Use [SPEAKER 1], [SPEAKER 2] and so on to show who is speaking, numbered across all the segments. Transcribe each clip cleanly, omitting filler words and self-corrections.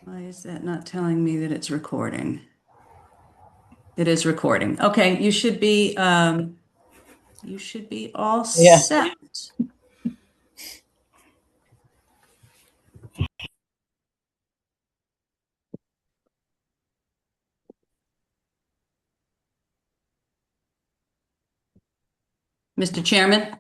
[SPEAKER 1] Why is that not telling me that it's recording? It is recording. Okay, you should be all
[SPEAKER 2] Yeah.
[SPEAKER 1] set. Mr. Chairman?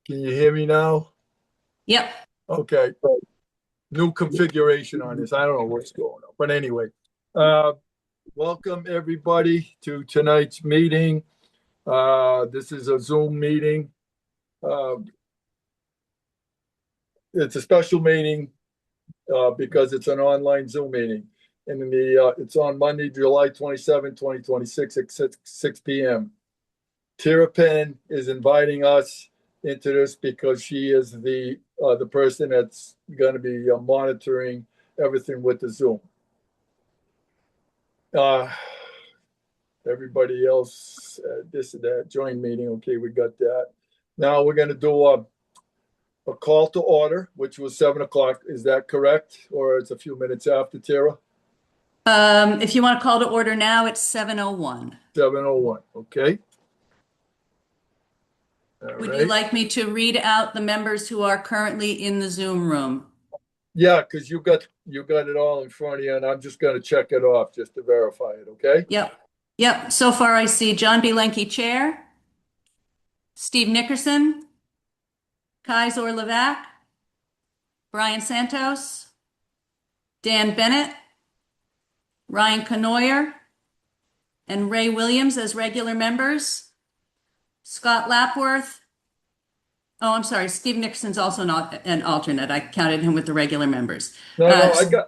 [SPEAKER 3] Can you hear me now?
[SPEAKER 1] Yep.
[SPEAKER 3] Okay. New configuration on this. I don't know what's going on. But anyway, welcome everybody to tonight's meeting. This is a Zoom meeting. It's a special meeting because it's an online Zoom meeting. And it's on Monday, July 27, 2026 at 6 p.m. Tara Penn is inviting us into this because she is the person that's going to be monitoring everything with the Zoom. Everybody else, this and that, join meeting. Okay, we got that. Now we're going to do a call to order, which was 7 o'clock. Is that correct? Or it's a few minutes after, Tara?
[SPEAKER 1] If you want to call to order now, it's 7:01.
[SPEAKER 3] 7:01, okay. All
[SPEAKER 1] Would you
[SPEAKER 3] right.
[SPEAKER 1] like me to read out the members who are currently in the Zoom room?
[SPEAKER 3] Yeah, because you got it all in front of you, and I'm just going to check it off just to verify it, okay?
[SPEAKER 1] Yep. Yep. So far, I see John B. Lenke, Chair, Steve Nickerson, Kai Zor-Levac, Brian Santos, Dan Bennett, Ryan Canoyer, and Ray Williams as regular members. Scott Lapworth. Oh, I'm sorry. Steve Nixon's also not an alternate. I counted him with the regular members.
[SPEAKER 3] No,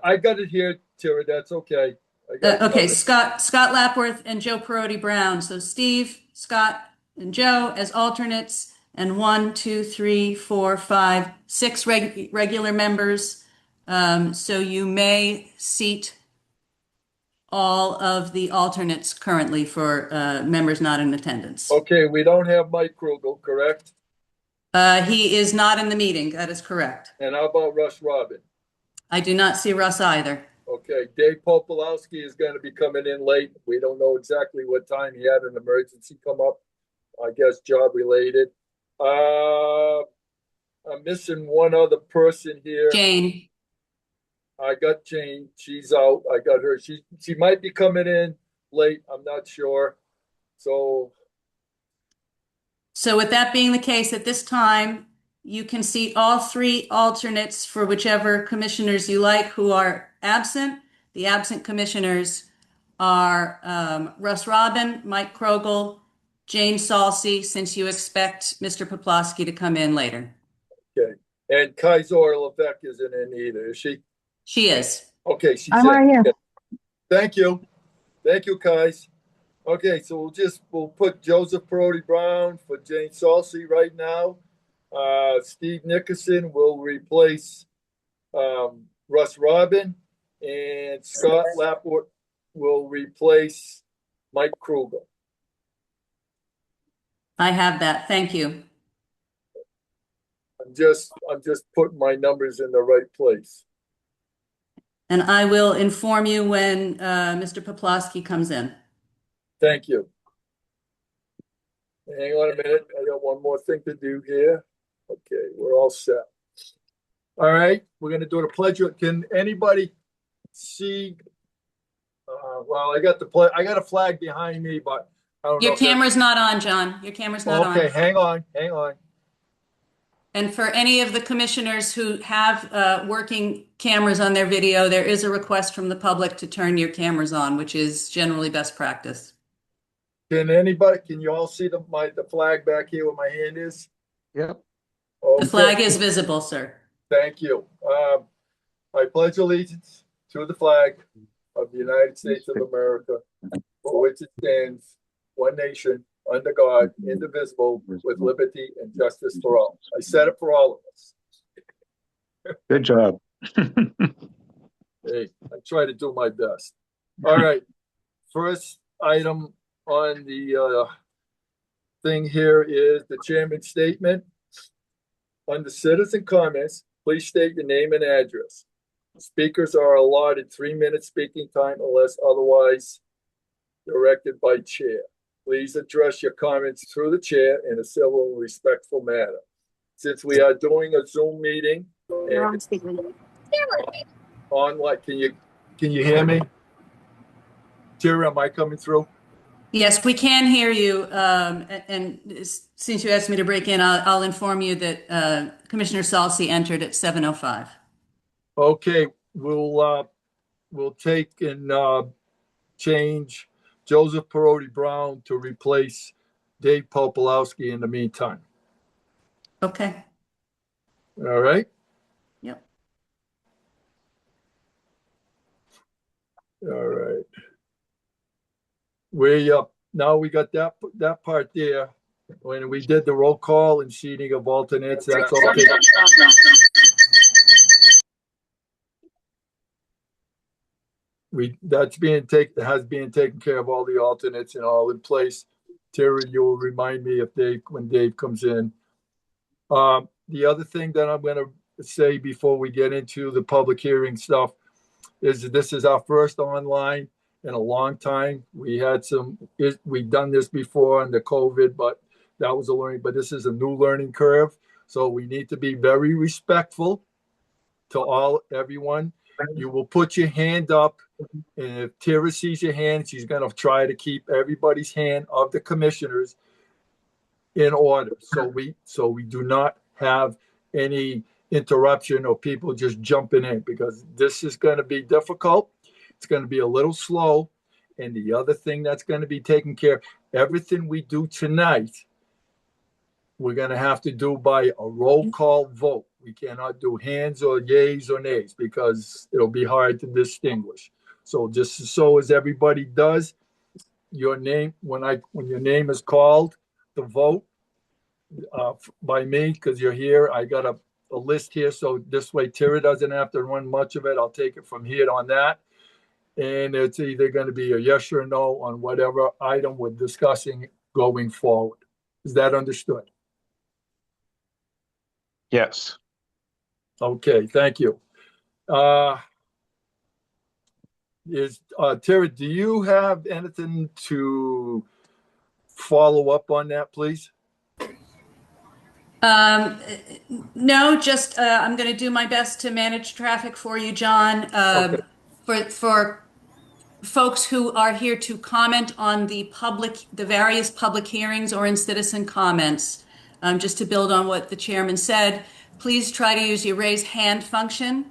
[SPEAKER 3] I got it here, Tara. That's okay. I got it
[SPEAKER 1] Okay,
[SPEAKER 3] covered.
[SPEAKER 1] Scott Lapworth and Joe Perotti Brown. So Steve, Scott, and Joe as alternates, and 1, 2, 3, 4, 5, 6 regular members. So you may seat all of the alternates currently for members not in attendance.
[SPEAKER 3] Okay, we don't have Mike Krugel, correct?
[SPEAKER 1] He is not in the meeting. That is correct.
[SPEAKER 3] And how about Russ Robin?
[SPEAKER 1] I do not see Russ either.
[SPEAKER 3] Okay, Dave Popolowski is going to be coming in late. We don't know exactly what time. He had an emergency come up, I guess job related. I'm missing one other person here.
[SPEAKER 1] Jane.
[SPEAKER 3] I got Jane. She's out. I got her. She might be coming in late. I'm not sure. So
[SPEAKER 1] with that being the case, at this time, you can seat all 3 alternates for whichever commissioners you like who are absent. The absent commissioners are Russ Robin, Mike Krogel, Jane Salsey, since you expect Mr. Poplawski to come in later.
[SPEAKER 3] okay. And Kaiser Levesque isn't in either, is she?
[SPEAKER 1] She is.
[SPEAKER 3] Okay, she's
[SPEAKER 2] I'm right here.
[SPEAKER 3] Thank you. Thank you, Kais. Okay, so we'll put Joseph Perotti Brown for Jane Salsey right now. Steve Nickerson will replace Russ Robin, and Scott Lapworth will replace Mike Krugel.
[SPEAKER 1] I have that. Thank you.
[SPEAKER 3] I'm just putting my numbers in the right place.
[SPEAKER 1] And I will inform you when Mr. Poplawski comes in.
[SPEAKER 3] Thank you. Hang on a minute. I got one more thing to do here. Okay, we're all set. All right, we're going to do the pledge. Can anybody see? Well, I got a flag behind me, but I don't know.
[SPEAKER 1] Your camera's not on, John. Your camera's not on.
[SPEAKER 3] Okay, hang on.
[SPEAKER 1] And for any of the commissioners who have working cameras on their video, there is a request from the public to turn your cameras on, which is generally best practice.
[SPEAKER 3] Can you all see the flag back here where my hand is?
[SPEAKER 2] Yep.
[SPEAKER 3] Okay.
[SPEAKER 1] The flag is visible, sir.
[SPEAKER 3] Thank you. I pledge allegiance to the flag of the United States of America, for which it stands, one nation, under God, indivisible, with liberty and justice for all. I said it for all of us.
[SPEAKER 2] Good job.
[SPEAKER 3] Hey, I try to do my best. All right. First item on the thing here is the chairman's statement. Under citizen comments, please state your name and address. Speakers are allotted 3 minutes speaking time unless otherwise directed by chair. Please address your comments through the chair in a civil and respectful manner. Since we are doing a Zoom meeting and online, can you hear me? Tara, am I coming through?
[SPEAKER 1] Yes, we can hear you. And since you asked me to break in, I'll inform you that Commissioner Salsi entered at 7:05.
[SPEAKER 3] Okay, we'll take and change Joseph Perotti Brown to replace Dave Popolowski in the meantime.
[SPEAKER 1] Okay.
[SPEAKER 3] All right.
[SPEAKER 1] Yep.
[SPEAKER 3] All right. Now we got that part there. When we did the roll call and seating of alternates, that's all taken. Has been taken care of, all the alternates and all in place. Terry, you'll remind me when Dave comes in. The other thing that I'm going to say before we get into the public hearing stuff is that this is our first online in a long time. We've done this before under COVID, but that was a learning, but this is a new learning curve. So we need to be very respectful to everyone. You will put your hand up, and if Tara sees your hand, she's going to try to keep everybody's hand of the commissioners in order. So we do not have any interruption or people just jumping in, because this is going to be difficult. It's going to be a little slow. And the other thing that's going to be taken care of, everything we do tonight, we're going to have to do by a roll call vote. We cannot do hands or yays or nays because it'll be hard to distinguish. So just so as everybody does, your name, when your name is called, the vote by me, because you're here, I got a list here. So this way, Tara doesn't have to run much of it. I'll take it from here on that. And it's either going to be a yes or no on whatever item we're discussing going forward. Is that understood?
[SPEAKER 2] Yes.
[SPEAKER 3] Okay, thank you. Tara, do you have anything to follow up on that, please?
[SPEAKER 1] No, just I'm going to do my best to manage traffic for you, John.
[SPEAKER 3] Okay.
[SPEAKER 1] For folks who are here to comment on the various public hearings or in citizen comments, just to build on what the chairman said, please try to use your raise hand function.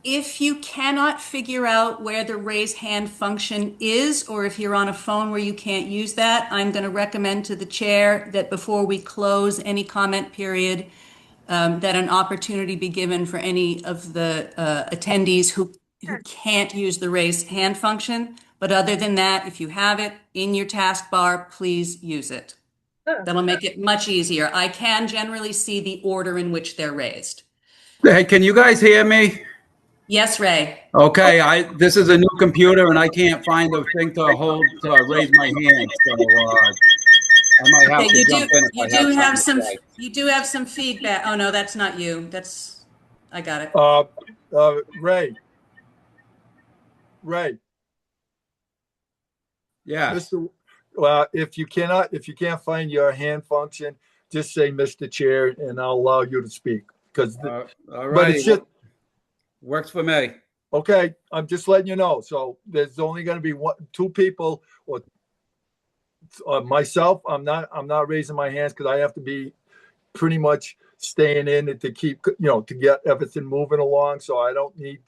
[SPEAKER 1] If you cannot figure out where the raise hand function is, or if you're on a phone where you can't use that, I'm going to recommend to the chair that before we close any comment period, that an opportunity be given for any of the attendees who can't use the raise hand function. But other than that, if you have it in your taskbar, please use it. That'll make it much easier. I can generally see the order in which they're raised.
[SPEAKER 4] Hey, can you guys hear me?
[SPEAKER 1] Yes, Ray.
[SPEAKER 4] Okay, this is a new computer and I can't find a thing to raise my hand. So I might have to jump in if I have something to say.
[SPEAKER 1] You do have some feedback. Oh no, that's not you. I got it.
[SPEAKER 3] Ray.
[SPEAKER 4] Yeah.
[SPEAKER 3] If you can't find your hand function, just say Mr. Chair and I'll allow you to speak.
[SPEAKER 4] All right.
[SPEAKER 3] But it's just
[SPEAKER 4] works for me.
[SPEAKER 3] Okay, I'm just letting you know. So there's only going to be two people, or myself. I'm not raising my hands because I have to be pretty much staying in it to keep, to get everything moving along. So I don't need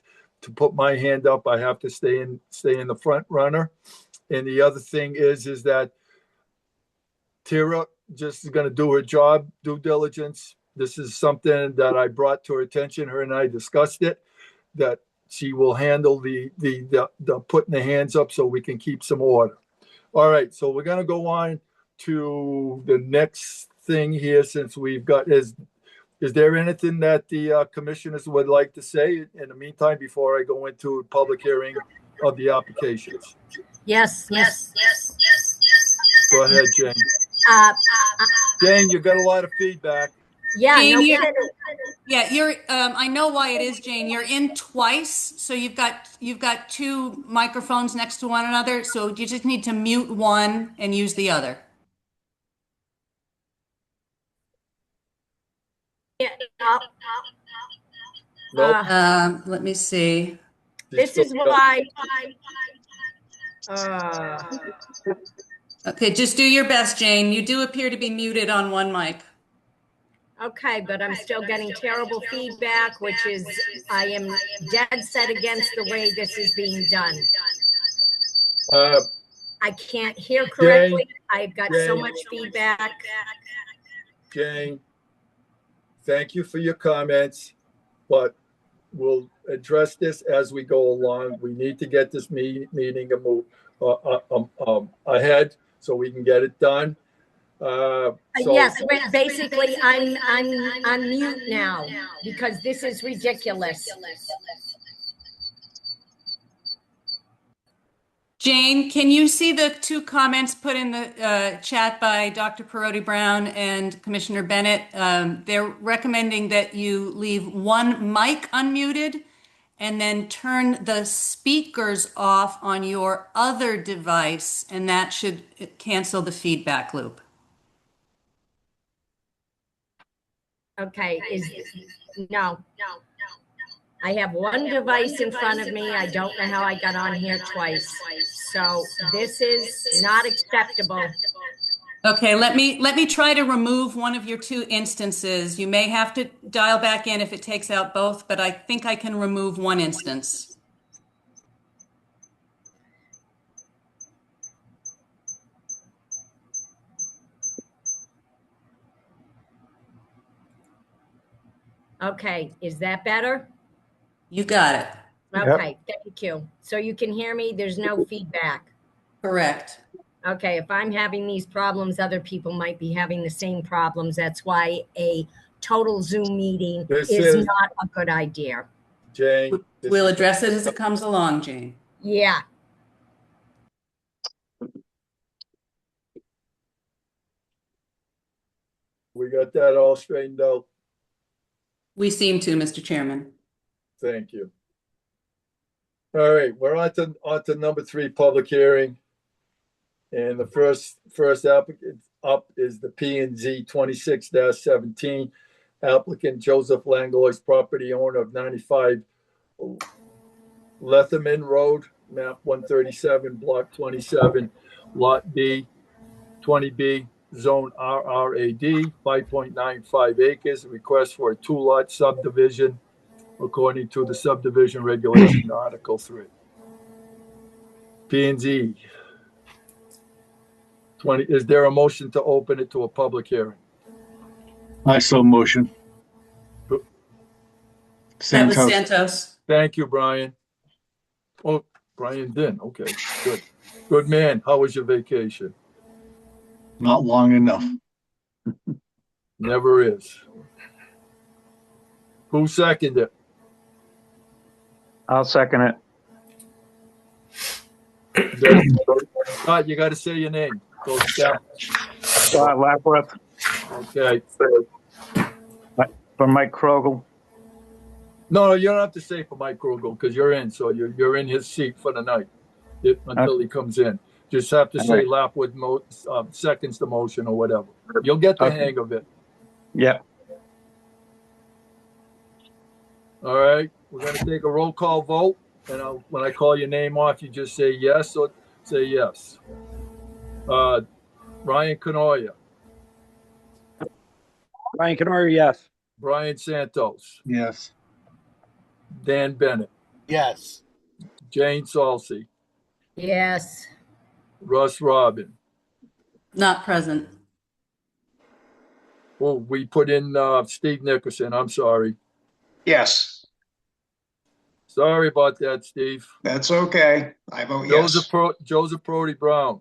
[SPEAKER 3] to put my hand up. I have to stay in the front runner. And the other thing is that Tara just is going to do her job, due diligence. This is something that I brought to her attention. Her and I discussed it, that she will handle the putting the hands up so we can keep some order. All right, so we're going to go on to the next thing here, since we've got is Is there anything that the commissioners would like to say in the meantime before I go into public hearing of the applications?
[SPEAKER 2] Yes.
[SPEAKER 3] Go ahead, Jane. Jane, you got a lot of feedback.
[SPEAKER 2] Yeah,
[SPEAKER 1] Jane,
[SPEAKER 2] no
[SPEAKER 1] you-
[SPEAKER 2] kidding.
[SPEAKER 1] Yeah, you're, I know why it is, Jane. You're in twice, so you've got two microphones next to one another, so you just need to mute one and use the other.
[SPEAKER 2] Yeah,
[SPEAKER 3] Nope.
[SPEAKER 1] Let me see.
[SPEAKER 2] this is why.
[SPEAKER 1] Okay, just do your best, Jane. You do appear to be muted on one mic.
[SPEAKER 2] Okay, but I'm still getting terrible feedback, which is, I am dead set against the way this is being done. I can't hear correctly. I've got so
[SPEAKER 3] Jane.
[SPEAKER 2] much feedback.
[SPEAKER 3] Jane, thank you for your comments, but we'll address this as we go along. We need to get this meeting ahead so we can get it done.
[SPEAKER 2] Yes, but basically, I'm on mute now because this is ridiculous.
[SPEAKER 1] Jane, can you see the two comments put in the chat by Dr. Perotti Brown and Commissioner Bennett? They're recommending that you leave one mic unmuted and then turn the speakers off on your other device, and that should cancel the feedback loop.
[SPEAKER 2] Okay, no. I have one device in front of me. I don't know how I got on here twice. So this is not acceptable.
[SPEAKER 1] Okay, let me try to remove one of your two instances. You may have to dial back in if it takes out both, but I think I can remove one instance.
[SPEAKER 2] Okay, is that better?
[SPEAKER 1] You got it.
[SPEAKER 2] Okay, thank you. So you can hear me, there's no feedback.
[SPEAKER 1] Correct.
[SPEAKER 2] Okay, if I'm having these problems, other people might be having the same problems. That's why a total Zoom meeting is not a good idea.
[SPEAKER 3] Jane.
[SPEAKER 1] We'll address it as it comes along, Jane.
[SPEAKER 2] Yeah.
[SPEAKER 3] We got that all straightened out.
[SPEAKER 1] We seem to, Mr. Chairman.
[SPEAKER 3] Thank you. All right, we're on to number 3, public hearing. And the first applicant up is the P&Z 26-17. Applicant Joseph Langlois, property owner of 95 Letherman Road, map 137, block 27, lot B, 20B, zone RRAD, 5.95 acres. Request for a 2-lot subdivision according to the subdivision regulation, Article 3. P&Z 20, is there a motion to open it to a public hearing?
[SPEAKER 5] I so motion.
[SPEAKER 1] That was
[SPEAKER 5] Santos.
[SPEAKER 1] Santos.
[SPEAKER 3] Thank you, Brian. Oh, Brian did. Okay, good. Good man. How was your vacation?
[SPEAKER 5] Not long enough.
[SPEAKER 3] Never is. Who seconded it?
[SPEAKER 6] I'll second it.
[SPEAKER 3] Scott, you got to say your name. Go Scott.
[SPEAKER 6] Scott Lapworth
[SPEAKER 3] Okay.
[SPEAKER 6] for Mike Krogel.
[SPEAKER 3] No, you don't have to say for Mike Krugel because you're in, so you're in his seat for the night until he comes in. Just have to say Lapwood seconds the motion or whatever. You'll get the hang of it.
[SPEAKER 6] Yeah.
[SPEAKER 3] All right, we're gonna take a roll call vote, and when I call your name off, you just say yes or say yes. Ryan Canoia,
[SPEAKER 6] Ryan Canoyer, yes.
[SPEAKER 3] Brian Santos,
[SPEAKER 5] Yes.
[SPEAKER 3] Dan Bennett,
[SPEAKER 7] Yes.
[SPEAKER 3] Jane Salsey,
[SPEAKER 2] Yes.
[SPEAKER 3] Russ Robin.
[SPEAKER 1] Not present.
[SPEAKER 3] Oh, we put in Steve Nickerson. I'm sorry.
[SPEAKER 7] Yes.
[SPEAKER 3] Sorry about that, Steve.
[SPEAKER 7] That's okay. I vote yes.
[SPEAKER 3] Joseph Brody Brown.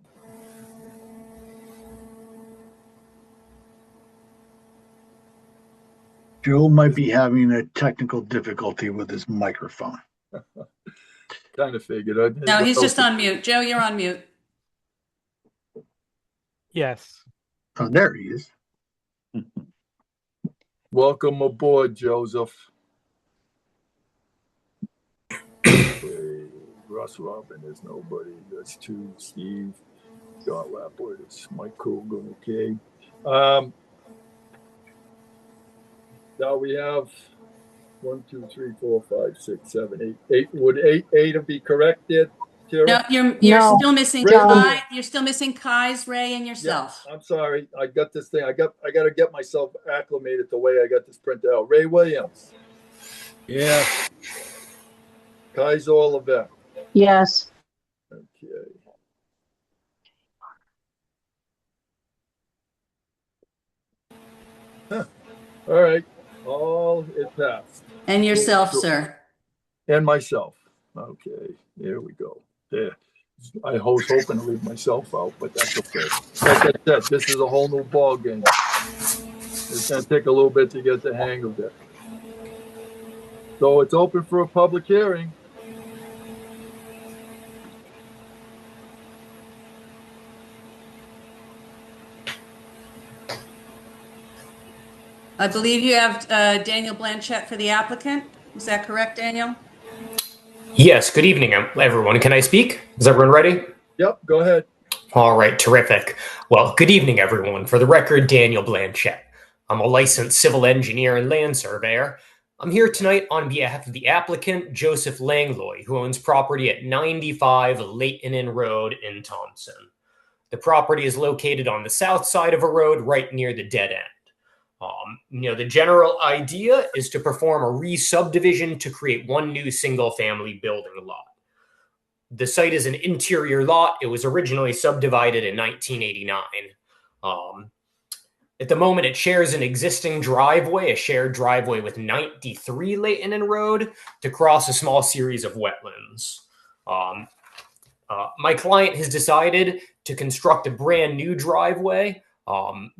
[SPEAKER 5] Joe might be having a technical difficulty with his microphone.
[SPEAKER 3] Kind of figured.
[SPEAKER 1] No, he's just on mute. Joe, you're on mute.
[SPEAKER 6] Yes.
[SPEAKER 5] Oh, there he is.
[SPEAKER 3] Welcome aboard, Joseph. Okay, Russ Robin is nobody. That's two. Steve. John Lapwood is Mike Cogan. Okay. Now we have 1, 2, 3, 4, 5, 6, 7, 8. 8. Would eight be corrected, Tara?
[SPEAKER 1] No, you're
[SPEAKER 2] No.
[SPEAKER 1] still missing
[SPEAKER 3] Ray
[SPEAKER 1] Kai.
[SPEAKER 3] Williams.
[SPEAKER 1] You're still missing Kai's, Ray, and yourself.
[SPEAKER 3] I'm sorry. I got this thing. I got to get myself acclimated the way I got this printed out. Ray Williams.
[SPEAKER 4] Yeah.
[SPEAKER 3] Kaiser Levesque.
[SPEAKER 8] Yes.
[SPEAKER 3] Okay. Huh. All right. All it passed.
[SPEAKER 1] And yourself, sir.
[SPEAKER 3] And myself. Okay. There we go. There. I was hoping to leave myself out, but that's okay. Like I said, this is a whole new ball game. It's going to take a little bit to get the hang of it. So it's open for a public hearing.
[SPEAKER 1] I believe you have Daniel Blanchett for the applicant. Is that correct, Daniel?
[SPEAKER 9] Yes, good evening, everyone. Can I speak? Is everyone ready?
[SPEAKER 3] Yep, go ahead.
[SPEAKER 9] All right, terrific. Well, good evening, everyone. For the record, Daniel Blanchett. I'm a licensed civil engineer and land surveyor. I'm here tonight on behalf of the applicant, Joseph Langlois, who owns property at 95 Leighton Inn Road in Thompson. The property is located on the south side of a road right near the dead end. The general idea is to perform a re-subdivision to create one new single-family building lot. The site is an interior lot. It was originally subdivided in 1989. At the moment, it shares an existing driveway, a shared driveway with 93 Leighton Inn Road to cross a small series of wetlands. My client has decided to construct a brand new driveway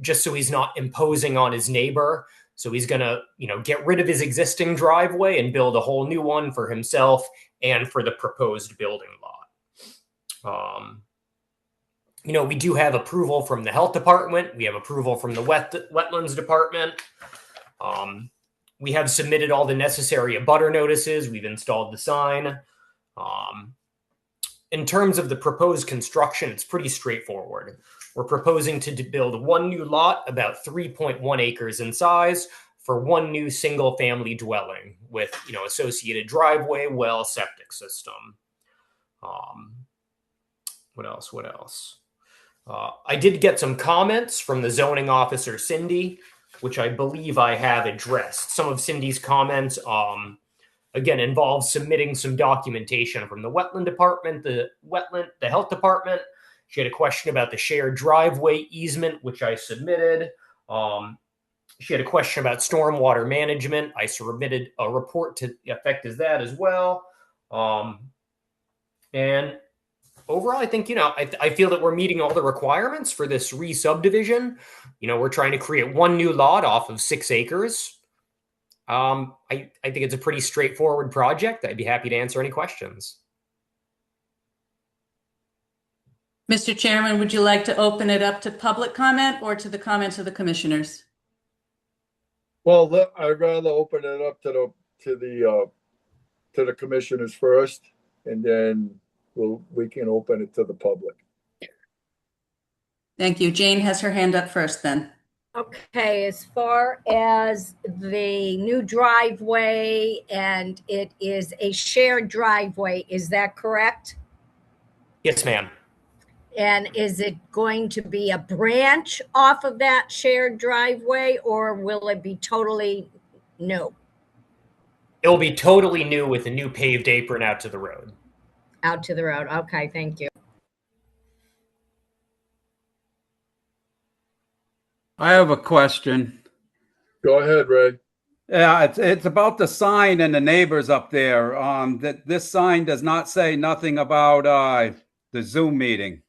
[SPEAKER 9] just so he's not imposing on his neighbor. So he's going to, get rid of his existing driveway and build a whole new one for himself and for the proposed building lot. We do have approval from the health department. We have approval from the wetlands department. We have submitted all the necessary abutter notices. We've installed the sign. In terms of the proposed construction, it's pretty straightforward. We're proposing to build one new lot, about 3.1 acres in size, for one new single-family dwelling with, associated driveway, well, septic system. What else? I did get some comments from the zoning officer, Cindy, which I believe I have addressed. Some of Cindy's comments, again, involve submitting some documentation from the wetland department, the health department. She had a question about the shared driveway easement, which I submitted. She had a question about stormwater management. I submitted a report to the effect as that as well. And overall, I think, I feel that we're meeting all the requirements for this re-subdivision. We're trying to create one new lot off of 6 acres. I think it's a pretty straightforward project. I'd be happy to answer any questions.
[SPEAKER 1] Mr. Chairman, would you like to open it up to public comment or to the comments of the commissioners?
[SPEAKER 3] Well, I'd rather open it up to the commissioners first, and then we can open it to the public.
[SPEAKER 1] Thank you. Jane has her hand up first then.
[SPEAKER 2] Okay, as far as the new driveway, and it is a shared driveway, is that correct?
[SPEAKER 9] Yes, ma'am.
[SPEAKER 2] And is it going to be a branch off of that shared driveway, or will it be totally new?
[SPEAKER 9] It will be totally new with a new paved apron out to the road.
[SPEAKER 2] Out to the road. Okay, thank you.
[SPEAKER 4] I have a question.
[SPEAKER 3] Go ahead, Ray.
[SPEAKER 4] Yeah, it's about the sign and the neighbors up there. That this sign does not say nothing about the Zoom meeting.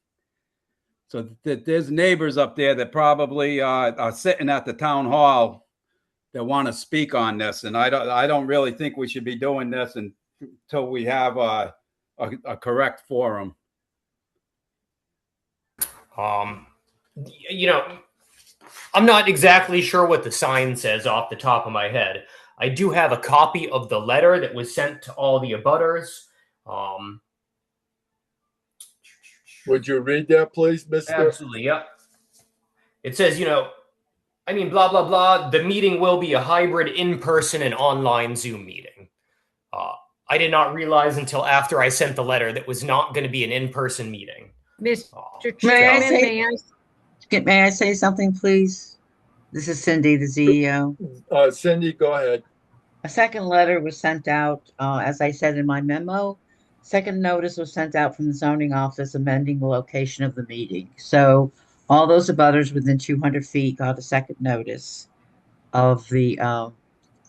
[SPEAKER 4] So there's neighbors up there that probably are sitting at the town hall that want to speak on this, and I don't really think we should be doing this until we have a correct forum.
[SPEAKER 9] You know, I'm not exactly sure what the sign says off the top of my head. I do have a copy of the letter that was sent to all the abutters.
[SPEAKER 3] Would you read that, please, Mr.?
[SPEAKER 9] Absolutely, yep. It says, blah, blah, blah. The meeting will be a hybrid in-person and online Zoom meeting. I did not realize until after I sent the letter that was not going to be an in-person meeting.
[SPEAKER 2] Mr. Chairman,
[SPEAKER 8] may I say something, please? This is Cindy, the CEO.
[SPEAKER 3] Cindy, go ahead.
[SPEAKER 8] A second letter was sent out, as I said in my memo. Second notice was sent out from the zoning office amending the location of the meeting. So all those abutters within 200 feet got a second notice of the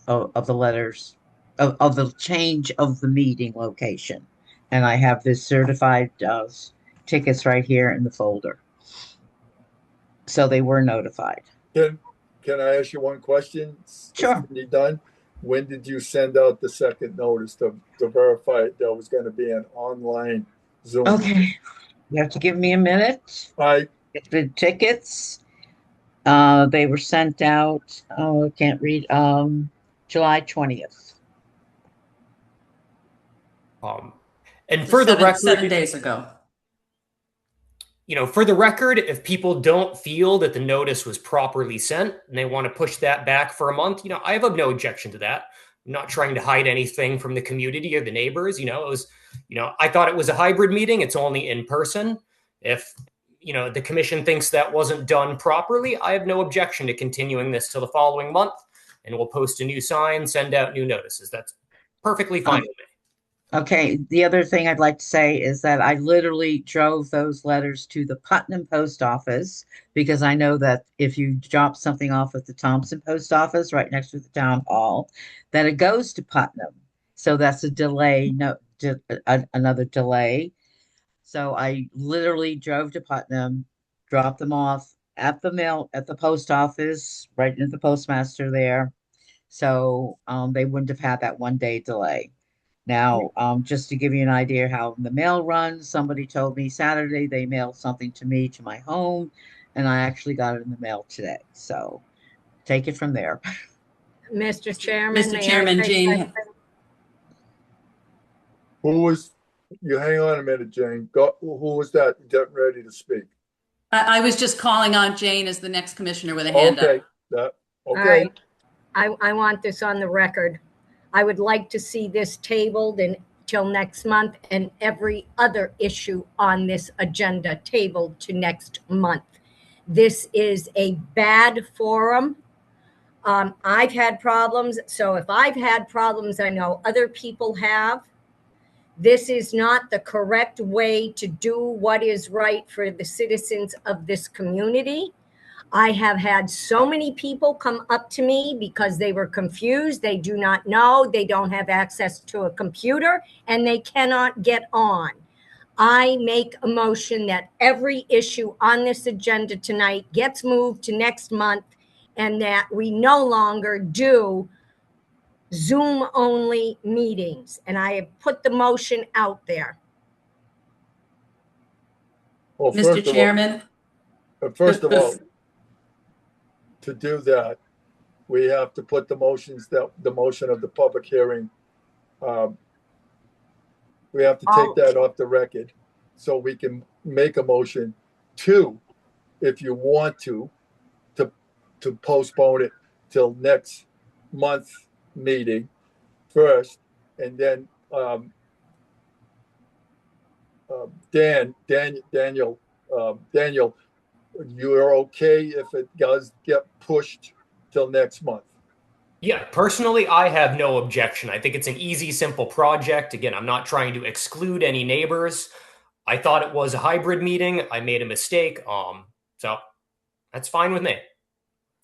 [SPEAKER 8] letters of the change of the meeting location. And I have this certified tickets right here in the folder. So they were notified.
[SPEAKER 3] Can I ask you one question?
[SPEAKER 8] Sure.
[SPEAKER 3] Cindy done? When did you send out the second notice to verify there was going to be an online Zoom?
[SPEAKER 8] Okay. You have to give me a minute. It's been tickets. They were sent out. Oh, I can't read. July 20th.
[SPEAKER 9] And for the record,
[SPEAKER 1] 7 days ago.
[SPEAKER 9] For the record, if people don't feel that the notice was properly sent and they want to push that back for a month, I have no objection to that. I'm not trying to hide anything from the community or the neighbors. It was, I thought it was a hybrid meeting. It's only in person. If, the commission thinks that wasn't done properly, I have no objection to continuing this till the following month, and we'll post a new sign, send out new notices. That's perfectly fine with me.
[SPEAKER 8] Okay, the other thing I'd like to say is that I literally drove those letters to the Putnam post office because I know that if you drop something off at the Thompson post office right next to the town hall, then it goes to Putnam. So that's a delay, another delay. So I literally drove to Putnam, dropped them off at the post office, right near the postmaster there. So they wouldn't have had that 1 day delay. Now, just to give you an idea how the mail runs, somebody told me Saturday they mailed something to me to my home, and I actually got it in the mail today. So take it from there.
[SPEAKER 2] Mr. Chairman.
[SPEAKER 1] Mr. Chairman, Jane.
[SPEAKER 3] You hang on a minute, Jane. Who was that getting ready to speak?
[SPEAKER 1] I was just calling on Jane as the next commissioner with a hand up.
[SPEAKER 3] Okay.
[SPEAKER 2] All right. I want this on the record. I would like to see this tabled until next month, and every other issue on this agenda tabled to next month. This is a bad forum. I've had problems. So if I've had problems, I know other people have. This is not the correct way to do what is right for the citizens of this community. I have had so many people come up to me because they were confused. They do not know. They don't have access to a computer and they cannot get on. I make a motion that every issue on this agenda tonight gets moved to next month and that we no longer do Zoom only meetings. And I have put the motion out there.
[SPEAKER 3] Well,
[SPEAKER 1] Mr. Chairman.
[SPEAKER 3] First of all, to do that, we have to put the motion of the public hearing. We have to take that off the record so we can make a motion if you want to postpone it till next month meeting first, and then Daniel, you're okay if it does get pushed till next month?
[SPEAKER 9] Yeah, personally, I have no objection. I think it's an easy, simple project. Again, I'm not trying to exclude any neighbors. I thought it was a hybrid meeting. I made a mistake. So that's fine with me.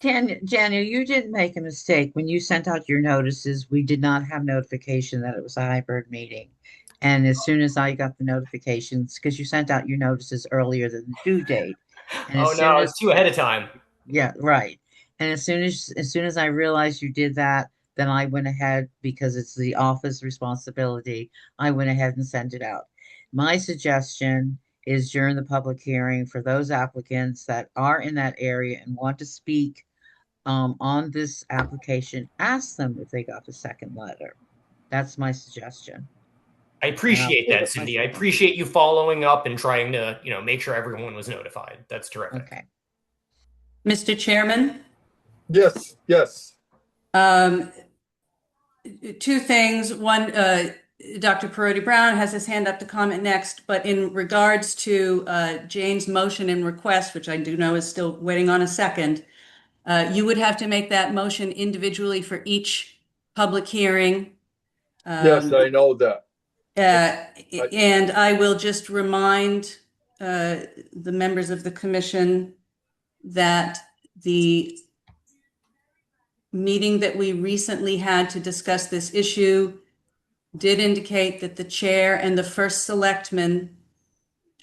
[SPEAKER 8] Daniel, you didn't make a mistake. When you sent out your notices, we did not have notification that it was a hybrid meeting. And as soon as I got the notifications, because you sent out your notices earlier than the due date. And
[SPEAKER 9] it's 2 ahead of time.
[SPEAKER 8] Yeah, right. And as soon as I realized you did that, then I went ahead, because it's the office responsibility, I went ahead and sent it out. My suggestion is during the public hearing for those applicants that are in that area and want to speak on this application, ask them if they got the second letter. That's my suggestion.
[SPEAKER 9] I appreciate that, Cindy. I appreciate you following up and trying to, make sure everyone was notified. That's terrific.
[SPEAKER 8] Okay.
[SPEAKER 1] Mr. Chairman?
[SPEAKER 3] Yes, yes.
[SPEAKER 1] Two things. One, Dr. Perotti Brown has his hand up to comment next, but in regards to Jane's motion and request, which I do know is still waiting on a second, you would have to make that motion individually for each public hearing.
[SPEAKER 3] Yes, I know that.
[SPEAKER 1] And I will just remind the members of the commission that the meeting that we recently had to discuss this issue did indicate that the chair and the first selectman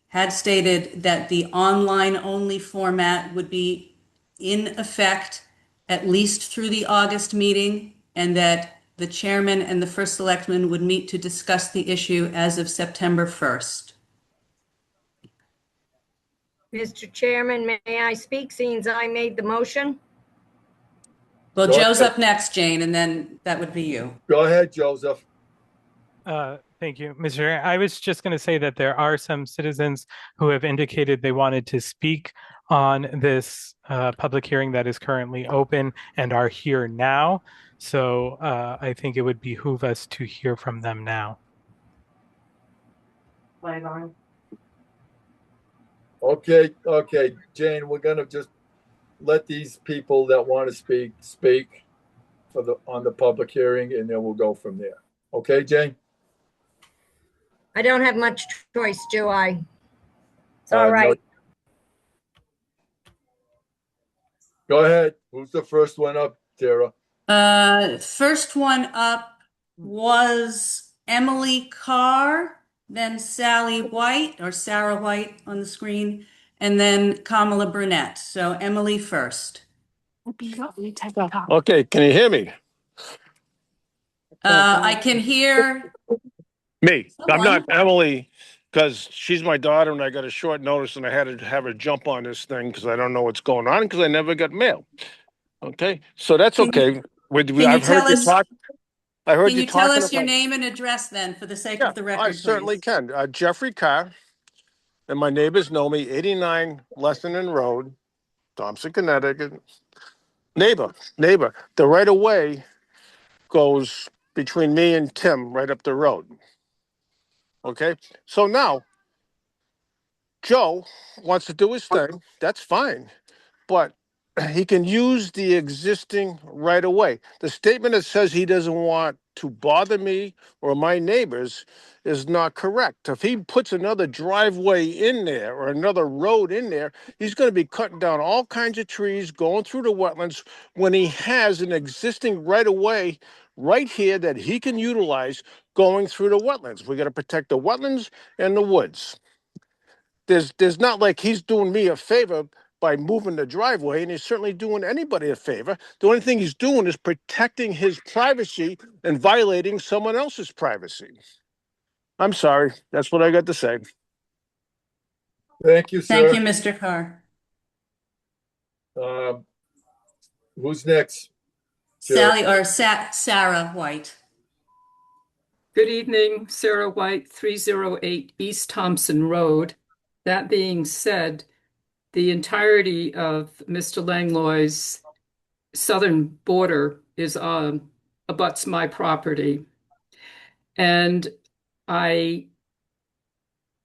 [SPEAKER 1] had stated that the online only format would be in effect at least through the August meeting, and that the chairman and the first selectman would meet to discuss the issue as of September 1st.
[SPEAKER 2] Mr. Chairman, may I speak, since I made the motion?
[SPEAKER 1] Well,
[SPEAKER 3] Go
[SPEAKER 1] Joe's
[SPEAKER 3] ahead.
[SPEAKER 1] up next, Jane, and then that would be you.
[SPEAKER 3] Go ahead, Joseph.
[SPEAKER 10] Thank you, Mr. Chair. I was just going to say that there are some citizens who have indicated they wanted to speak on this public hearing that is currently open and are here now. So I think it would behoove us to hear from them now.
[SPEAKER 3] Okay, Jane, we're gonna just let these people that want to speak on the public hearing, and then we'll go from there. Okay, Jane?
[SPEAKER 2] I don't have much choice, do I? It's all right.
[SPEAKER 3] No. Go ahead. Who's the first one up, Tara?
[SPEAKER 1] First one up was Emily Carr, then Sally White, or Sarah White on the screen, and then Kamala Burnett. So Emily first.
[SPEAKER 11] Okay, can you hear me?
[SPEAKER 1] I can hear
[SPEAKER 11] Me. I'm
[SPEAKER 1] someone.
[SPEAKER 11] not Emily, because she's my daughter and I got a short notice and I had to have her jump on this thing because I don't know what's going on because I never got mail. Okay, so that's okay. I've heard you talk. I heard
[SPEAKER 1] Can
[SPEAKER 11] you
[SPEAKER 1] you tell
[SPEAKER 11] talking
[SPEAKER 1] us your
[SPEAKER 11] about.
[SPEAKER 1] name and address then, for the sake
[SPEAKER 11] Yeah,
[SPEAKER 1] of the record,
[SPEAKER 11] I certainly
[SPEAKER 1] please?
[SPEAKER 11] can. Jeffrey Carr, and my neighbors know me, 89 Lessenden Road, Thompson, Connecticut. Neighbor. The right of way goes between me and Tim right up the road. Okay, so now Joe wants to do his thing. That's fine, but he can use the existing right of way. The statement that says he doesn't want to bother me or my neighbors is not correct. If he puts another driveway in there or another road in there, he's going to be cutting down all kinds of trees, going through the wetlands when he has an existing right of way right here that he can utilize going through the wetlands. We got to protect the wetlands and the woods. There's not like he's doing me a favor by moving the driveway, and he's certainly doing anybody a favor. The only thing he's doing is protecting his privacy and violating someone else's privacy. I'm sorry. That's what I got to say.
[SPEAKER 3] Thank you, sir.
[SPEAKER 1] Thank you, Mr. Carr.
[SPEAKER 3] Who's next?
[SPEAKER 1] Sarah White.
[SPEAKER 12] Good evening, Sarah White, 308 East Thompson Road. That being said, the entirety of Mr. Langlois' southern border is abuts my property. And I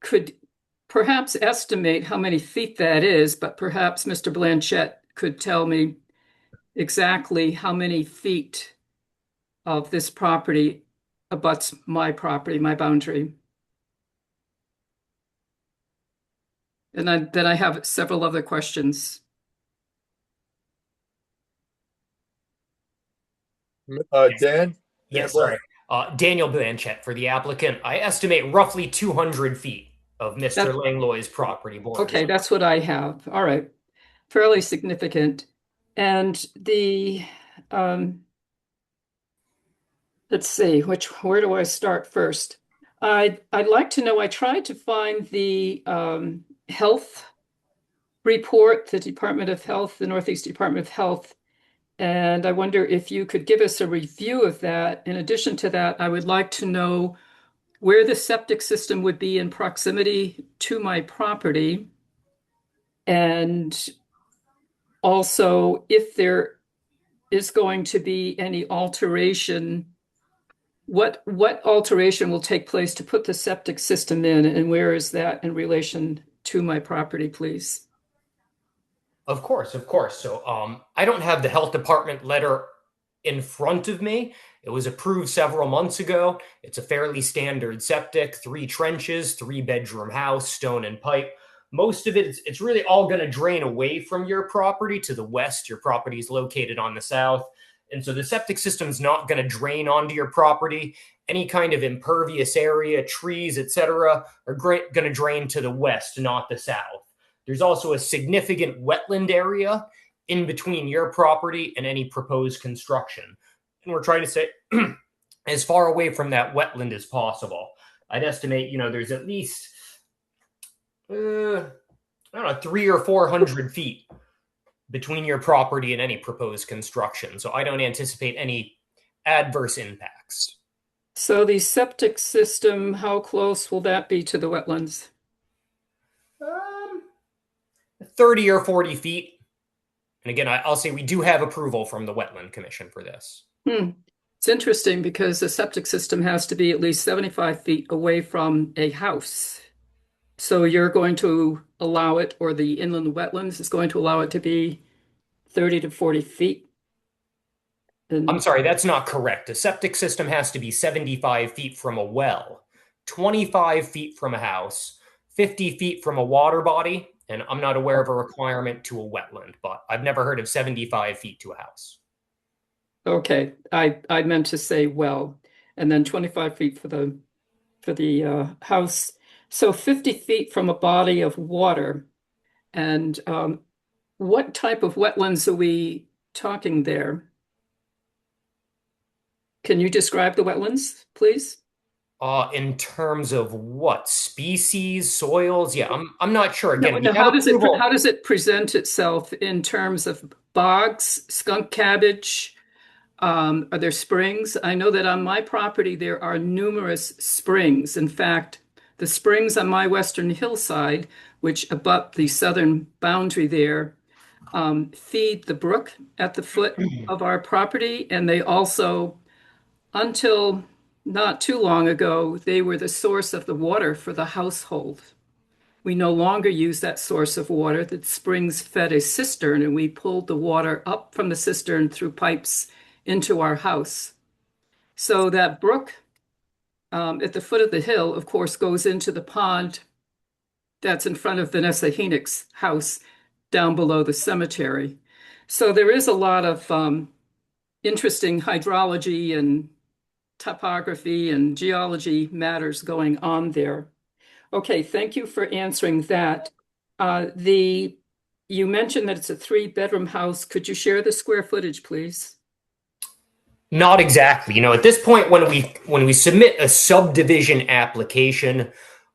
[SPEAKER 12] could perhaps estimate how many feet that is, but perhaps Mr. Blanchette could tell me exactly how many feet of this property abuts my property, my boundary. And then I have several other questions.
[SPEAKER 3] Dan?
[SPEAKER 9] Yes, sorry. Daniel Blanchette for the applicant. I estimate roughly 200 feet of Mr. Langlois' property border.
[SPEAKER 12] Okay, that's what I have. All right. Fairly significant. And the, let's see, where do I start first? I'd like to know, I tried to find the health report, the Department of Health, the Northeast Department of Health, and I wonder if you could give us a review of that. In addition to that, I would like to know where the septic system would be in proximity to my property, and also if there is going to be any alteration, what alteration will take place to put the septic system in, and where is that in relation to my property, please?
[SPEAKER 9] Of course, of course. So I don't have the health department letter in front of me. It was approved several months ago. It's a fairly standard septic, 3 trenches, 3-bedroom house, stone and pipe. Most of it, it's really all going to drain away from your property to the west. Your property is located on the south. And so the septic system is not going to drain onto your property. Any kind of impervious area, trees, etc., are going to drain to the west, not the south. There's also a significant wetland area in between your property and any proposed construction. And we're trying to stay as far away from that wetland as possible. I'd estimate, there's at least, I don't know, 300 or 400 feet between your property and any proposed construction. So I don't anticipate any adverse impacts.
[SPEAKER 12] So the septic system, how close will that be to the wetlands?
[SPEAKER 9] 30 or 40 feet. And again, I'll say we do have approval from the Wetland Commission for this.
[SPEAKER 12] It's interesting because the septic system has to be at least 75 feet away from a house. So you're going to allow it, or the inland wetlands is going to allow it to be 30 to 40 feet?
[SPEAKER 9] I'm sorry, that's not correct. A septic system has to be 75 feet from a well, 25 feet from a house, 50 feet from a water body, and I'm not aware of a requirement to a wetland, but I've never heard of 75 feet to a house.
[SPEAKER 12] Okay, I meant to say well, and then 25 feet for the house. So 50 feet from a body of water. And what type of wetlands are we talking there? Can you describe the wetlands, please?
[SPEAKER 9] In terms of what species, soils? Yeah, I'm not sure. Again,
[SPEAKER 12] no, how does it present itself in terms of bogs, skunk cabbage? Are there springs? I know that on my property there are numerous springs. In fact, the springs on my western hillside, which abut the southern boundary there, feed the brook at the foot of our property, and they also, until not too long ago, they were the source of the water for the household. We no longer use that source of water. The springs fed a cistern, and we pulled the water up from the cistern through pipes into our house. So that brook at the foot of the hill, of course, goes into the pond that's in front of Vanessa Hennick's house down below the cemetery. So there is a lot of interesting hydrology and topography and geology matters going on there. Okay, thank you for answering that. You mentioned that it's a 3-bedroom house. Could you share the square footage, please?
[SPEAKER 9] Not exactly. At this point, when we submit a subdivision application,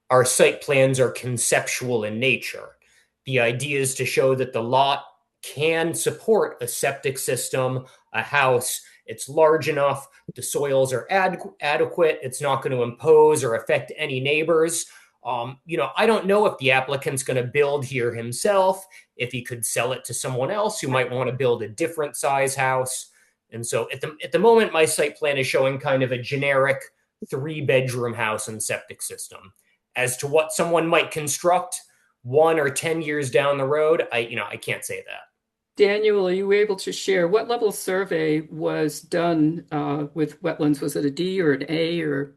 [SPEAKER 9] our site plans are conceptual in nature. The idea is to show that the lot can support a septic system, a house. It's large enough, the soils are adequate, it's not going to impose or affect any neighbors. I don't know if the applicant's going to build here himself, if he could sell it to someone else who might want to build a different size house. And so at the moment, my site plan is showing kind of a generic 3-bedroom house and septic system. As to what someone might construct 1 or 10 years down the road, I can't say that.
[SPEAKER 12] Daniel, are you able to share what level of survey was done with wetlands? Was it a D or an A or?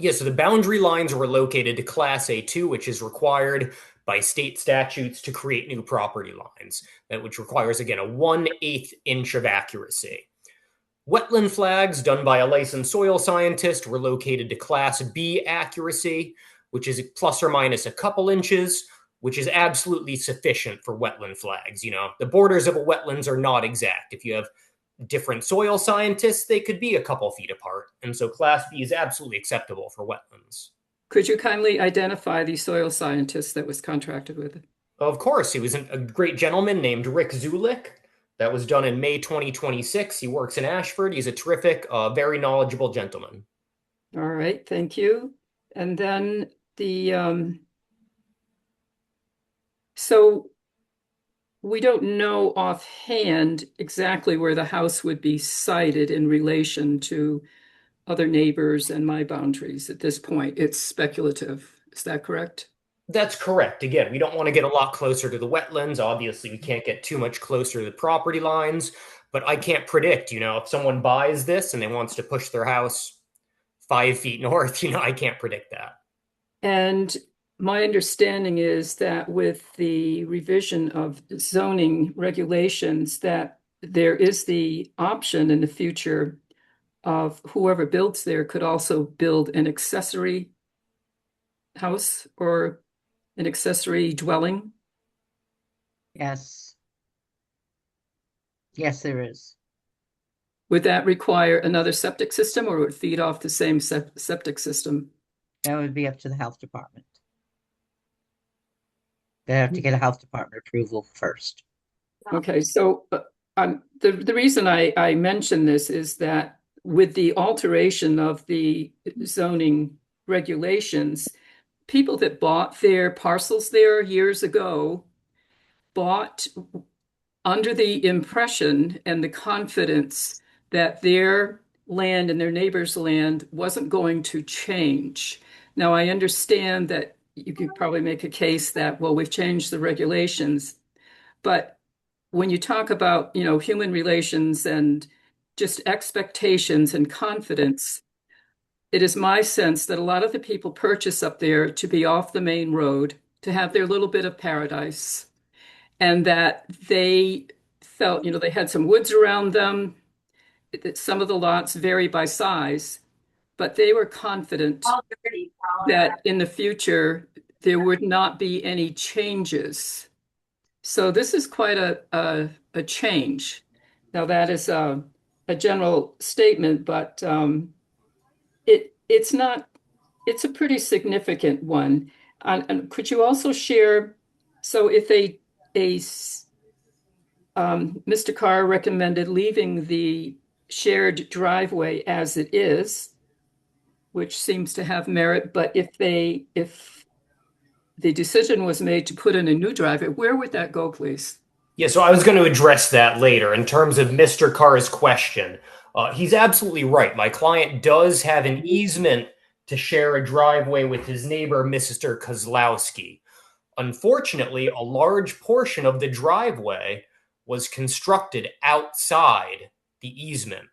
[SPEAKER 9] Yeah, so the boundary lines were located to Class A2, which is required by state statutes to create new property lines, which requires, again, a 1/8 inch of accuracy. Wetland flags done by a licensed soil scientist were located to Class B accuracy, which is plus or minus a couple inches. which is absolutely sufficient for wetland flags. You know, the borders of a wetlands are not exact. If you have different soil scientists, they could be a couple feet apart. And so Class B is absolutely acceptable for wetlands.
[SPEAKER 12] Could you kindly identify the soil scientist that was contracted with it?
[SPEAKER 9] Of course, he was a great gentleman named Rick Zulik. That was done in May 2026. He works in Ashford. He's a terrific, very knowledgeable gentleman.
[SPEAKER 12] All right, thank you. And then so we don't know offhand exactly where the house would be sited in relation to other neighbors and my boundaries at this point. It's speculative. Is that correct?
[SPEAKER 9] That's correct. Again, we don't want to get a lot closer to the wetlands. Obviously, we can't get too much closer to the property lines, but I can't predict, you know, if someone buys this and they wants to push their house 5 feet north, you know, I can't predict that.
[SPEAKER 12] And my understanding is that with the revision of zoning regulations, that there is the option in the future of whoever builds there could also build an accessory house or an accessory dwelling.
[SPEAKER 8] Yes. Yes, there is.
[SPEAKER 12] Would that require another septic system, or would it feed off the same septic system?
[SPEAKER 8] That would be up to the health department. They have to get a health department approval first.
[SPEAKER 12] Okay, so the reason I mention this is that with the alteration of the zoning regulations, people that bought their parcels there years ago bought under the impression and the confidence that their land and their neighbor's land wasn't going to change. Now, I understand that you could probably make a case that, well, we've changed the regulations, but when you talk about, you know, human relations and just expectations and confidence, it is my sense that a lot of the people purchase up there to be off the main road, to have their little bit of paradise, and that they felt, you know, they had some woods around them. Some of the lots vary by size, but they were confident that in the future there would not be any changes. So this is quite a change. Now that is a general statement, but it's not. It's a pretty significant one. And could you also share? So if Mr. Carr recommended leaving the shared driveway as it is, which seems to have merit, but if the decision was made to put in a new driveway, where would that go, please?
[SPEAKER 9] Yeah, so I was going to address that later in terms of Mr. Carr's question. He's absolutely right. My client does have an easement to share a driveway with his neighbor, Mr. Kozlowski. Unfortunately, a large portion of the driveway was constructed outside the easement.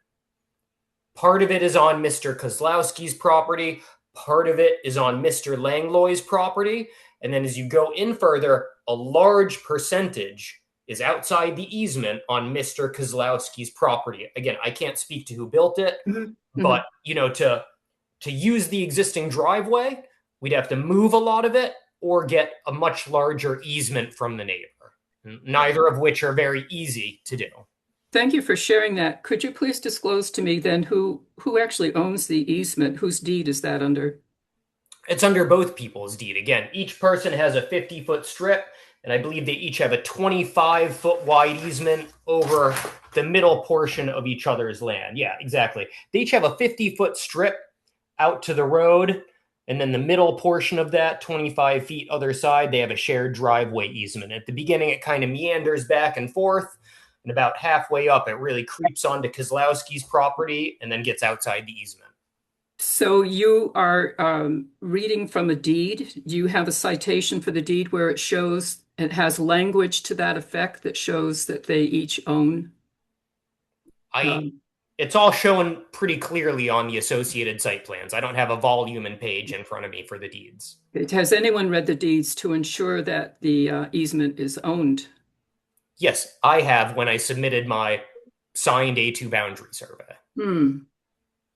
[SPEAKER 9] Part of it is on Mr. Kozlowski's property. Part of it is on Mr. Langlois' property. And then as you go in further, a large percentage is outside the easement on Mr. Kozlowski's property. Again, I can't speak to who built it, but you know, to use the existing driveway, we'd have to move a lot of it or get a much larger easement from the neighbor, neither of which are very easy to do.
[SPEAKER 12] Thank you for sharing that. Could you please disclose to me then who actually owns the easement? Whose deed is that under?
[SPEAKER 9] It's under both people's deed. Again, each person has a 50-foot strip, and I believe they each have a 25-foot wide easement over the middle portion of each other's land. Yeah, exactly. They each have a 50-foot strip out to the road, and then the middle portion of that, 25 feet other side, they have a shared driveway easement. At the beginning, it kind of meanders back and forth, and about halfway up, it really creeps onto Kozlowski's property and then gets outside the easement.
[SPEAKER 12] So you are reading from a deed. Do you have a citation for the deed where it shows, it has language to that effect that shows that they each own?
[SPEAKER 9] It's all shown pretty clearly on the associated site plans. I don't have a volume and page in front of me for the deeds.
[SPEAKER 12] Has anyone read the deeds to ensure that the easement is owned?
[SPEAKER 9] Yes, I have when I submitted my signed A2 boundary survey.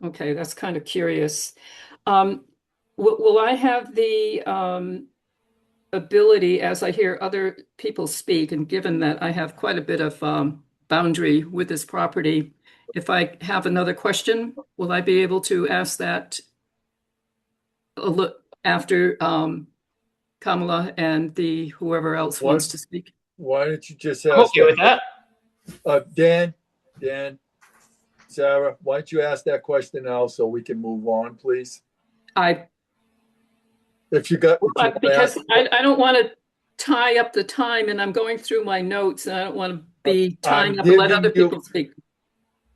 [SPEAKER 12] Okay, that's kind of curious. Will I have the ability, as I hear other people speak, and given that I have quite a bit of boundary with this property, if I have another question, will I be able to ask that a look after Kamala and the whoever else
[SPEAKER 3] What?
[SPEAKER 12] wants to speak?
[SPEAKER 3] Why don't you just
[SPEAKER 9] I'm
[SPEAKER 3] ask
[SPEAKER 9] okay with that.
[SPEAKER 3] Dan, Sarah, why don't you ask that question now so we can move on, please? If you got,
[SPEAKER 12] Because I don't want to tie up the time, and I'm going through my notes, and I don't want to be tying up and let other people speak.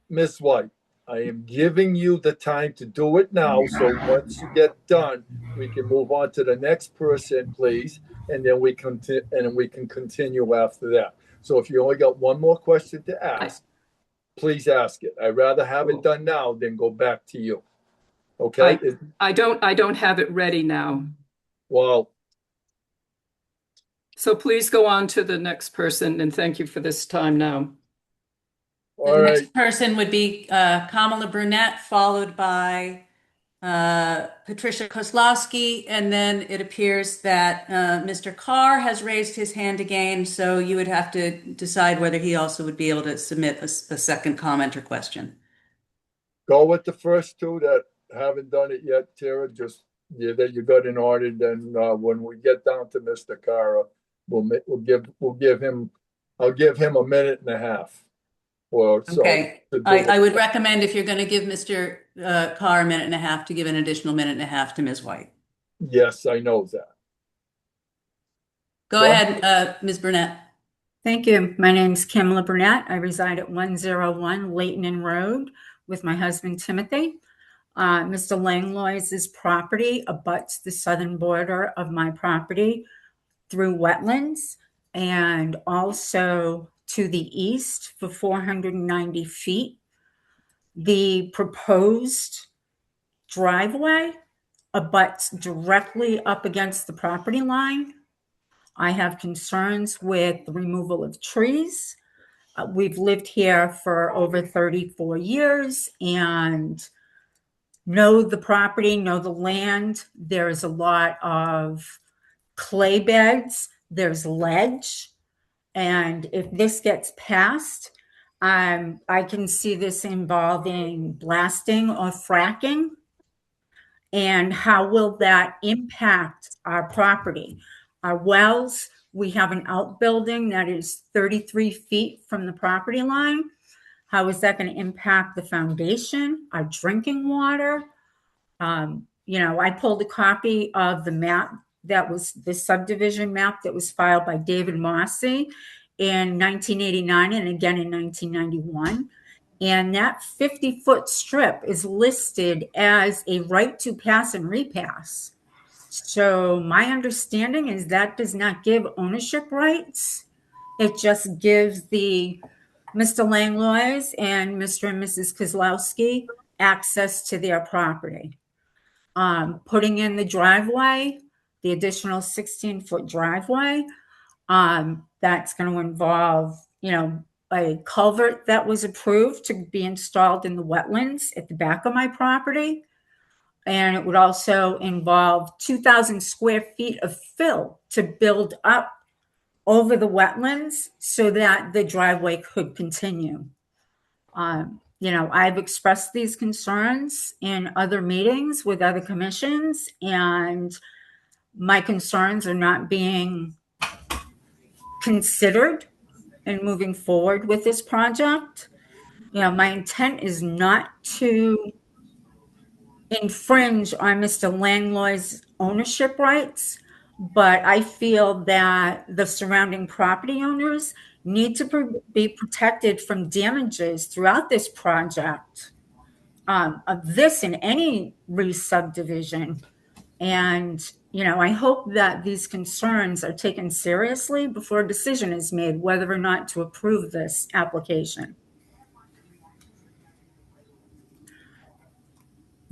[SPEAKER 3] Miss White, I am giving you the time to do it now. So once you get done, we can move on to the next person, please, and then we can continue after that. So if you only got one more question to ask, please ask it. I'd rather have it done now than go back to you. Okay?
[SPEAKER 12] I don't have it ready now.
[SPEAKER 3] Well,
[SPEAKER 12] so please go on to the next person, and thank you for this time now.
[SPEAKER 1] The next person would be Kamala Brunette, followed by Patricia Kozlowski, and then it appears that Mr. Carr has raised his hand again, so you would have to decide whether he also would be able to submit a second comment or question.
[SPEAKER 3] Go with the first two that haven't done it yet, Tara. Just that you got in order. Then when we get down to Mr. Carr, we'll give him. I'll give him a minute and a half.
[SPEAKER 1] Okay. I would recommend, if you're going to give Mr. Carr a minute and a half, to give an additional minute and a half to Ms. White.
[SPEAKER 3] Yes, I know that.
[SPEAKER 1] Go ahead, Ms. Burnett.
[SPEAKER 13] Thank you. My name's Kamala Burnett. I reside at 101 Leighton Road with my husband, Timothy. Mr. Langlois' property abuts the southern border of my property through wetlands, and also to the east for 490 feet. The proposed driveway abuts directly up against the property line. I have concerns with the removal of trees. We've lived here for over 34 years and know the property, know the land. There's a lot of clay beds, there's ledge. And if this gets passed, I can see this involving blasting or fracking. And how will that impact our property? Our wells, we have an outbuilding that is 33 feet from the property line. How is that going to impact the foundation, our drinking water? I pulled a copy of the map that was the subdivision map that was filed by David Mossy in 1989 and again in 1991. And that 50-foot strip is listed as a right to pass and repass. So my understanding is that does not give ownership rights. It just gives Mr. Langlois and Mr. and Mrs. Kozlowski access to their property. Putting in the driveway, the additional 16-foot driveway, that's going to involve, a culvert that was approved to be installed in the wetlands at the back of my property. And it would also involve 2,000 square feet of fill to build up over the wetlands so that the driveway could continue. I've expressed these concerns in other meetings with other commissions, and my concerns are not being considered in moving forward with this project. My intent is not to infringe on Mr. Langlois' ownership rights, but I feel that the surrounding property owners need to be protected from damages throughout this project, of this and any re-subdivision. And, I hope that these concerns are taken seriously before a decision is made whether or not to approve this application.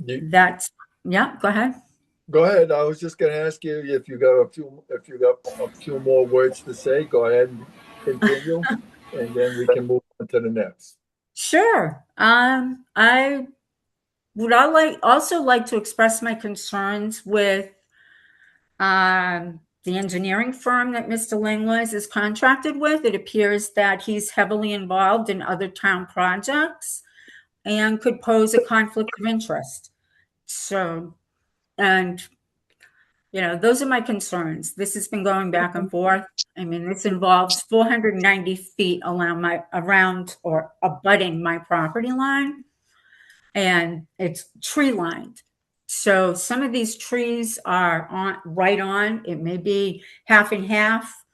[SPEAKER 13] Yeah, go ahead.
[SPEAKER 3] Go ahead. I was just going to ask you if you got a few more words to say. Go ahead and continue, and then we can move on to the next.
[SPEAKER 13] Sure. I would also like to express my concerns with the engineering firm that Mr. Langlois is contracted with. It appears that he's heavily involved in other town projects and could pose a conflict of interest. So, and, those are my concerns. This has been going back and forth. I mean, this involves 490 feet around or abutting my property line, and it's tree lined. So some of these trees are right on. It may be half and half,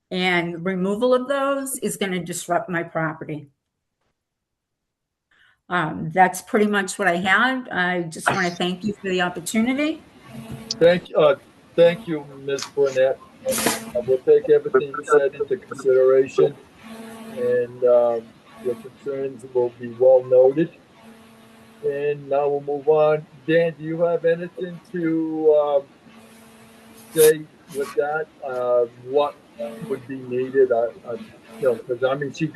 [SPEAKER 13] and removal of those is going to disrupt my property. That's pretty much what I had. I just want to thank you for the opportunity.
[SPEAKER 3] Thank you, Ms. Burnett. We'll take everything you said into consideration, and your concerns will be well noted. And now we'll move on. Dan, do you have anything to say with that? What would be needed? Because I mean, she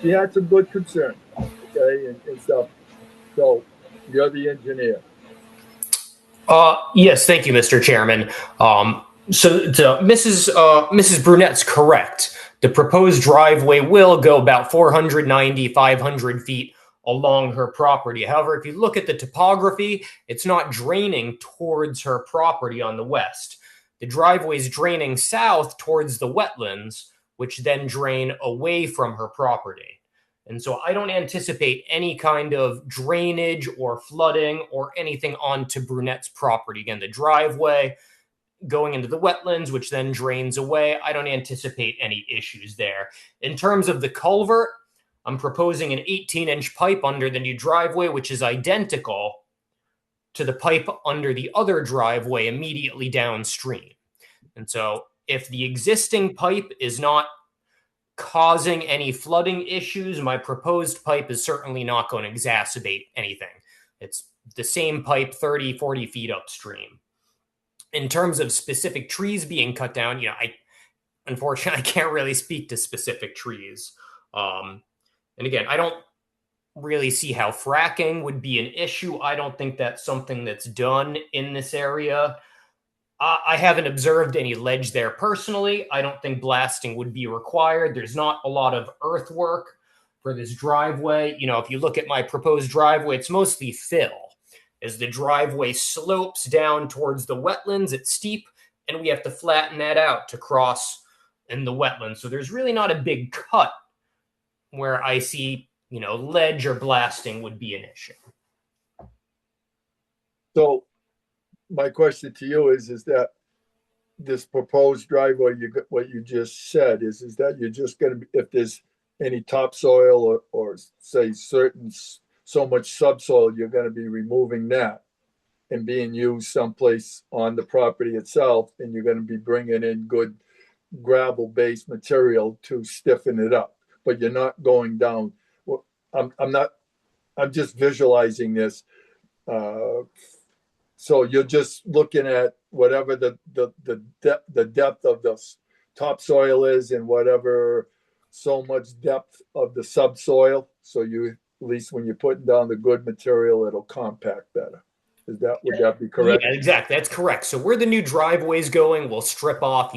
[SPEAKER 3] had some good concern, okay, and stuff. So you're the engineer.
[SPEAKER 9] Yes, thank you, Mr. Chairman. Mrs. Brunett's correct. The proposed driveway will go about 490, 500 feet along her property. However, if you look at the topography, it's not draining towards her property on the west. The driveway is draining south towards the wetlands, which then drain away from her property. And so I don't anticipate any kind of drainage or flooding or anything onto Brunett's property. Again, the driveway going into the wetlands, which then drains away, I don't anticipate any issues there. In terms of the culvert, I'm proposing an 18-inch pipe under the new driveway, which is identical to the pipe under the other driveway immediately downstream. And so if the existing pipe is not causing any flooding issues, my proposed pipe is certainly not going to exacerbate anything. It's the same pipe 30, 40 feet upstream. In terms of specific trees being cut down, unfortunately, I can't really speak to specific trees. And again, I don't really see how fracking would be an issue. I don't think that's something that's done in this area. I haven't observed any ledge there personally. I don't think blasting would be required. There's not a lot of earthwork for this driveway. If you look at my proposed driveway, it's mostly fill. As the driveway slopes down towards the wetlands, it's steep, and we have to flatten that out to cross in the wetlands. So there's really not a big cut where I see, ledge or blasting would be an issue.
[SPEAKER 3] So my question to you is that this proposed driveway, what you just said is that you're just going to, if there's any topsoil or say so much subsoil, you're going to be removing that and being used someplace on the property itself, and you're going to be bringing in good gravel-based material to stiffen it up, but you're not going down. Well, I'm just visualizing this. So you're just looking at whatever the depth of the topsoil is and whatever so much depth of the subsoil. So you, at least when you're putting down the good material, it'll compact better. Would that be correct?
[SPEAKER 9] Yeah, exactly. That's correct. So where the new driveway is going, we'll strip off,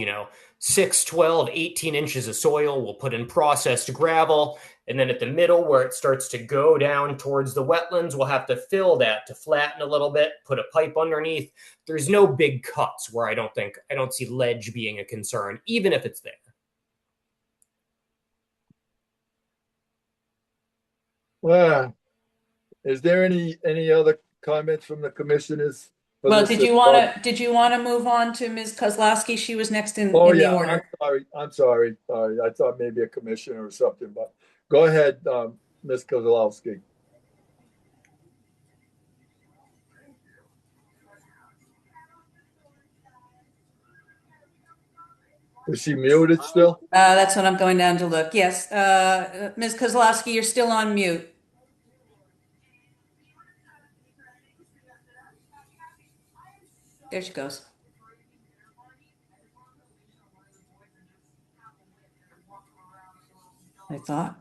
[SPEAKER 9] 6, 12, 18 inches of soil. We'll put in processed gravel. And then at the middle where it starts to go down towards the wetlands, we'll have to fill that to flatten a little bit, put a pipe underneath. There's no big cuts where I don't see ledge being a concern, even if it's there.
[SPEAKER 3] Well, is there any other comments from the commissioners?
[SPEAKER 1] Well, did you want to move on to Ms. Kozlowski? She was next in the order.
[SPEAKER 3] I'm sorry. I thought maybe a commissioner or something, but go ahead, Ms. Kozlowski. Is she muted still?
[SPEAKER 1] That's what I'm going down to look. Yes. Ms. Kozlowski, you're still on mute. There she goes. I thought.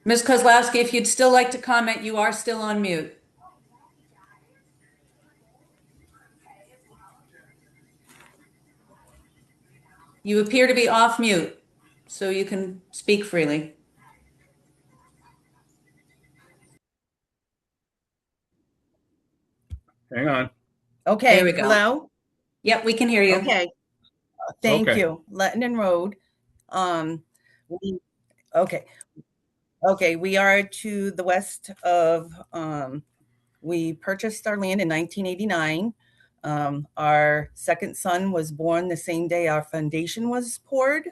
[SPEAKER 1] Ms. Kozlowski, if you'd still like to comment, you are still on mute. You appear to be off mute, so you can speak freely.
[SPEAKER 4] Hang on.
[SPEAKER 14] Okay,
[SPEAKER 1] There we go.
[SPEAKER 14] hello?
[SPEAKER 1] Yep, we can hear you.
[SPEAKER 14] Okay, thank
[SPEAKER 4] Okay.
[SPEAKER 14] you. Lettenden Road. We, okay. Okay, we are to the west of, we purchased our land in 1989. Our second son was born the same day our foundation was poured,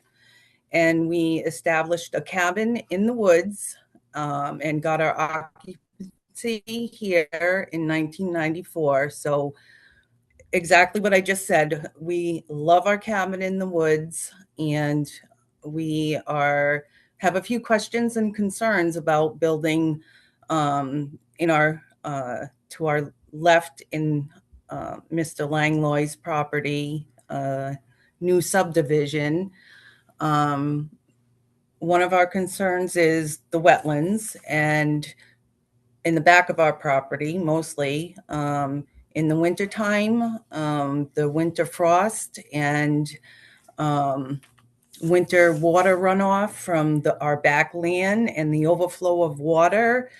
[SPEAKER 14] and we established a cabin in the woods, and got our occupancy here in 1994. So exactly what I just said. We love our cabin in the woods, and we have a few questions and concerns about building in our to our left in Mr. Langlois' property, new subdivision. One of our concerns is the wetlands, and in the back of our property, mostly. In the wintertime, the winter frost and winter water runoff from our back land and the overflow of water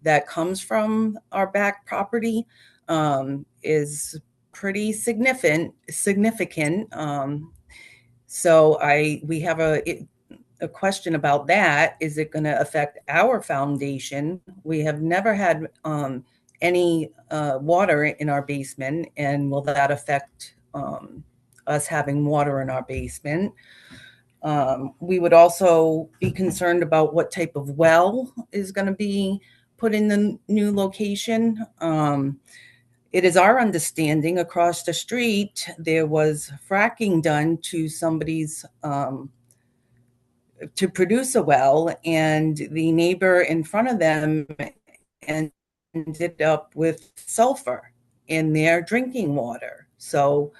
[SPEAKER 14] that comes from our back property is pretty significant. So we have a question about that. Is it going to affect our foundation? We have never had any water in our basement, and will that affect us having water in our basement? We would also be concerned about what type of well is going to be put in the new location. It is our understanding across the street there was fracking done to somebody's to produce a well, and the neighbor in front of them ended up with sulfur in their drinking water. So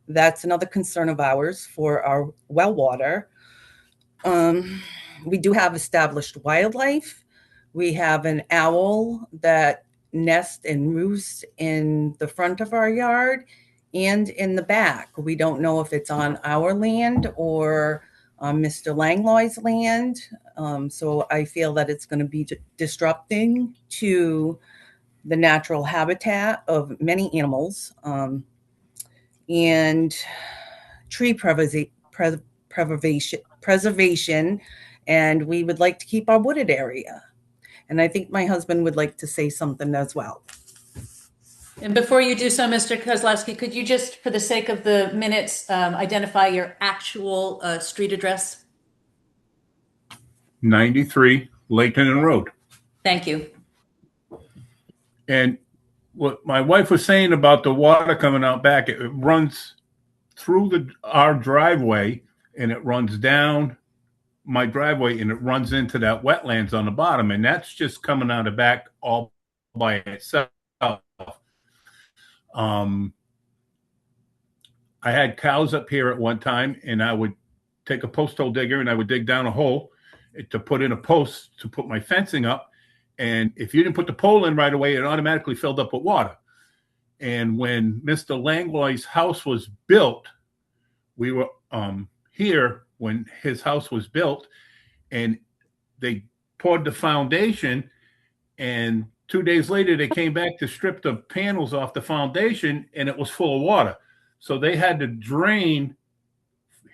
[SPEAKER 14] that's another concern of ours for our well water. We do have established wildlife. We have an owl that nests and roosts in the front of our yard and in the back. We don't know if it's on our land or on Mr. Langlois' land. So I feel that it's going to be disrupting to the natural habitat of many animals, and tree preservation, and we would like to keep our wooded area. And I think my husband would like to say something as well.
[SPEAKER 1] And before you do so, Mr. Kozlowski, could you just, for the sake of the minutes, identify your actual street address?
[SPEAKER 4] 93 Lettenden Road.
[SPEAKER 1] Thank you.
[SPEAKER 4] And what my wife was saying about the water coming out back, it runs through our driveway, and it runs down my driveway, and it runs into that wetlands on the bottom, and that's just coming out of back all by itself. I had cows up here at one time, and I would take a post hole digger and I would dig down a hole to put in a post to put my fencing up. And if you didn't put the pole in right away, it automatically filled up with water. And when Mr. Langlois' house was built, we were here when his house was built, and they poured the foundation, and 2 days later they came back to strip the panels off the foundation, and it was full of water. So they had to drain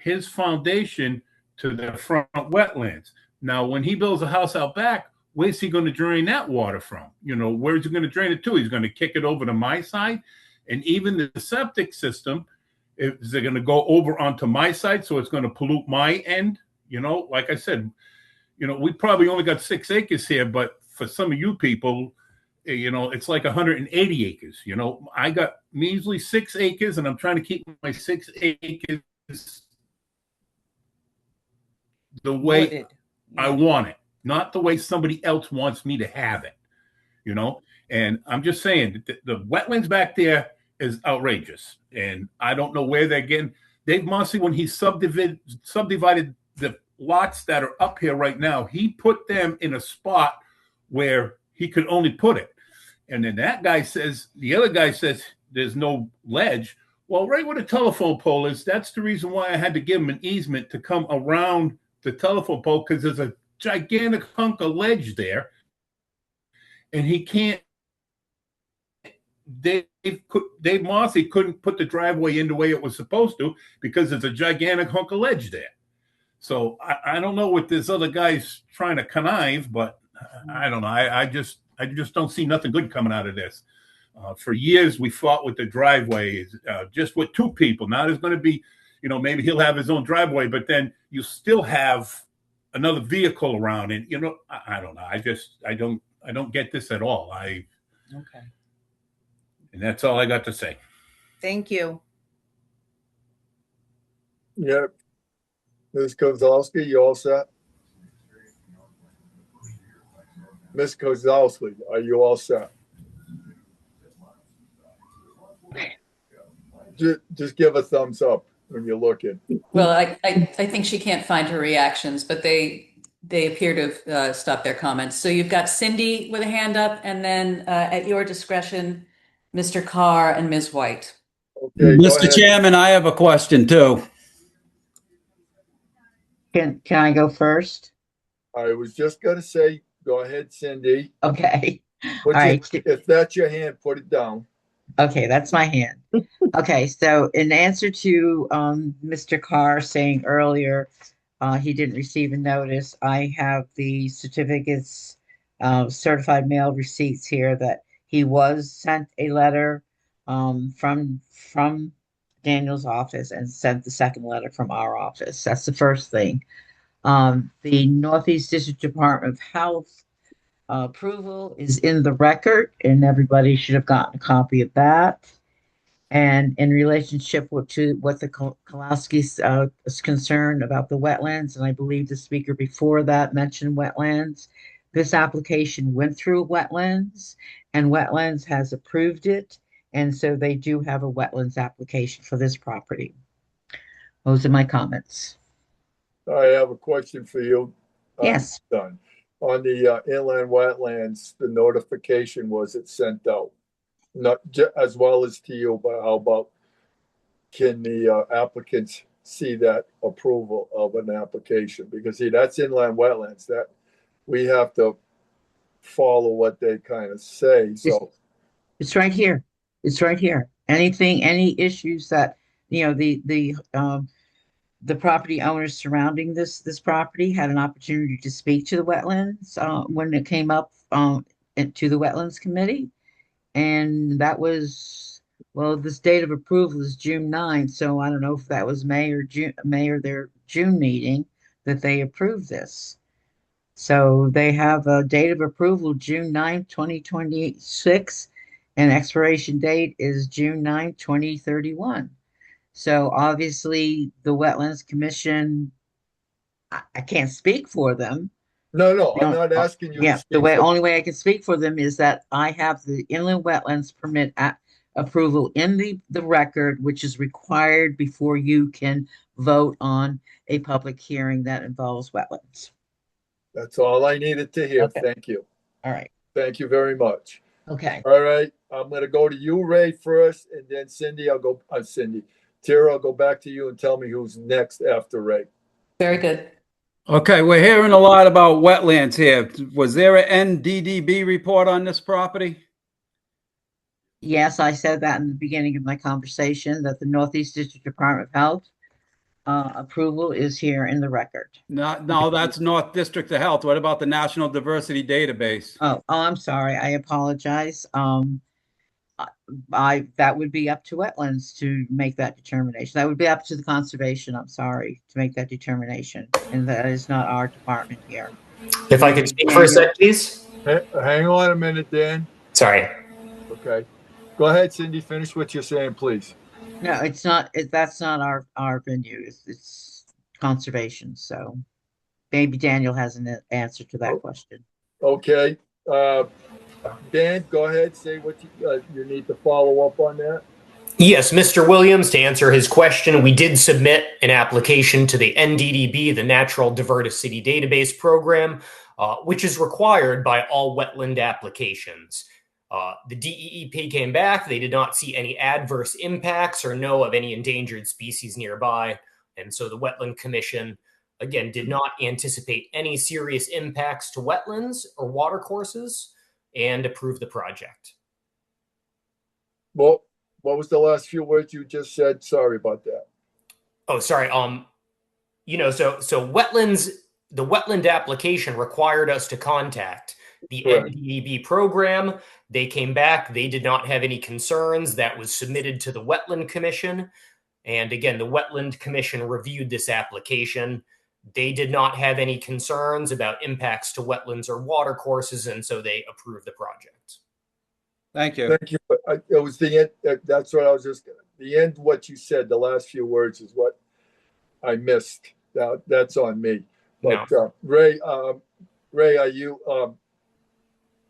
[SPEAKER 4] his foundation to the front wetlands. Now, when he builds a house out back, where's he going to drain that water from? You know, where's he going to drain it to? He's going to kick it over to my side. And even the septic system, is it going to go over onto my side? So it's going to pollute my end. You know, like I said, you know, we probably only got 6 acres here, but for some of you people, you know, it's like 180 acres. You know, I got measly 6 acres, and I'm trying to keep my 6 acres the way I want it, not the way somebody else wants me to have it, you know? And I'm just saying the wetlands back there is outrageous. And I don't know where they're getting. Dave Mossy, when he subdivided the lots that are up here right now, he put them in a spot where he could only put it. And then that guy says, the other guy says there's no ledge. Well, right where the telephone pole is, that's the reason why I had to give him an easement to come around the telephone pole, because there's a gigantic hunk of ledge there, and he can't. Dave Mossy couldn't put the driveway in the way it was supposed to because there's a gigantic hunk of ledge there. So I don't know what this other guy's trying to connive, but I don't know. I just don't see nothing good coming out of this. For years, we fought with the driveways, just with two people. Now there's going to be, maybe he'll have his own driveway, but then you still have another vehicle around, and I don't know. I don't get this at all.
[SPEAKER 14] Okay.
[SPEAKER 4] And that's all I got to say.
[SPEAKER 14] Thank you.
[SPEAKER 3] Yep. Ms. Kozlowski, you all set? Ms. Kozlowski, are you all set? Just give a thumbs up when you're looking.
[SPEAKER 1] Well, I think she can't find her reactions, but they appear to have stopped their comments. So you've got Cindy with a hand up, and then at your discretion, Mr. Carr and Ms. White.
[SPEAKER 3] Okay,
[SPEAKER 15] Mr. Chairman, I have a question too.
[SPEAKER 8] Can I go first?
[SPEAKER 3] I was just going to say, go ahead, Cindy.
[SPEAKER 8] Okay.
[SPEAKER 3] All
[SPEAKER 8] right.
[SPEAKER 3] If that's your hand, put it down.
[SPEAKER 8] Okay, that's my hand. Okay, so in answer to Mr. Carr saying earlier he didn't receive a notice, I have the certificates, certified mail receipts here that he was sent a letter from Daniel's office and sent the second letter from our office. That's the first thing. The Northeast District Department of Health approval is in the record, and everybody should have gotten a copy of that. And in relationship what the Kolowski's is concerned about the wetlands, and I believe the speaker before that mentioned wetlands. This application went through wetlands, and wetlands has approved it, and so they do have a wetlands application for this property. Those are my comments.
[SPEAKER 3] I have a question for you.
[SPEAKER 8] Yes.
[SPEAKER 3] Done. On the inland wetlands, the notification was it sent out, not as well as to you, but how about can the applicants see that approval of an application? Because see, that's inland wetlands that we have to follow what they kind of say. So
[SPEAKER 8] it's right here. It's right here. Any issues that the property owners surrounding this property had an opportunity to speak to the wetlands when it came up to the wetlands committee, and that was, well, this date of approval is June 9th, so I don't know if that was May or their June meeting that they approved this. So they have a date of approval June 9th, 2026, and expiration date is June 9th, 2031. So obviously the Wetlands Commission, I can't speak for them.
[SPEAKER 3] No, I'm not asking you.
[SPEAKER 8] Yeah, only way I can speak for them is that I have the inland wetlands permit approval in the record, which is required before you can vote on a public hearing that involves wetlands.
[SPEAKER 3] That's all I needed to hear.
[SPEAKER 8] Okay.
[SPEAKER 3] Thank you.
[SPEAKER 8] All right.
[SPEAKER 3] Thank you very much.
[SPEAKER 8] Okay.
[SPEAKER 3] All right. I'm going to go to you, Ray, first, and then Cindy. I'll go. Cindy. Tara, I'll go back to you and tell me who's next after Ray.
[SPEAKER 1] Very good.
[SPEAKER 15] Okay, we're hearing a lot about wetlands here. Was there an NDDB report on this property?
[SPEAKER 8] Yes, I said that in the beginning of my conversation, that the Northeast District Department of Health approval is here in the record.
[SPEAKER 15] No, that's North District of Health. What about the National Diversity Database?
[SPEAKER 8] Oh, I'm sorry. I apologize. That would be up to wetlands to make that determination. That would be up to the conservation, I'm sorry, to make that determination. And that is not our department here.
[SPEAKER 9] If I could speak for a sec, please.
[SPEAKER 3] Hang on a minute, Dan.
[SPEAKER 9] Sorry.
[SPEAKER 3] Okay. Go ahead, Cindy. Finish what you're saying, please.
[SPEAKER 8] No, it's not. That's not our venue. It's conservation. So maybe Daniel has an answer to that question.
[SPEAKER 3] Okay. Dan, go ahead. Say what you need to follow up on that.
[SPEAKER 9] Yes, Mr. Williams, to answer his question, we did submit an application to the NDDB, the Natural Diversity Database Program, which is required by all wetland applications. The DEEP came back. They did not see any adverse impacts or know of any endangered species nearby. And so the Wetland Commission, again, did not anticipate any serious impacts to wetlands or watercourses and approved the project.
[SPEAKER 3] Well, what was the last few words you just said? Sorry about that.
[SPEAKER 9] Oh, sorry. So wetlands, the wetland application required us to contact the
[SPEAKER 3] Correct.
[SPEAKER 9] NDEB program. They came back. They did not have any concerns. That was submitted to the Wetland Commission. And again, the Wetland Commission reviewed this application. They did not have any concerns about impacts to wetlands or watercourses, and so they approved the project.
[SPEAKER 15] Thank you.
[SPEAKER 3] Thank you. It was the end. That's what I was just, the end, what you said, the last few words is what I missed. That's on me. But
[SPEAKER 9] No.
[SPEAKER 3] Ray, are you,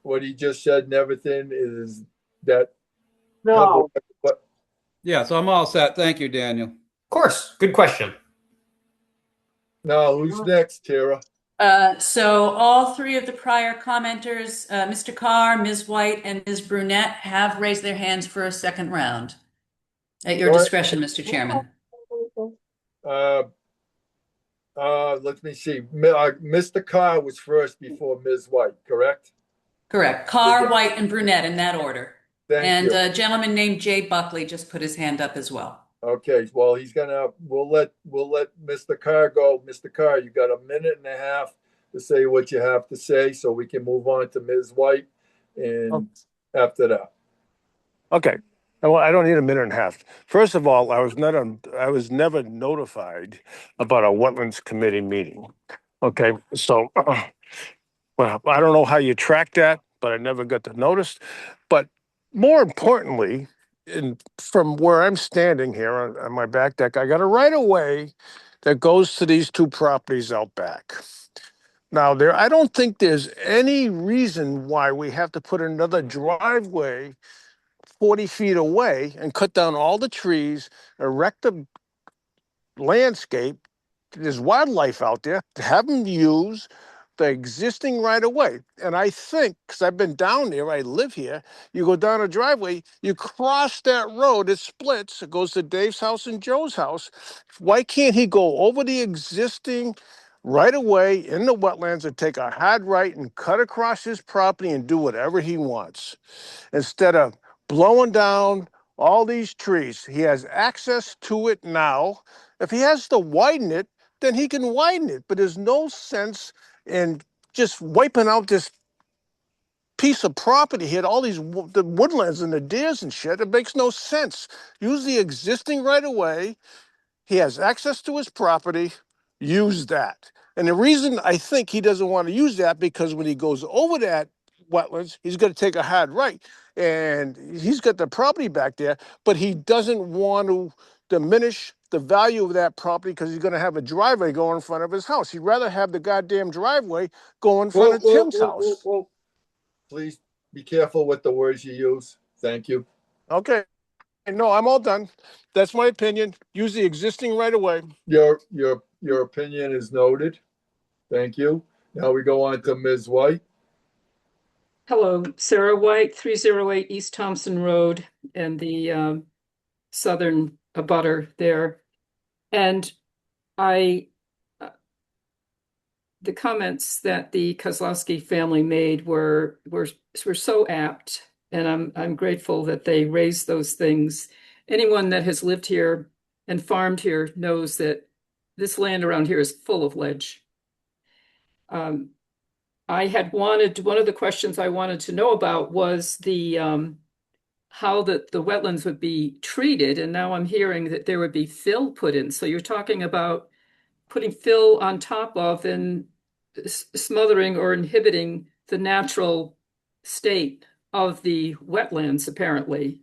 [SPEAKER 3] what he just said and everything, is that?
[SPEAKER 6] No.
[SPEAKER 3] But
[SPEAKER 15] Yes, I'm all set. Thank you, Daniel.
[SPEAKER 9] Of course. Good question.
[SPEAKER 3] now who's next, Tara?
[SPEAKER 1] So all three of the prior commenters, Mr. Carr, Ms. White, and Ms. Brunette, have raised their hands for a second round. At your discretion, Mr. Chairman.
[SPEAKER 3] Let me see. Mr. Carr was first before Ms. White, correct?
[SPEAKER 1] Correct. Carr, White, and Brunette in that order.
[SPEAKER 3] Thank you.
[SPEAKER 1] And a gentleman named Jay Buckley just put his hand up as well.
[SPEAKER 3] Okay, well, we'll let Mr. Carr go. Mr. Carr, you got a minute and a half to say what you have to say, so we can move on to Ms. White, and after that.
[SPEAKER 11] Okay. Well, I don't need a minute and a half. First of all, I was never notified about a wetlands committee meeting. Okay, so well, I don't know how you track that, but I never got the notice. But more importantly, from where I'm standing here on my back deck, I got a right of way that goes to these two properties out back. Now, I don't think there's any reason why we have to put another driveway 40 feet away and cut down all the trees, erect a landscape. There's wildlife out there to have them use the existing right of way. And I think, because I've been down there, I live here, you go down a driveway, you cross that road, it splits, it goes to Dave's house and Joe's house. Why can't he go over the existing right of way in the wetlands and take a hard right and cut across his property and do whatever he wants, instead of blowing down all these trees? He has access to it now. If he has to widen it, then he can widen it. But there's no sense in just wiping out this piece of property here, all these the woodlands and the deers and shit. It makes no sense. Use the existing right of way. He has access to his property. Use that. And the reason I think he doesn't want to use that, because when he goes over that wetlands, he's going to take a hard right, and he's got the property back there, but he doesn't want to diminish the value of that property because he's going to have a driveway go in front of his house. He'd rather have the goddamn driveway go in front of Tim's house.
[SPEAKER 3] Please be careful with the words you use. Thank you.
[SPEAKER 11] Okay. No, I'm all done. That's my opinion. Use the existing right of way.
[SPEAKER 3] Your opinion is noted. Thank you. Now we go on to Ms. White.
[SPEAKER 12] Hello, Sarah White, 308 East Thompson Road, and the southern abutter there. And the comments that the Kozlowski family made were so apt, and I'm grateful that they raised those things. Anyone that has lived here and farmed here knows that this land around here is full of ledge. I had wanted, one of the questions I wanted to know about was the how the wetlands would be treated, and now I'm hearing that there would be fill put in. So you're talking about putting fill on top of and smothering or inhibiting the natural state of the wetlands, apparently,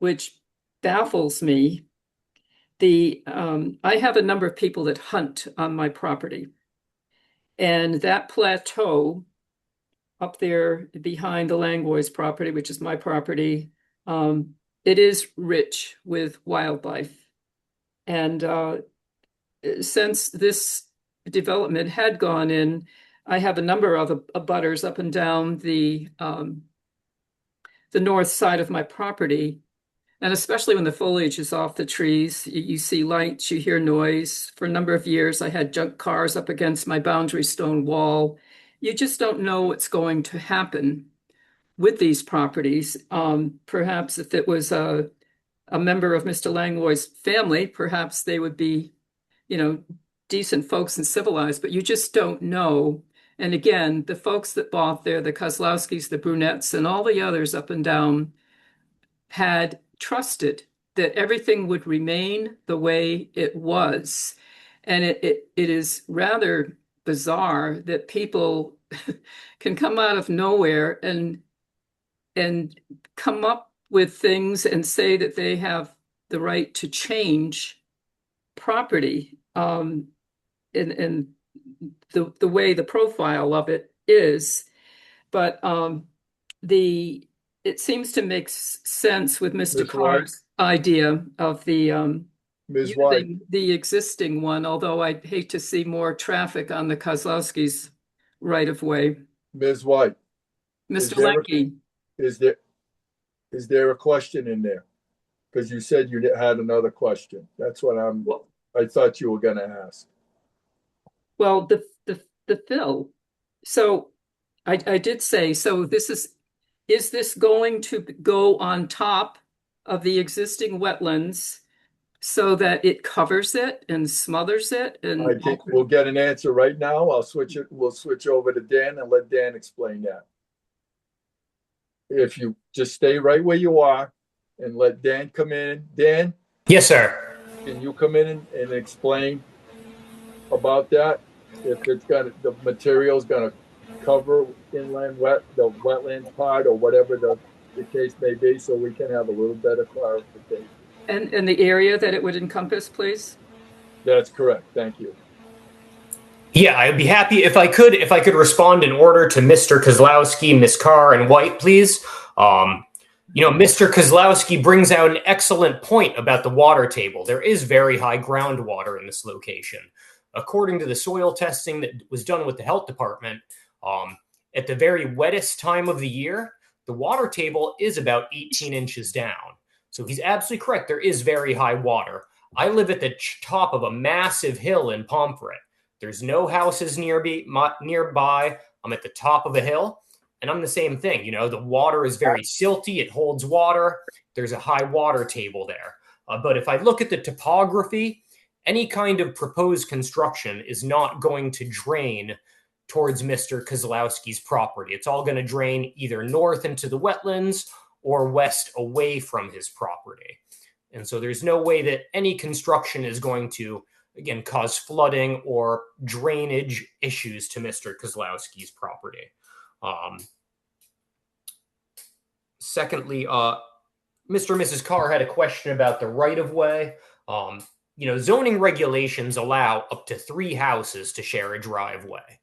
[SPEAKER 12] which baffles me. I have a number of people that hunt on my property, and that plateau up there behind the Langlois property, which is my property, it is rich with wildlife. And since this development had gone in, I have a number of abutters up and down the the north side of my property. And especially when the foliage is off the trees, you see lights, you hear noise. For a number of years, I had junk cars up against my boundary stone wall. You just don't know what's going to happen with these properties. Perhaps if it was a member of Mr. Langlois' family, perhaps they would be, decent folks and civilized, but you just don't know. And again, the folks that bought there, the Kozlowskis, the Brunettes, and all the others up and down had trusted that everything would remain the way it was. And it is rather bizarre that people can come out of nowhere and come up with things and say that they have the right to change property. And the way the profile of it is. But it seems to make sense with Mr.
[SPEAKER 3] Ms.
[SPEAKER 12] Carr's idea of the
[SPEAKER 3] Ms. White,
[SPEAKER 12] using the existing one, although I'd hate to see more traffic on the Kozlowskis right of way.
[SPEAKER 3] Ms. White,
[SPEAKER 12] Mr. Leckie.
[SPEAKER 3] is there a question in there? Because you said you had another question. That's what I thought you were going to ask.
[SPEAKER 12] Well, the fill. So I did say, so is this going to go on top of the existing wetlands so that it covers it and smothers it? And
[SPEAKER 3] I think we'll get an answer right now. We'll switch over to Dan and let Dan explain that. If you just stay right where you are and let Dan come in. Dan?
[SPEAKER 9] Yes, sir.
[SPEAKER 3] Can you come in and explain about that? If the material's gonna cover the wetland part, or whatever the case may be, so we can have a little better clarification.
[SPEAKER 12] And the area that it would encompass, please?
[SPEAKER 3] That's correct. Thank you.
[SPEAKER 9] Yeah, I'd be happy if I could respond in order to Mr. Kozlowski, Ms. Carr, and White, please. Mr. Kozlowski brings out an excellent point about the water table. There is very high groundwater in this location. According to the soil testing that was done with the health department, at the very wettest time of the year, the water table is about 18 inches down. So he's absolutely correct. There is very high water. I live at the top of a massive hill in Pomfret. There's no houses nearby. I'm at the top of a hill, and I'm the same thing. The water is very silty. It holds water. There's a high water table there. But if I look at the topography, any kind of proposed construction is not going to drain towards Mr. Kozlowski's property. It's all going to drain either north into the wetlands or west away from his property. And so there's no way that any construction is going to, again, cause flooding or drainage issues to Mr. Kozlowski's property. Secondly, Mr. and Mrs. Carr had a question about the right-of-way. Zoning regulations allow up to 3 houses to share a driveway.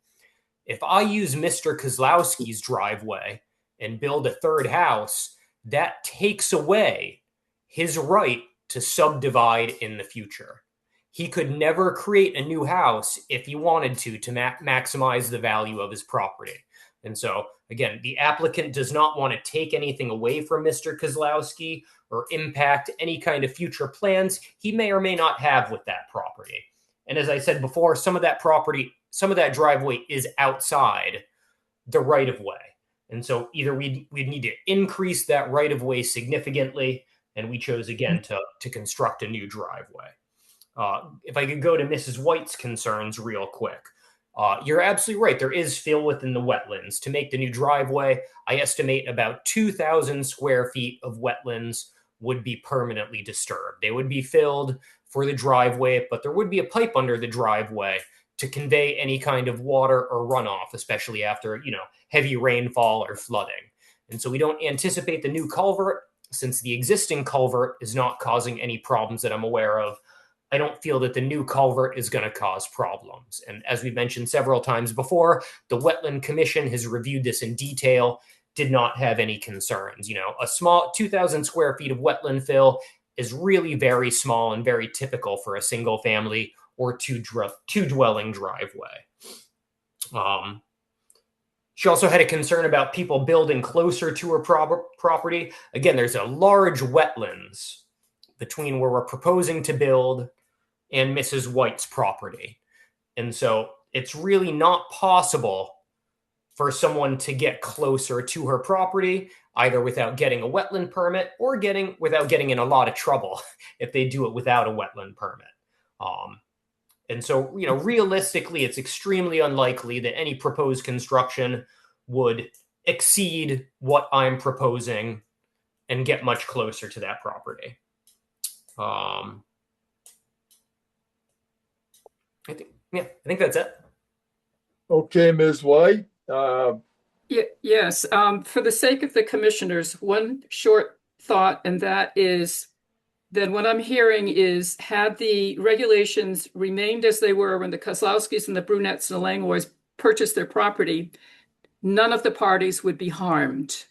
[SPEAKER 9] If I use Mr. Kozlowski's driveway and build a 3rd house, that takes away his right to subdivide in the future. He could never create a new house if he wanted to maximize the value of his property. And so, again, the applicant does not want to take anything away from Mr. Kozlowski or impact any kind of future plans he may or may not have with that property. And as I said before, some of that driveway is outside the right-of-way. And so either we'd need to increase that right-of-way significantly, and we chose, again, to construct a new driveway. If I could go to Mrs. White's concerns real quick. You're absolutely right. There is fill within the wetlands. To make the new driveway, I estimate about 2,000 square feet of wetlands would be permanently disturbed. They would be filled for the driveway, but there would be a pipe under the driveway to convey any kind of water or runoff, especially after, heavy rainfall or flooding. And so we don't anticipate the new culvert, since the existing culvert is not causing any problems that I'm aware of. I don't feel that the new culvert is going to cause problems. And as we've mentioned several times before, the Wetland Commission has reviewed this in detail, did not have any concerns. A small 2,000 square feet of wetland fill is really very small and very typical for a single family or two dwelling driveway. She also had a concern about people building closer to her property. Again, there's a large wetlands between where we're proposing to build and Mrs. White's property. And so it's really not possible for someone to get closer to her property, either without getting a wetland permit or without getting in a lot of trouble if they do it without a wetland permit. And so, realistically, it's extremely unlikely that any proposed construction would exceed what I'm proposing and get much closer to that property. I think that's it.
[SPEAKER 3] Okay, Ms. White.
[SPEAKER 12] Yes. For the sake of the commissioners, one short thought, and that is then what I'm hearing is, had the regulations remained as they were when the Kozlowskis and the Brunettes and the Langlois purchased their property, none of the parties would be harmed.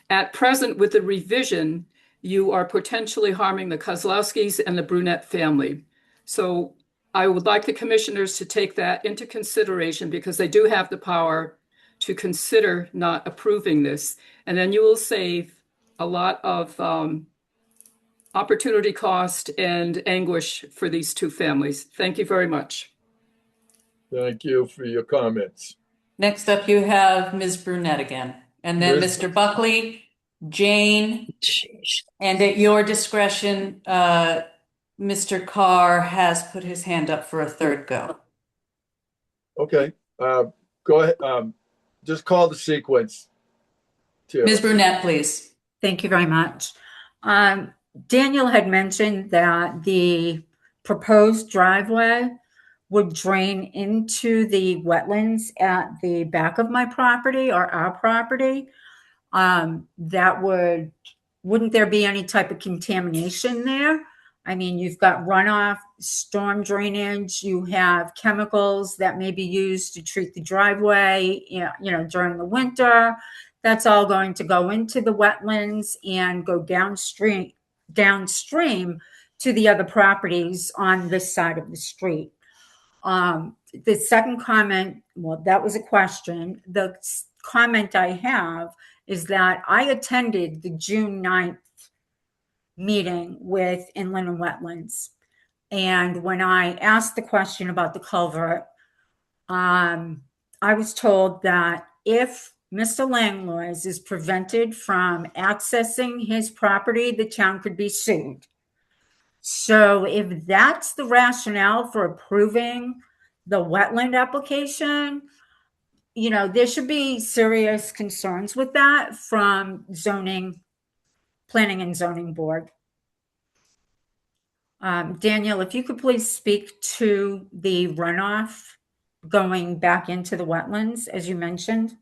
[SPEAKER 12] At present, with the revision, you are potentially harming the Kozlowskis and the Brunette family. So I would like the commissioners to take that into consideration, because they do have the power to consider not approving this. And then you will save a lot of opportunity cost and anguish for these two families. Thank you very much.
[SPEAKER 3] Thank you for your comments.
[SPEAKER 1] Next up, you have Ms. Brunette again, and then Mr. Buckley, Jane, and at your discretion, Mr. Carr has put his hand up for a third go.
[SPEAKER 3] Okay, go ahead. Just call the sequence.
[SPEAKER 1] Ms. Brunette, please.
[SPEAKER 13] Thank you very much. Daniel had mentioned that the proposed driveway would drain into the wetlands at the back of my property or our property. Wouldn't there be any type of contamination there? I mean, you've got runoff, storm drainage, you have chemicals that may be used to treat the driveway, during the winter. That's all going to go into the wetlands and go downstream to the other properties on this side of the street. The second comment, well, that was a question. The comment I have is that I attended the June 9th meeting with Inland and Wetlands. And when I asked the question about the culvert, I was told that if Mr. Langlois is prevented from accessing his property, the town could be sued. So if that's the rationale for approving the wetland application, there should be serious concerns with that from planning and zoning board. Daniel, if you could please speak to the runoff going back into the wetlands, as you mentioned.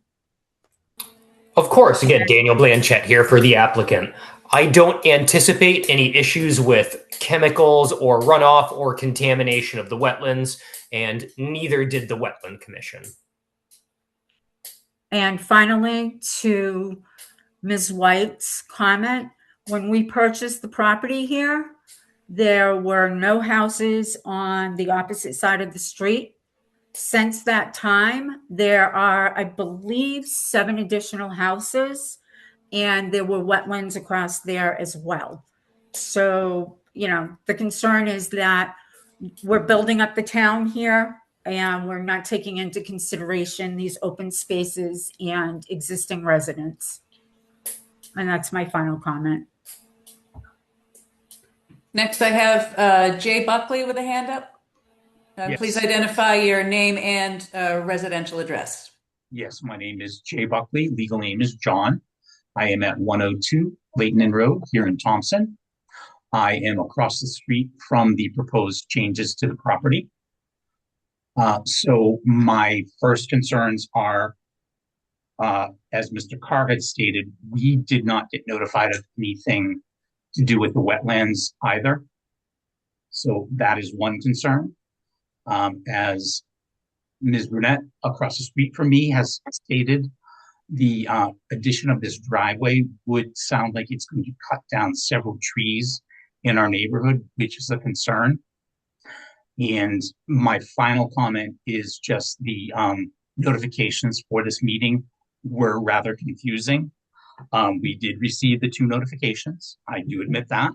[SPEAKER 9] Of course. Again, Daniel Blanchett here for the applicant. I don't anticipate any issues with chemicals or runoff or contamination of the wetlands, and neither did the Wetland Commission.
[SPEAKER 13] And finally, to Ms. White's comment, when we purchased the property here, there were no houses on the opposite side of the street. Since that time, there are, I believe, 7 additional houses, and there were wetlands across there as well. So, the concern is that we're building up the town here, and we're not taking into consideration these open spaces and existing residents. And that's my final comment.
[SPEAKER 1] Next, I have Jay Buckley with a hand up.
[SPEAKER 16] Yes.
[SPEAKER 1] Please identify your name and residential address.
[SPEAKER 16] Yes, my name is Jay Buckley. Legal name is John. I am at 102 Leighton Road here in Thompson. I am across the street from the proposed changes to the property. So my first concerns are, as Mr. Carr had stated, we did not get notified of anything to do with the wetlands either. So that is one concern. As Ms. Brunette across the street from me has stated, the addition of this driveway would sound like it's going to cut down several trees in our neighborhood, which is a concern. And my final comment is just the notifications for this meeting were rather confusing. We did receive the 2 notifications. I do admit that,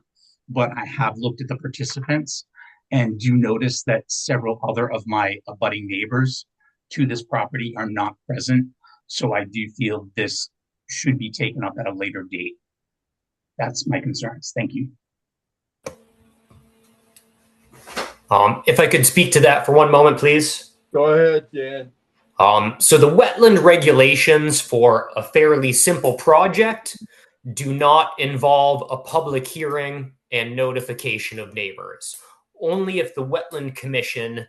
[SPEAKER 16] but I have looked at the participants and do notice that several other of my abutting neighbors to this property are not present. So I do feel this should be taken up at a later date. That's my concerns. Thank you.
[SPEAKER 9] If I could speak to that for one moment, please.
[SPEAKER 3] Go ahead, Dan.
[SPEAKER 9] So the wetland regulations for a fairly simple project do not involve a public hearing and notification of neighbors. Only if the Wetland Commission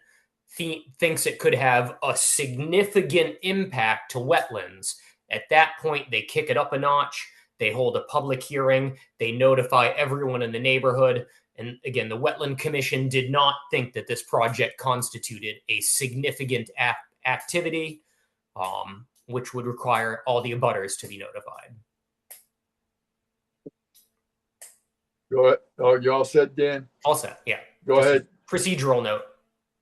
[SPEAKER 9] thinks it could have a significant impact to wetlands. At that point, they kick it up a notch. They hold a public hearing. They notify everyone in the neighborhood. And again, the Wetland Commission did not think that this project constituted a significant activity, which would require all the abutters to be notified.
[SPEAKER 3] Go ahead. Oh, you all set, Dan?
[SPEAKER 9] All set, yeah.
[SPEAKER 3] Go ahead.
[SPEAKER 9] Procedural note.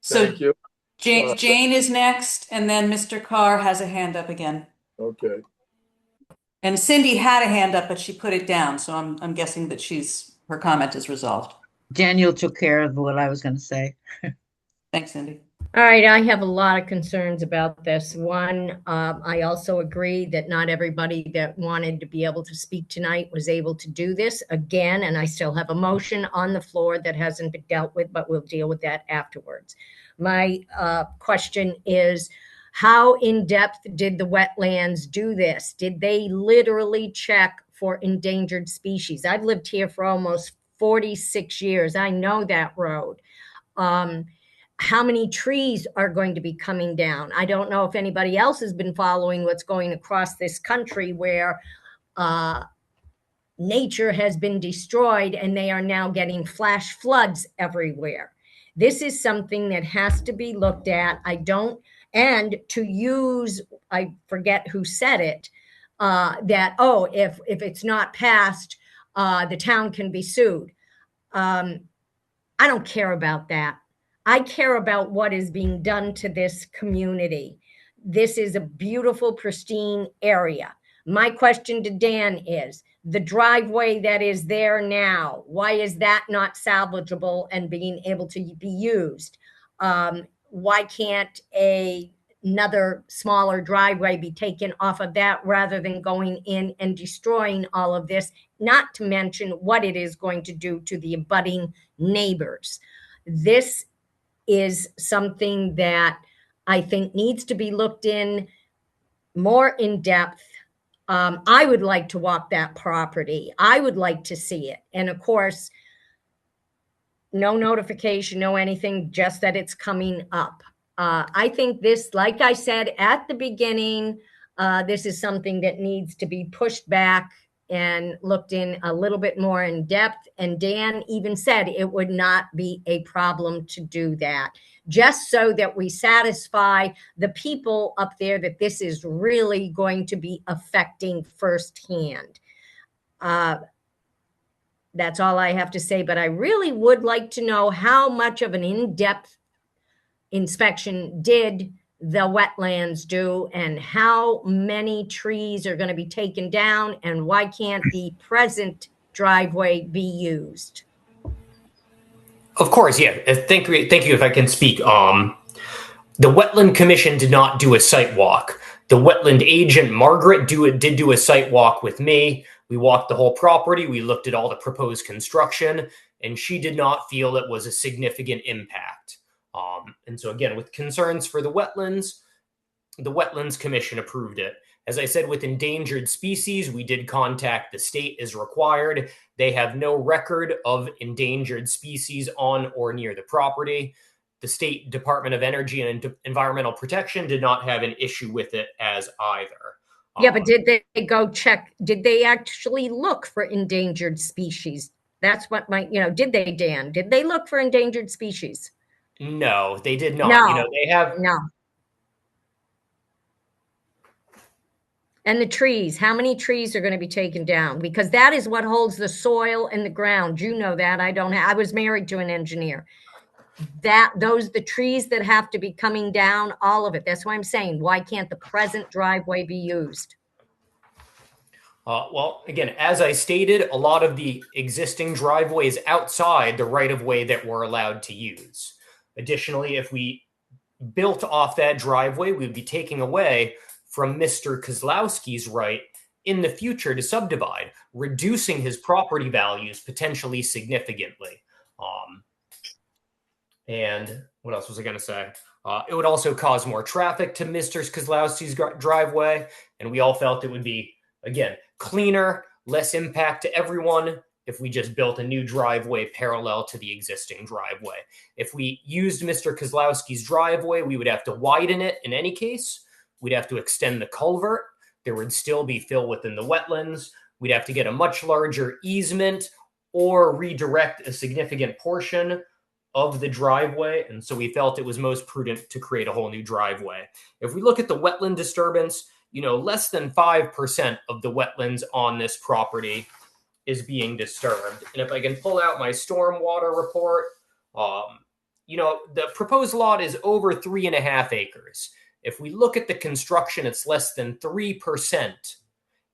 [SPEAKER 1] So
[SPEAKER 3] Thank you.
[SPEAKER 1] Jane is next, and then Mr. Carr has a hand up again.
[SPEAKER 3] Okay.
[SPEAKER 1] And Cindy had a hand up, but she put it down, so I'm guessing that her comment is resolved.
[SPEAKER 8] Daniel took care of what I was going to say.
[SPEAKER 1] Thanks, Cindy.
[SPEAKER 2] All right, I have a lot of concerns about this. One, I also agree that not everybody that wanted to be able to speak tonight was able to do this again, and I still have a motion on the floor that hasn't been dealt with, but we'll deal with that afterwards. My question is, how in-depth did the wetlands do this? Did they literally check for endangered species? I've lived here for almost 46 years. I know that road. How many trees are going to be coming down? I don't know if anybody else has been following what's going across this country where nature has been destroyed and they are now getting flash floods everywhere. This is something that has to be looked at. And to use, I forget who said it, that, oh, if it's not passed, the town can be sued. I don't care about that. I care about what is being done to this community. This is a beautiful, pristine area. My question to Dan is, the driveway that is there now, why is that not salvageable and being able to be used? Why can't another smaller driveway be taken off of that rather than going in and destroying all of this, not to mention what it is going to do to the abutting neighbors? This is something that I think needs to be looked in more in depth. I would like to walk that property. I would like to see it. And of course, no notification, no anything, just that it's coming up. I think this, like I said at the beginning, this is something that needs to be pushed back and looked in a little bit more in depth. And Dan even said it would not be a problem to do that, just so that we satisfy the people up there that this is really going to be affecting firsthand. That's all I have to say, but I really would like to know how much of an in-depth inspection did the wetlands do, and how many trees are going to be taken down, and why can't the present driveway be used?
[SPEAKER 9] Of course, yeah. Thank you. If I can speak, the Wetland Commission did not do a site walk. The wetland agent Margaret did do a site walk with me. We walked the whole property. We looked at all the proposed construction, and she did not feel it was a significant impact. And so again, with concerns for the Wetlands Commission approved it. As I said, with endangered species, we did contact the state as required. They have no record of endangered species on or near the property. The State Department of Energy and Environmental Protection did not have an issue with it as either.
[SPEAKER 2] Yeah, but did they go check? Did they actually look for endangered species? That's what did they, Dan? Did they look for endangered species?
[SPEAKER 9] No, they did not.
[SPEAKER 2] No,
[SPEAKER 9] they have.
[SPEAKER 2] No. And the trees, how many trees are going to be taken down? Because that is what holds the soil and the ground. You know that. I was married to an engineer. The trees that have to be coming down, all of it. That's why I'm saying, why can't the present driveway be used?
[SPEAKER 9] Well, again, as I stated, a lot of the existing driveways outside the right-of-way that we're allowed to use. Additionally, if we built off that driveway, we'd be taking away from Mr. Kozlowski's right in the future to subdivide, reducing his property values potentially significantly. And what else was I going to say? It would also cause more traffic to Mr. Kozlowski's driveway, and we all felt it would be, again, cleaner, less impact to everyone if we just built a new driveway parallel to the existing driveway. If we used Mr. Kozlowski's driveway, we would have to widen it in any case. We'd have to extend the culvert. There would still be fill within the wetlands. We'd have to get a much larger easement or redirect a significant portion of the driveway. And so we felt it was most prudent to create a whole new driveway. If we look at the wetland disturbance, less than 5% of the wetlands on this property is being disturbed. And if I can pull out my stormwater report, the proposed lot is over 3.5 acres. If we look at the construction, it's less than 3%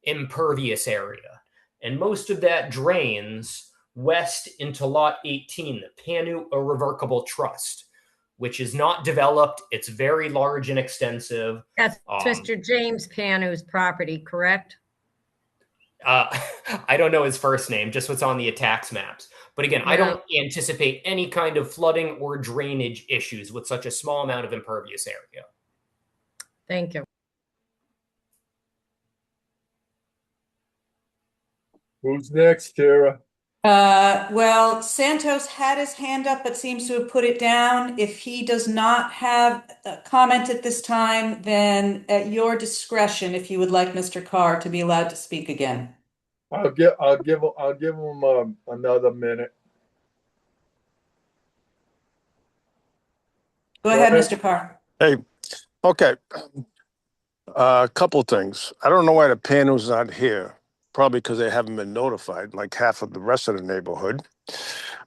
[SPEAKER 9] impervious area. And most of that drains west into lot 18, the Panu Irrevocable Trust, which is not developed. It's very large and extensive.
[SPEAKER 2] That's Mr. James Panu's property, correct?
[SPEAKER 9] I don't know his first name, just what's on the tax maps. But again, I don't anticipate any kind of flooding or drainage issues with such a small amount of impervious area.
[SPEAKER 2] Thank you.
[SPEAKER 3] Who's next, Tara?
[SPEAKER 1] Well, Santos had his hand up, but seems to have put it down. If he does not have a comment at this time, then at your discretion, if you would like Mr. Carr to be allowed to speak again.
[SPEAKER 3] I'll give him another minute.
[SPEAKER 1] Go ahead, Mr. Carr.
[SPEAKER 11] Hey, okay. A couple things. I don't know why the Panu's not here. Probably because they haven't been notified, like half of the rest of the neighborhood.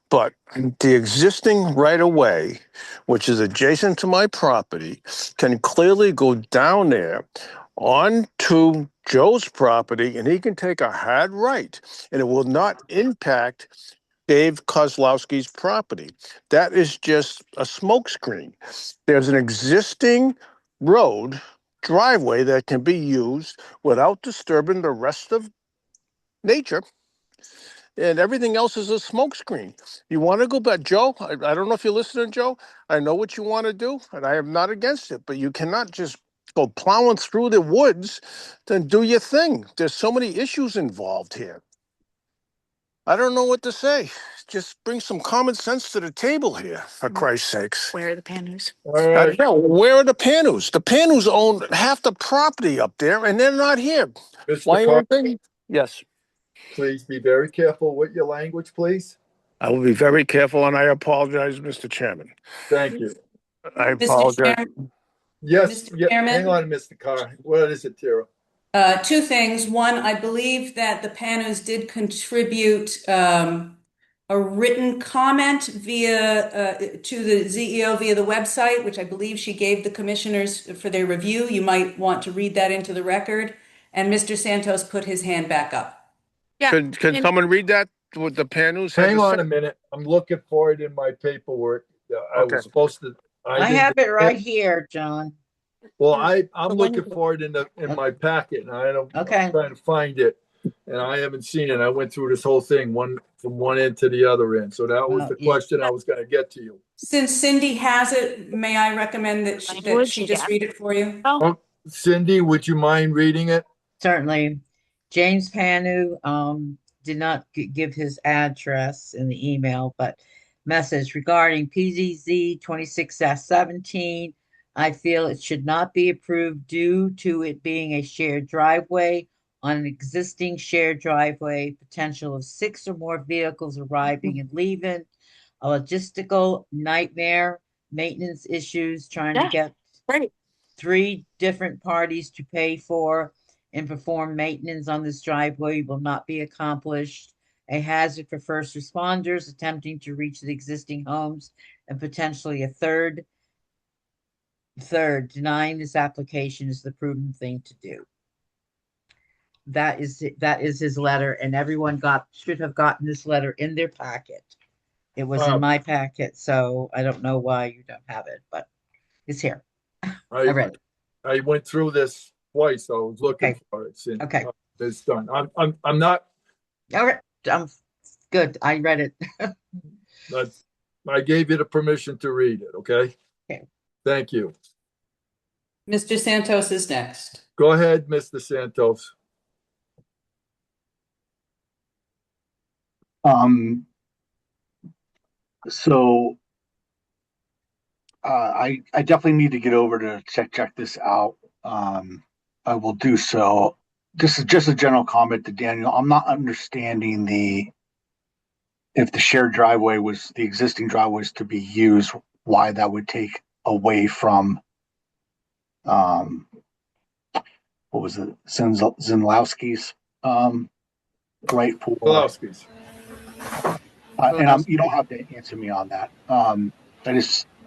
[SPEAKER 11] But the existing right-of-way, which is adjacent to my property, can clearly go down there onto Joe's property, and he can take a hard right, and it will not impact Dave Kozlowski's property. That is just a smokescreen. There's an existing road driveway that can be used without disturbing the rest of nature, and everything else is a smokescreen. You want to go back, Joe? I don't know if you're listening, Joe. I know what you want to do, and I am not against it, but you cannot just go plowing through the woods. Then do your thing. There's so many issues involved here. I don't know what to say. Just bring some common sense to the table here, for Christ's sakes.
[SPEAKER 17] Where are the Panus?
[SPEAKER 3] Right.
[SPEAKER 11] Where are the Panus? The Panus own half the property up there, and they're not here.
[SPEAKER 3] Mr.
[SPEAKER 11] Why
[SPEAKER 3] Carr,
[SPEAKER 11] aren't they? Yes.
[SPEAKER 3] please be very careful with your language, please.
[SPEAKER 11] I will be very careful, and I apologize, Mr. Chairman.
[SPEAKER 3] Thank you.
[SPEAKER 11] I
[SPEAKER 1] Mr.
[SPEAKER 11] apologize.
[SPEAKER 1] Chairman,
[SPEAKER 3] Yes,
[SPEAKER 1] Mr. Chairman?
[SPEAKER 3] hang on, Mr. Carr. What is it, Tara?
[SPEAKER 1] Two things. One, I believe that the Panus did contribute a written comment via to the CEO via the website, which I believe she gave the commissioners for their review. You might want to read that into the record. And Mr. Santos put his hand back up.
[SPEAKER 17] Yeah.
[SPEAKER 11] Can someone read that? What the Panus had
[SPEAKER 3] Hang
[SPEAKER 11] to
[SPEAKER 3] on
[SPEAKER 11] say?
[SPEAKER 3] a minute. I'm looking for it in my paperwork. I
[SPEAKER 11] Okay.
[SPEAKER 3] was supposed to.
[SPEAKER 8] I
[SPEAKER 3] didn't
[SPEAKER 8] have it
[SPEAKER 3] get
[SPEAKER 8] right here, John.
[SPEAKER 3] Well, I'm looking for it in my packet, and I'm trying to find it, and I haven't seen it. I went through this whole thing from one end to the other end. So that was the question I was going to get to you.
[SPEAKER 1] Since Cindy has it, may I recommend that she just read it for you?
[SPEAKER 3] Oh, Cindy, would you mind reading it?
[SPEAKER 8] Certainly. James Panu did not give his address in the email, but message regarding PZC 26-17. I feel it should not be approved due to it being a shared driveway on an existing shared driveway, potential of 6 or more vehicles arriving and leaving, a logistical nightmare, maintenance issues, trying to get 3 different parties to pay for and perform maintenance on this driveway will not be accomplished. A hazard for first responders attempting to reach the existing homes, and potentially a third, denying this application is the prudent thing to do. that is his letter, and everyone should have gotten this letter in their packet. It was in my packet, so I don't know why you don't have it, but it's here. I read it.
[SPEAKER 3] I went through this twice. I was looking for it. Since,
[SPEAKER 8] Okay.
[SPEAKER 3] It's done. I'm not.
[SPEAKER 8] All right. I'm good. I read it.
[SPEAKER 3] I gave you the permission to read it. Okay.
[SPEAKER 8] Okay.
[SPEAKER 3] Thank you.
[SPEAKER 1] Mr. Santos is next.
[SPEAKER 3] Go ahead, Mr. Santos.
[SPEAKER 5] So I definitely need to get over to check this out. I will do so. This is just a general comment to Daniel. I'm not understanding if the shared driveway was the existing driveway was to be used, why that would take away from what was it, Zinlowski's right for
[SPEAKER 3] Zinlowski's.
[SPEAKER 5] And you don't have to answer me on that.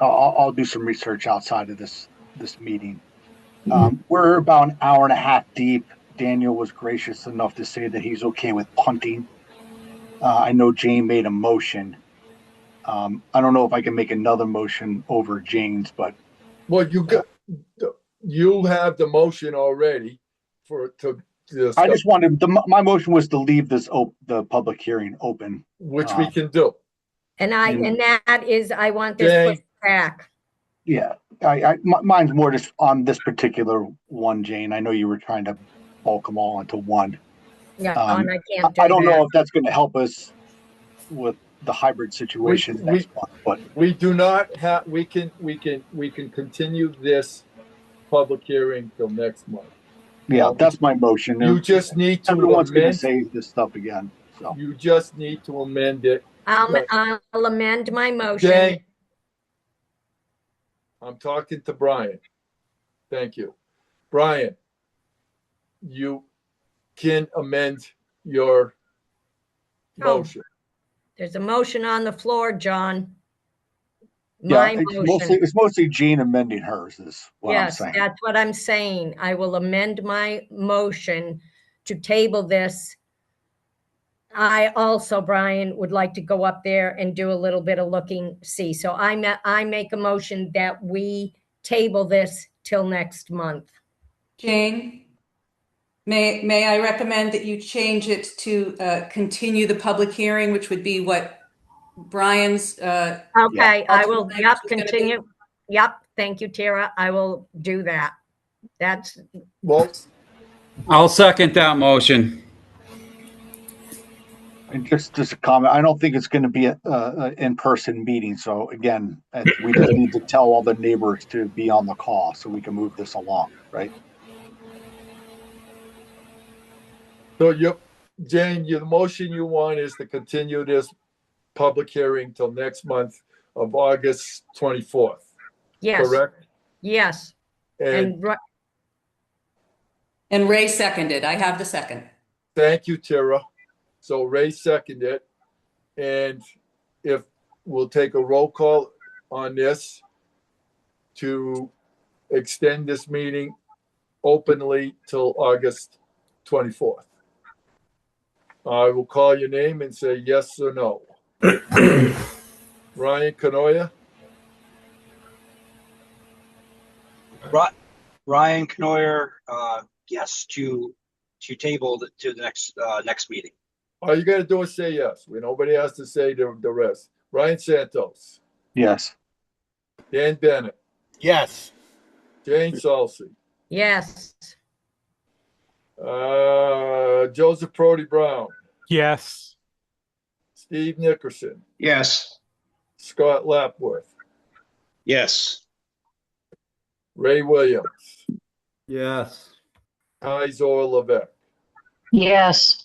[SPEAKER 5] I'll do some research outside of this meeting. We're about an hour and a half deep. Daniel was gracious enough to say that he's okay with punting. I know Jane made a motion. I don't know if I can make another motion over Jane's, but
[SPEAKER 3] you have the motion already
[SPEAKER 5] I just wanted my motion was to leave the public hearing open,
[SPEAKER 3] which we can do.
[SPEAKER 2] And that is, I want this pushed back.
[SPEAKER 5] Yeah, mine's more just on this particular one, Jane. I know you were trying to bulk them all into one.
[SPEAKER 2] Yeah, and I can't do
[SPEAKER 5] I don't
[SPEAKER 2] that.
[SPEAKER 5] know if that's going to help us with the hybrid situation next month, but
[SPEAKER 3] we do not have. We can continue this public hearing till next month.
[SPEAKER 5] Yeah, that's my motion.
[SPEAKER 3] You just need to.
[SPEAKER 5] Everyone's going to say this stuff again. So
[SPEAKER 3] you just need to amend it.
[SPEAKER 2] I'll amend my motion.
[SPEAKER 3] Jane, I'm talking to Brian. Thank you, Brian. You can amend your motion.
[SPEAKER 2] There's a motion on the floor, John.
[SPEAKER 5] It's mostly Jane amending hers is what I'm saying.
[SPEAKER 2] Yes, that's what I'm saying. I will amend my motion to table this. I also, Brian, would like to go up there and do a little bit of see. So I make a motion that we table this till next month.
[SPEAKER 1] Jane, may I recommend that you change it to continue the public hearing, which would be what Brian's.
[SPEAKER 2] Okay, I will. Yep, continue. Yep, thank you, Tara. I will do that. That's.
[SPEAKER 3] Well,
[SPEAKER 15] I'll second that motion.
[SPEAKER 5] And just a comment, I don't think it's going to be an in-person meeting. So again, we just need to tell all the neighbors to be on the call so we can move this along, right?
[SPEAKER 3] So Jane, the motion you want is to continue this public hearing till next month of August 24th.
[SPEAKER 2] Yes.
[SPEAKER 3] Correct?
[SPEAKER 2] Yes.
[SPEAKER 1] And Ray seconded. I have the second.
[SPEAKER 3] Thank you, Tara. So Ray seconded, and if we'll take a roll call on this to extend this meeting openly till August 24th. I will call your name and say yes or no. Ryan Canoia?
[SPEAKER 17] Ryan Knoyer, yes, to table to the next meeting.
[SPEAKER 3] All you got to do is say yes. Nobody has to say the rest. Ryan Santos.
[SPEAKER 5] Yes.
[SPEAKER 3] Dan Bennett.
[SPEAKER 11] Yes.
[SPEAKER 3] Jane Salsey.
[SPEAKER 2] Yes.
[SPEAKER 3] Joseph Prody Brown.
[SPEAKER 10] Yes.
[SPEAKER 3] Steve Nickerson.
[SPEAKER 7] Yes.
[SPEAKER 3] Scott Lapworth.
[SPEAKER 7] Yes.
[SPEAKER 3] Ray Williams.
[SPEAKER 15] Yes.
[SPEAKER 3] Kaiser Levesque.
[SPEAKER 18] Yes.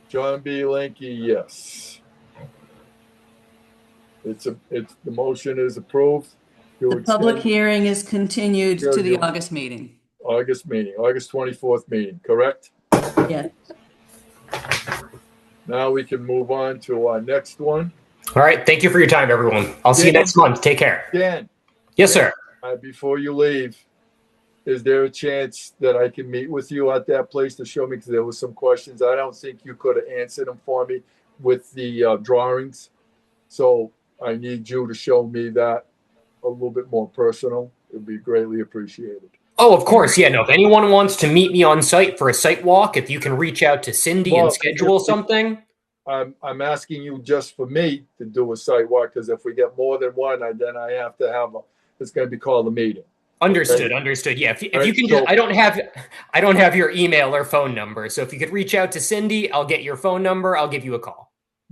[SPEAKER 3] John B. Linky, yes. The motion is approved.
[SPEAKER 1] The public hearing is continued to the August meeting.
[SPEAKER 3] August 24th meeting, correct?
[SPEAKER 1] Yes.
[SPEAKER 3] Now we can move on to our next one.
[SPEAKER 9] All right. Thank you for your time, everyone. I'll see you next month. Take care.
[SPEAKER 3] Dan.
[SPEAKER 9] Yes, sir.
[SPEAKER 3] Before you leave, is there a chance that I can meet with you at that place to show me? Because there was some questions. I don't think you could have answered them for me with the drawings. So I need you to show me that a little bit more personal. It'd be greatly appreciated.
[SPEAKER 9] Oh, of course. Yeah, no. If anyone wants to meet me on site for a site walk, if you can reach out to Cindy and schedule something.
[SPEAKER 3] I'm asking you just for me to do a site walk, because if we get more than one, then I have to have it's going to be called a meeting.
[SPEAKER 9] Understood.
[SPEAKER 3] Okay?
[SPEAKER 9] Understood. Yeah. If you
[SPEAKER 3] Right,
[SPEAKER 9] can,
[SPEAKER 3] so-
[SPEAKER 9] I don't have your email or phone number. So if you could reach out to Cindy, I'll get your phone number. I'll give you a call.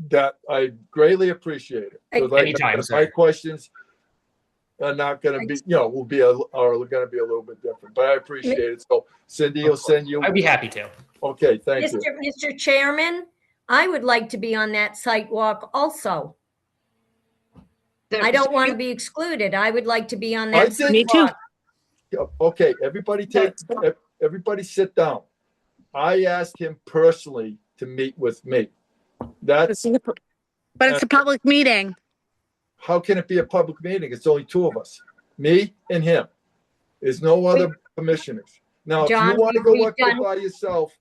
[SPEAKER 3] That I greatly appreciate it. 'Cause like
[SPEAKER 9] Anytime,
[SPEAKER 3] my
[SPEAKER 9] sir.
[SPEAKER 3] questions are not going to be, are going to be a little bit different, but I appreciate it. So Cindy will send you.
[SPEAKER 9] I'd be happy to.
[SPEAKER 3] Okay, thank you.
[SPEAKER 2] Mr. Chairman, I would like to be on that site walk also. I don't want to be excluded. I would like to be on that site walk.
[SPEAKER 3] Okay, everybody sit down. I asked him personally to meet with me.
[SPEAKER 19] But it's a public meeting.
[SPEAKER 3] How can it be a public meeting? It's only two of us, me and him. There's no other commissioners. Now,
[SPEAKER 2] John,
[SPEAKER 3] if you want to go up there by yourself,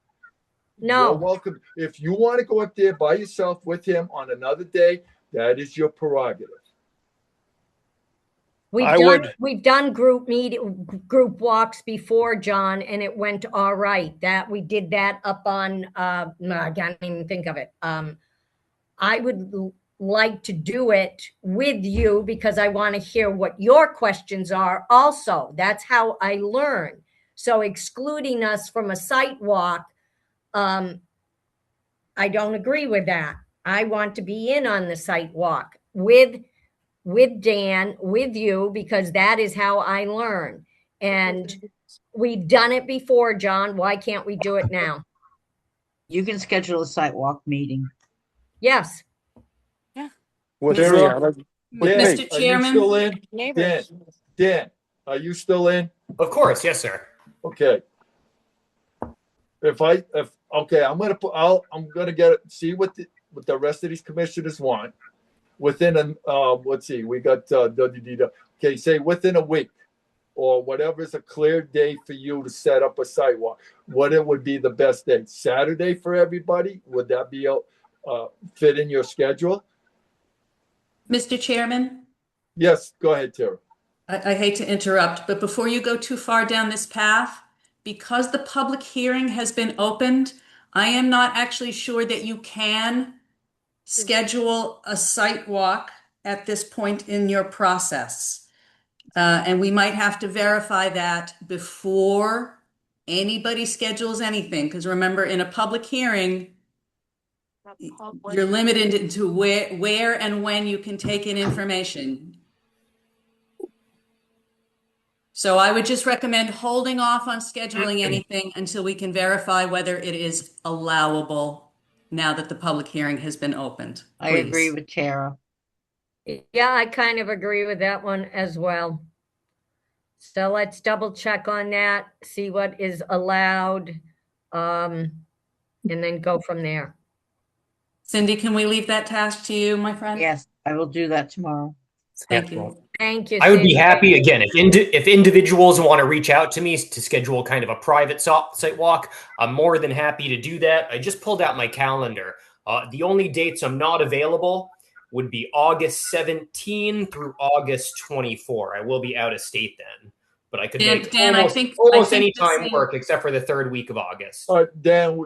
[SPEAKER 2] no,
[SPEAKER 3] you're welcome. If you want to go up there by yourself with him on another day, that is your prerogative.
[SPEAKER 2] We've done group walks before, John, and it went all right. That we did that up on no, I can't even think of it. I would like to do it with you because I want to hear what your questions are also. That's how I learn. So excluding us from a site walk, I don't agree with that. I want to be in on the site walk with Dan, with you, because that is how I learn. And we've done it before, John. Why can't we do it now?
[SPEAKER 8] You can schedule a site walk meeting.
[SPEAKER 2] Yes.
[SPEAKER 3] Mr.
[SPEAKER 1] Chairman?
[SPEAKER 3] Are you still in? Dan, are you still in?
[SPEAKER 9] Of course, yes, sir.
[SPEAKER 3] Okay. I'm gonna see what the rest of these commissioners want within let's see, we got okay, say within a week or whatever is a clear day for you to set up a sidewalk. What it would be the best day? Saturday for everybody? Would that be fit in your schedule?
[SPEAKER 1] Mr. Chairman?
[SPEAKER 3] Yes, go ahead, Tara.
[SPEAKER 1] I hate to interrupt, but before you go too far down this path, because the public hearing has been opened, I am not actually sure that you can schedule a site walk at this point in your process. And we might have to verify that before anybody schedules anything. Because remember, in a public hearing, you're limited to where and when you can take in information. So I would just recommend holding off on scheduling anything until we can verify whether it is allowable now that the public hearing has been opened.
[SPEAKER 8] I agree with Tara.
[SPEAKER 2] Yeah, I kind of agree with that one as well. So let's double check on that, see what is allowed, and then go from there.
[SPEAKER 1] Cindy, can we leave that task to you, my friend?
[SPEAKER 8] Yes, I will do that tomorrow.
[SPEAKER 1] Thank you.
[SPEAKER 2] Thank you.
[SPEAKER 9] I would be
[SPEAKER 2] Cindy.
[SPEAKER 9] happy again if individuals want to reach out to me to schedule kind of a private site walk. I'm more than happy to do that. I just pulled out my calendar. The only dates I'm not available would be August 17 through August 24. I will be out of state then, but I could make
[SPEAKER 1] Dan,
[SPEAKER 9] almost any time work except for the third week of August.
[SPEAKER 3] Dan,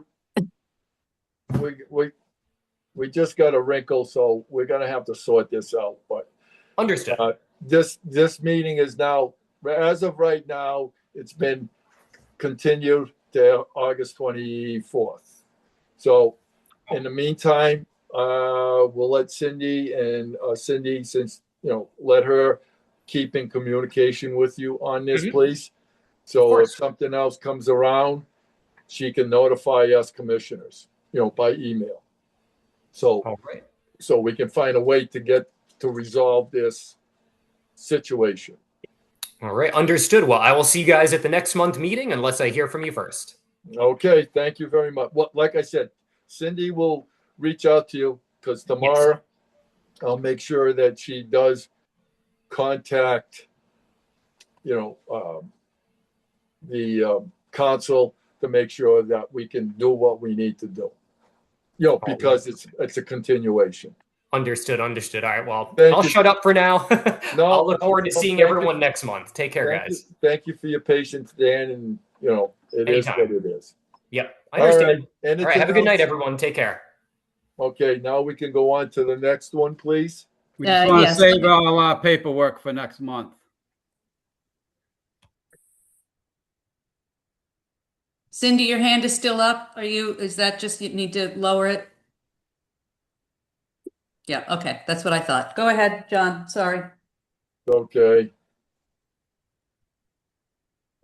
[SPEAKER 3] we just got a wrinkle, so we're gonna have to sort this out. But
[SPEAKER 9] understood.
[SPEAKER 3] This meeting is now, as of right now, it's been continued to August 24th. So in the meantime, we'll let Cindy since let her keep in communication with you on this, please. So if something else comes around, she can notify us commissioners, by email. So, so we can find a way to resolve this situation.
[SPEAKER 9] All right, understood. Well, I will see you guys at the next month meeting unless I hear from you first.
[SPEAKER 3] Okay, thank you very much. Well, like I said, Cindy will reach out to you because tomorrow I'll make sure that she does contact, the council to make sure that we can do what we need to do. Because it's a continuation.
[SPEAKER 9] Understood. All right. Well,
[SPEAKER 3] Thank
[SPEAKER 9] I'll
[SPEAKER 3] you.
[SPEAKER 9] shut up for now. I'll look forward to
[SPEAKER 3] No,
[SPEAKER 9] seeing
[SPEAKER 3] thank
[SPEAKER 9] everyone
[SPEAKER 3] you.
[SPEAKER 9] next month. Take care, guys.
[SPEAKER 3] Thank you for your patience, Dan, and it is
[SPEAKER 9] Anytime.
[SPEAKER 3] what it is.
[SPEAKER 9] Yep. I understand.
[SPEAKER 3] All right.
[SPEAKER 9] All right. Have a good night, everyone. Take care.
[SPEAKER 3] Okay, now we can go on to the next one, please.
[SPEAKER 15] We just want to
[SPEAKER 1] yes.
[SPEAKER 15] save all our paperwork for next month.
[SPEAKER 1] Cindy, your hand is still up. Is that just, you need to lower it? Yeah, okay, that's what I thought. Go ahead, John, sorry.
[SPEAKER 3] Okay.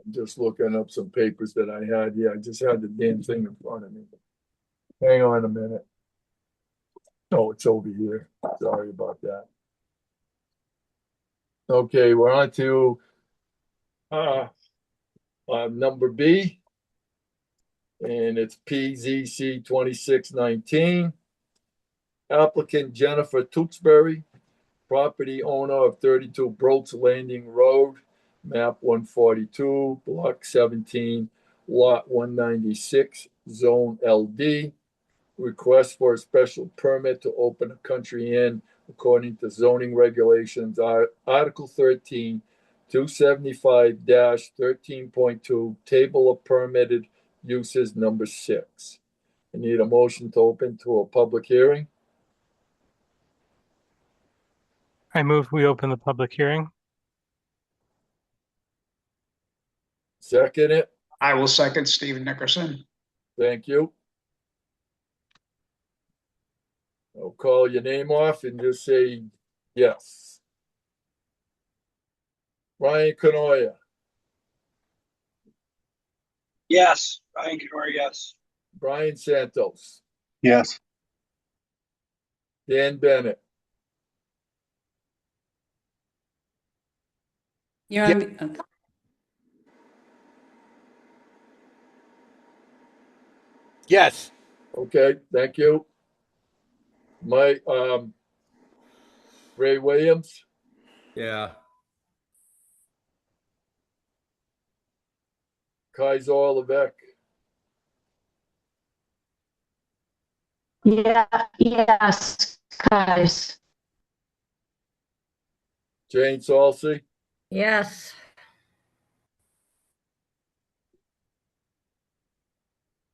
[SPEAKER 3] I'm just looking up some papers that I had. Yeah, I just had the damn thing in front of me. Hang on a minute. Oh, it's over here. Sorry about that. Okay, we're on to number B, and it's PZC 2619. Applicant Jennifer Tewksbury, property owner of 32 Brooks Landing Road, map 142, block 17, lot 196, zone LD. Request for a special permit to open a country inn according to zoning regulations, Article 13, 275-13.2, table of permitted uses number 6. I need a motion to open to a public hearing.
[SPEAKER 10] I move we open the public hearing.
[SPEAKER 3] Second it.
[SPEAKER 7] I will second Steve Nickerson.
[SPEAKER 3] Thank you. I'll call your name off and just say yes. Brian Canoia,
[SPEAKER 17] Yes. Brian Canor, yes.
[SPEAKER 3] Brian Santos,
[SPEAKER 5] Yes.
[SPEAKER 3] Dan Bennett,
[SPEAKER 1] You're on. Okay.
[SPEAKER 11] Yes.
[SPEAKER 3] okay, thank you. Mike, Ray Williams,
[SPEAKER 15] Yeah.
[SPEAKER 3] Kaiser Levesque,
[SPEAKER 18] Yeah, yes, guys.
[SPEAKER 3] Jane Salsey,
[SPEAKER 2] Yes.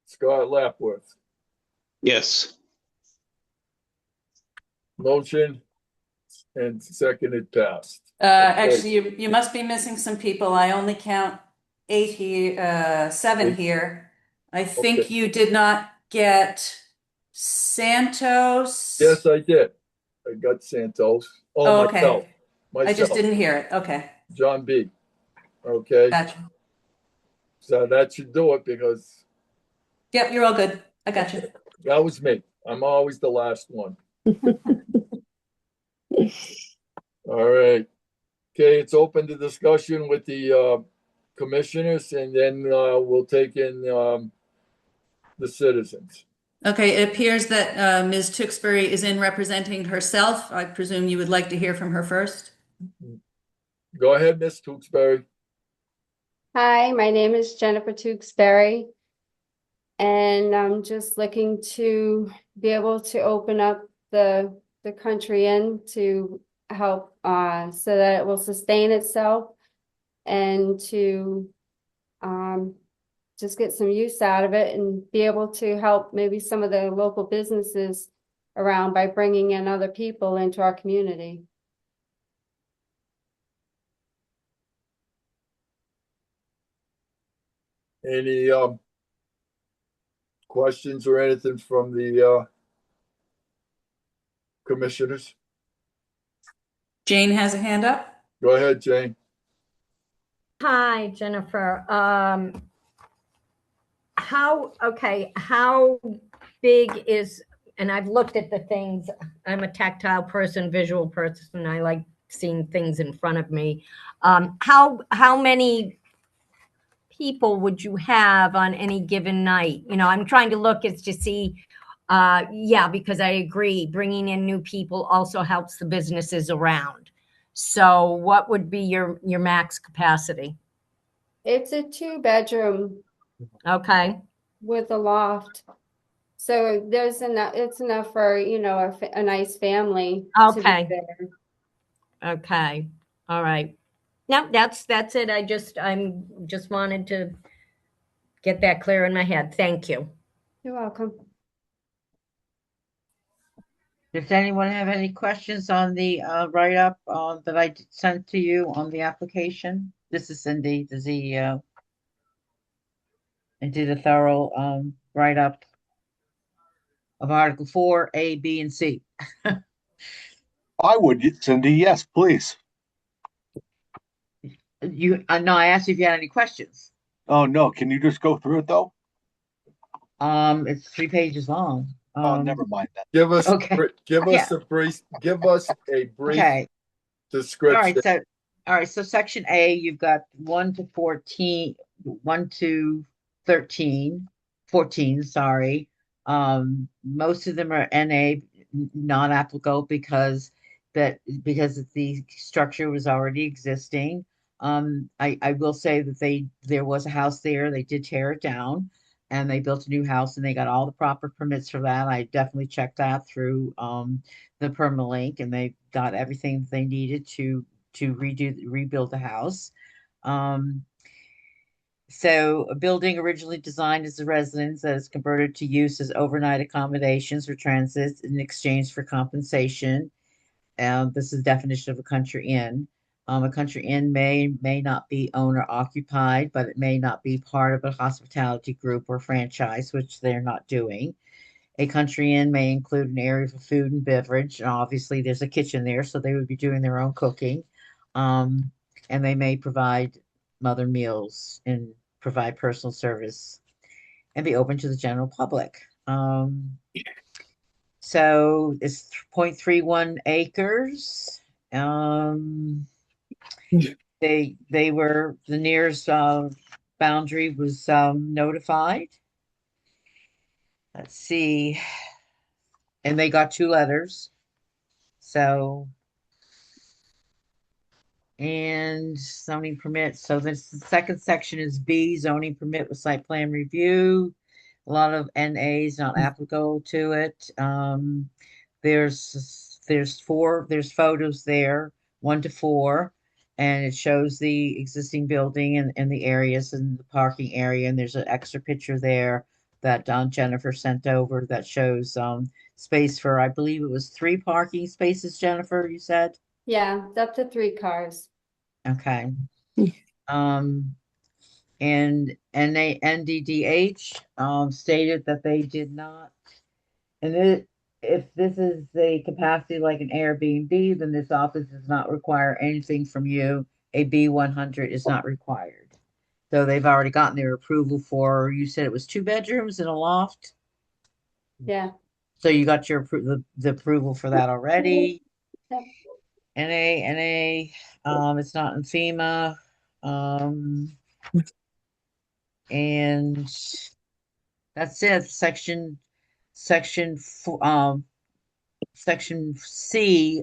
[SPEAKER 3] Scott Lapworth.
[SPEAKER 7] Yes.
[SPEAKER 3] Motion and seconded passed.
[SPEAKER 1] Actually, you must be missing some people. I only count 8 here, 7 here. I think
[SPEAKER 3] Okay.
[SPEAKER 1] you did not get Santos.
[SPEAKER 3] Yes, I did. I got Santos.
[SPEAKER 1] Oh,
[SPEAKER 3] myself.
[SPEAKER 1] okay. I just didn't hear it. Okay,
[SPEAKER 3] John B. Okay,
[SPEAKER 1] gotcha.
[SPEAKER 3] so that should do it because
[SPEAKER 1] Yep, you're all good. I got you.
[SPEAKER 3] that was me. I'm always the last one. All right. Okay, it's open to discussion with the commissioners, and then we'll take in the citizens.
[SPEAKER 1] Okay, it appears that Ms. Tewksbury is in representing herself. I presume you would like to hear from her first.
[SPEAKER 3] Go ahead, Ms. Tewksbury.
[SPEAKER 20] Hi, my name is Jennifer Tewksbury, and I'm just looking to be able to open up the country inn to help so that it will sustain itself and to just get some use out of it and be able to help maybe some of the local businesses around by bringing in other people into our community.
[SPEAKER 3] Any questions or anything from the commissioners?
[SPEAKER 1] Jane has a hand up.
[SPEAKER 3] Go ahead, Jane.
[SPEAKER 2] Hi, Jennifer. How big is, and I've looked at the things, I'm a tactile person, visual person, I like seeing things in front of me. How many people would you have on any given night? I'm trying to look as to see, because I agree, bringing in new people also helps the businesses around. So what would be your max capacity?
[SPEAKER 20] It's a 2-bedroom
[SPEAKER 2] Okay.
[SPEAKER 20] with a loft. So there's enough, it's enough for, a nice family to be
[SPEAKER 2] Okay.
[SPEAKER 20] there.
[SPEAKER 2] Okay. All right. No, that's it. I'm just wanted to get that clear in my head. Thank you.
[SPEAKER 20] You're welcome.
[SPEAKER 8] Does anyone have any questions on the write-up that I sent to you on the application? This is Cindy, the CEO. I did a thorough write-up of Article 4, A, B, and C.
[SPEAKER 5] I would, Cindy. Yes, please.
[SPEAKER 8] No, I asked you if you had any questions.
[SPEAKER 5] Oh no, can you just go through it though?
[SPEAKER 8] It's 3 pages long.
[SPEAKER 5] Oh, never mind that.
[SPEAKER 3] Give us
[SPEAKER 8] Okay.
[SPEAKER 3] give
[SPEAKER 8] Yeah.
[SPEAKER 3] us a brief
[SPEAKER 8] Okay.
[SPEAKER 3] description.
[SPEAKER 8] All right, so section A, you've got 1 to 14, 1 to 13, 14, sorry. Most of them are NA, non-applicable because the structure was already existing. I will say that there was a house there, they did tear it down and they built a new house and they got all the proper permits for that. I definitely checked that through the permalink and they got everything they needed to rebuild the house. So a building originally designed as a residence that is converted to use as overnight accommodations for transit in exchange for compensation. This is the definition of a country inn. A country inn may not be owner occupied, but it may not be part of a hospitality group or franchise, which they're not doing. A country inn may include an area for food and beverage. And obviously, there's a kitchen there, so they would be doing their own cooking. And they may provide mother meals and provide personal service and be open to the general public. So it's 0.31 acres. They were the nearest boundary was notified. Let's see. And they got 2 letters. So, and zoning permit. So this the second section is B, zoning permit with site plan review. A lot of NAs not applicable to it. There's photos there, 1 to 4, and it shows the existing building and the areas and the parking area. And there's an extra picture there that Jennifer sent over that shows space for, I believe it was 3 parking spaces, Jennifer, you said?
[SPEAKER 20] Yeah, it's up to 3 cars.
[SPEAKER 8] Okay. And NDDH stated that they did not, and if this is a capacity like an Airbnb, then this office does not require anything from you. A B100 is not required. So they've already gotten their approval for, you said it was 2 bedrooms and a loft?
[SPEAKER 20] Yeah.
[SPEAKER 8] So you got the approval for that already.
[SPEAKER 20] Yep.
[SPEAKER 8] NA, it's not in FEMA. And that's it. Section C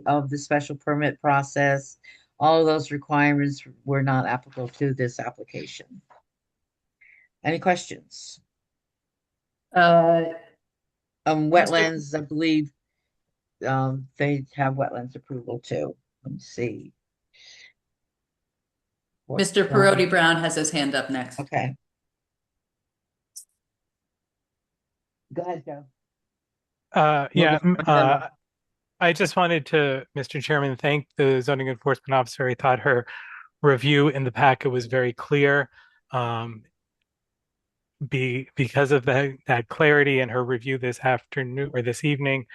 [SPEAKER 8] of the special permit process. All of those requirements were not applicable to this application. Any questions? Wetlands, I believe, they have wetlands approval too. Let me see.
[SPEAKER 1] Mr. Perotti Brown has his hand up next.
[SPEAKER 8] Okay. Go ahead, Joe.
[SPEAKER 10] I just wanted to, Mr. Chairman, thank the zoning enforcement officer. I thought her review in the packet was very clear. Because of that clarity in her review this afternoon or this evening,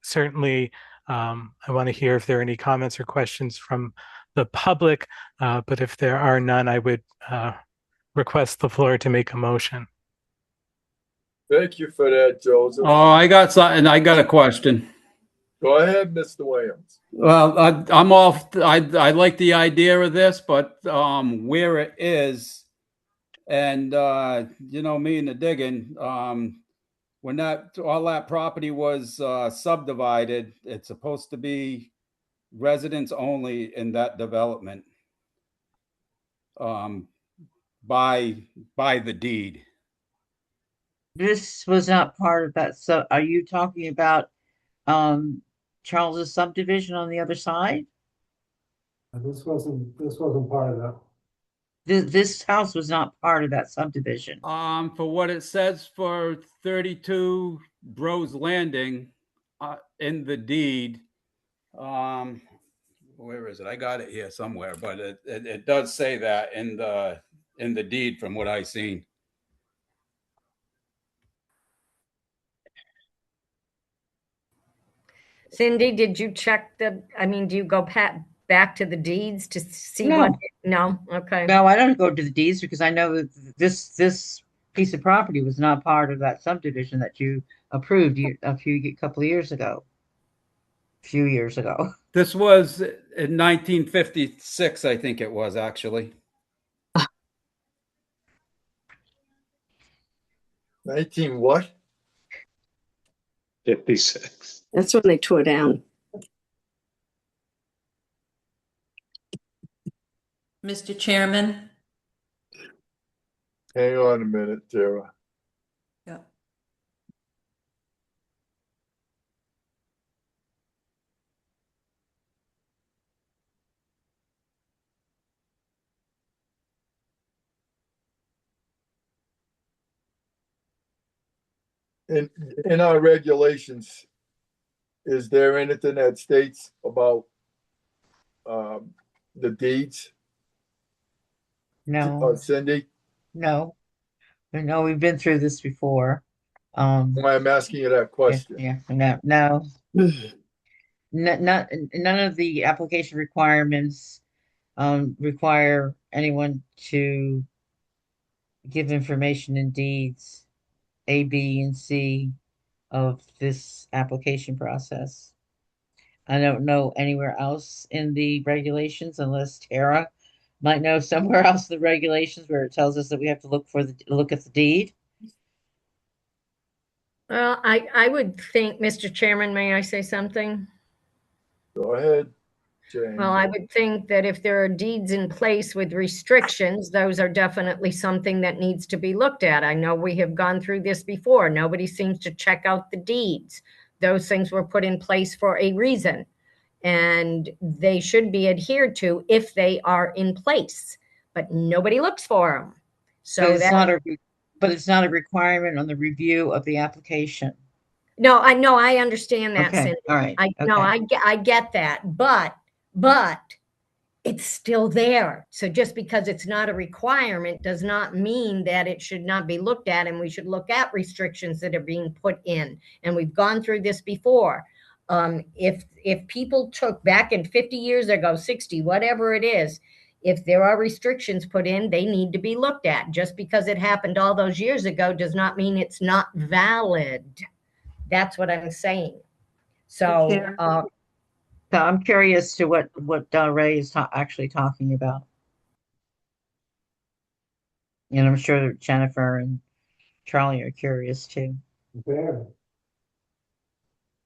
[SPEAKER 10] certainly I want to hear if there are any comments or questions from the public, but if there are none, I would request the floor to make a motion.
[SPEAKER 3] Thank you for that, Joseph.
[SPEAKER 15] Oh, I got something. I got a question.
[SPEAKER 3] Go ahead, Mr. Williams.
[SPEAKER 15] Well, I'm off. I like the idea of this, but where it is, and me and the digging, when all that property was subdivided, it's supposed to be residents only in that development. by the deed.
[SPEAKER 8] This was not part of that. So are you talking about Charles's subdivision on the other side?
[SPEAKER 6] This wasn't part of that.
[SPEAKER 8] This house was not part of that subdivision.
[SPEAKER 15] For what it says for 32 Bros Landing in the deed, where is it? I got it here somewhere, but it does say that in the deed from what I've seen.
[SPEAKER 2] Cindy, did you check do you go back to the deeds to see
[SPEAKER 8] No.
[SPEAKER 2] what? No? Okay.
[SPEAKER 8] No, I don't go to the deeds because I know that this piece of property was not part of that subdivision that you approved a couple of years ago. Few years ago.
[SPEAKER 15] This was in 1956, I think it was actually.
[SPEAKER 3] 19 what?
[SPEAKER 21] 56.
[SPEAKER 22] That's when they tore down.
[SPEAKER 1] Mr. Chairman?
[SPEAKER 3] Hang on a minute, Tara.
[SPEAKER 1] Yeah.
[SPEAKER 3] In our regulations, is there anything that states about the deeds?
[SPEAKER 8] No.
[SPEAKER 3] Cindy?
[SPEAKER 8] No. No, we've been through this before.
[SPEAKER 3] Why I'm asking you that question.
[SPEAKER 8] Yeah. No. None of the application requirements require anyone to give information in deeds A, B, and C of this application process. I don't know anywhere else in the regulations unless Tara might know somewhere else in the regulations where it tells us that we have to look at the deed.
[SPEAKER 2] Well, I would think, Mr. Chairman, may I say something?
[SPEAKER 3] Go ahead, Jane.
[SPEAKER 2] Well, I would think that if there are deeds in place with restrictions, those are definitely something that needs to be looked at. I know we have gone through this before. Nobody seems to check out the deeds. Those things were put in place for a reason, and they should be adhered to if they are in place, but nobody looks for them. So
[SPEAKER 8] but it's not a requirement on the review of the application.
[SPEAKER 2] No, I understand that,
[SPEAKER 8] Okay,
[SPEAKER 2] Cindy.
[SPEAKER 8] all right,
[SPEAKER 2] I get that, but it's still there. So just because it's not a requirement does not mean that it should not be looked at, and we should look at restrictions that are being put in. And we've gone through this before. If people took back in 50 years ago, 60, whatever it is, if there are restrictions put in, they need to be looked at. Just because it happened all those years ago does not mean it's not valid. That's what I'm saying. So,
[SPEAKER 8] So I'm curious to what Ray is actually talking about. And I'm sure Jennifer and Charlie are curious too.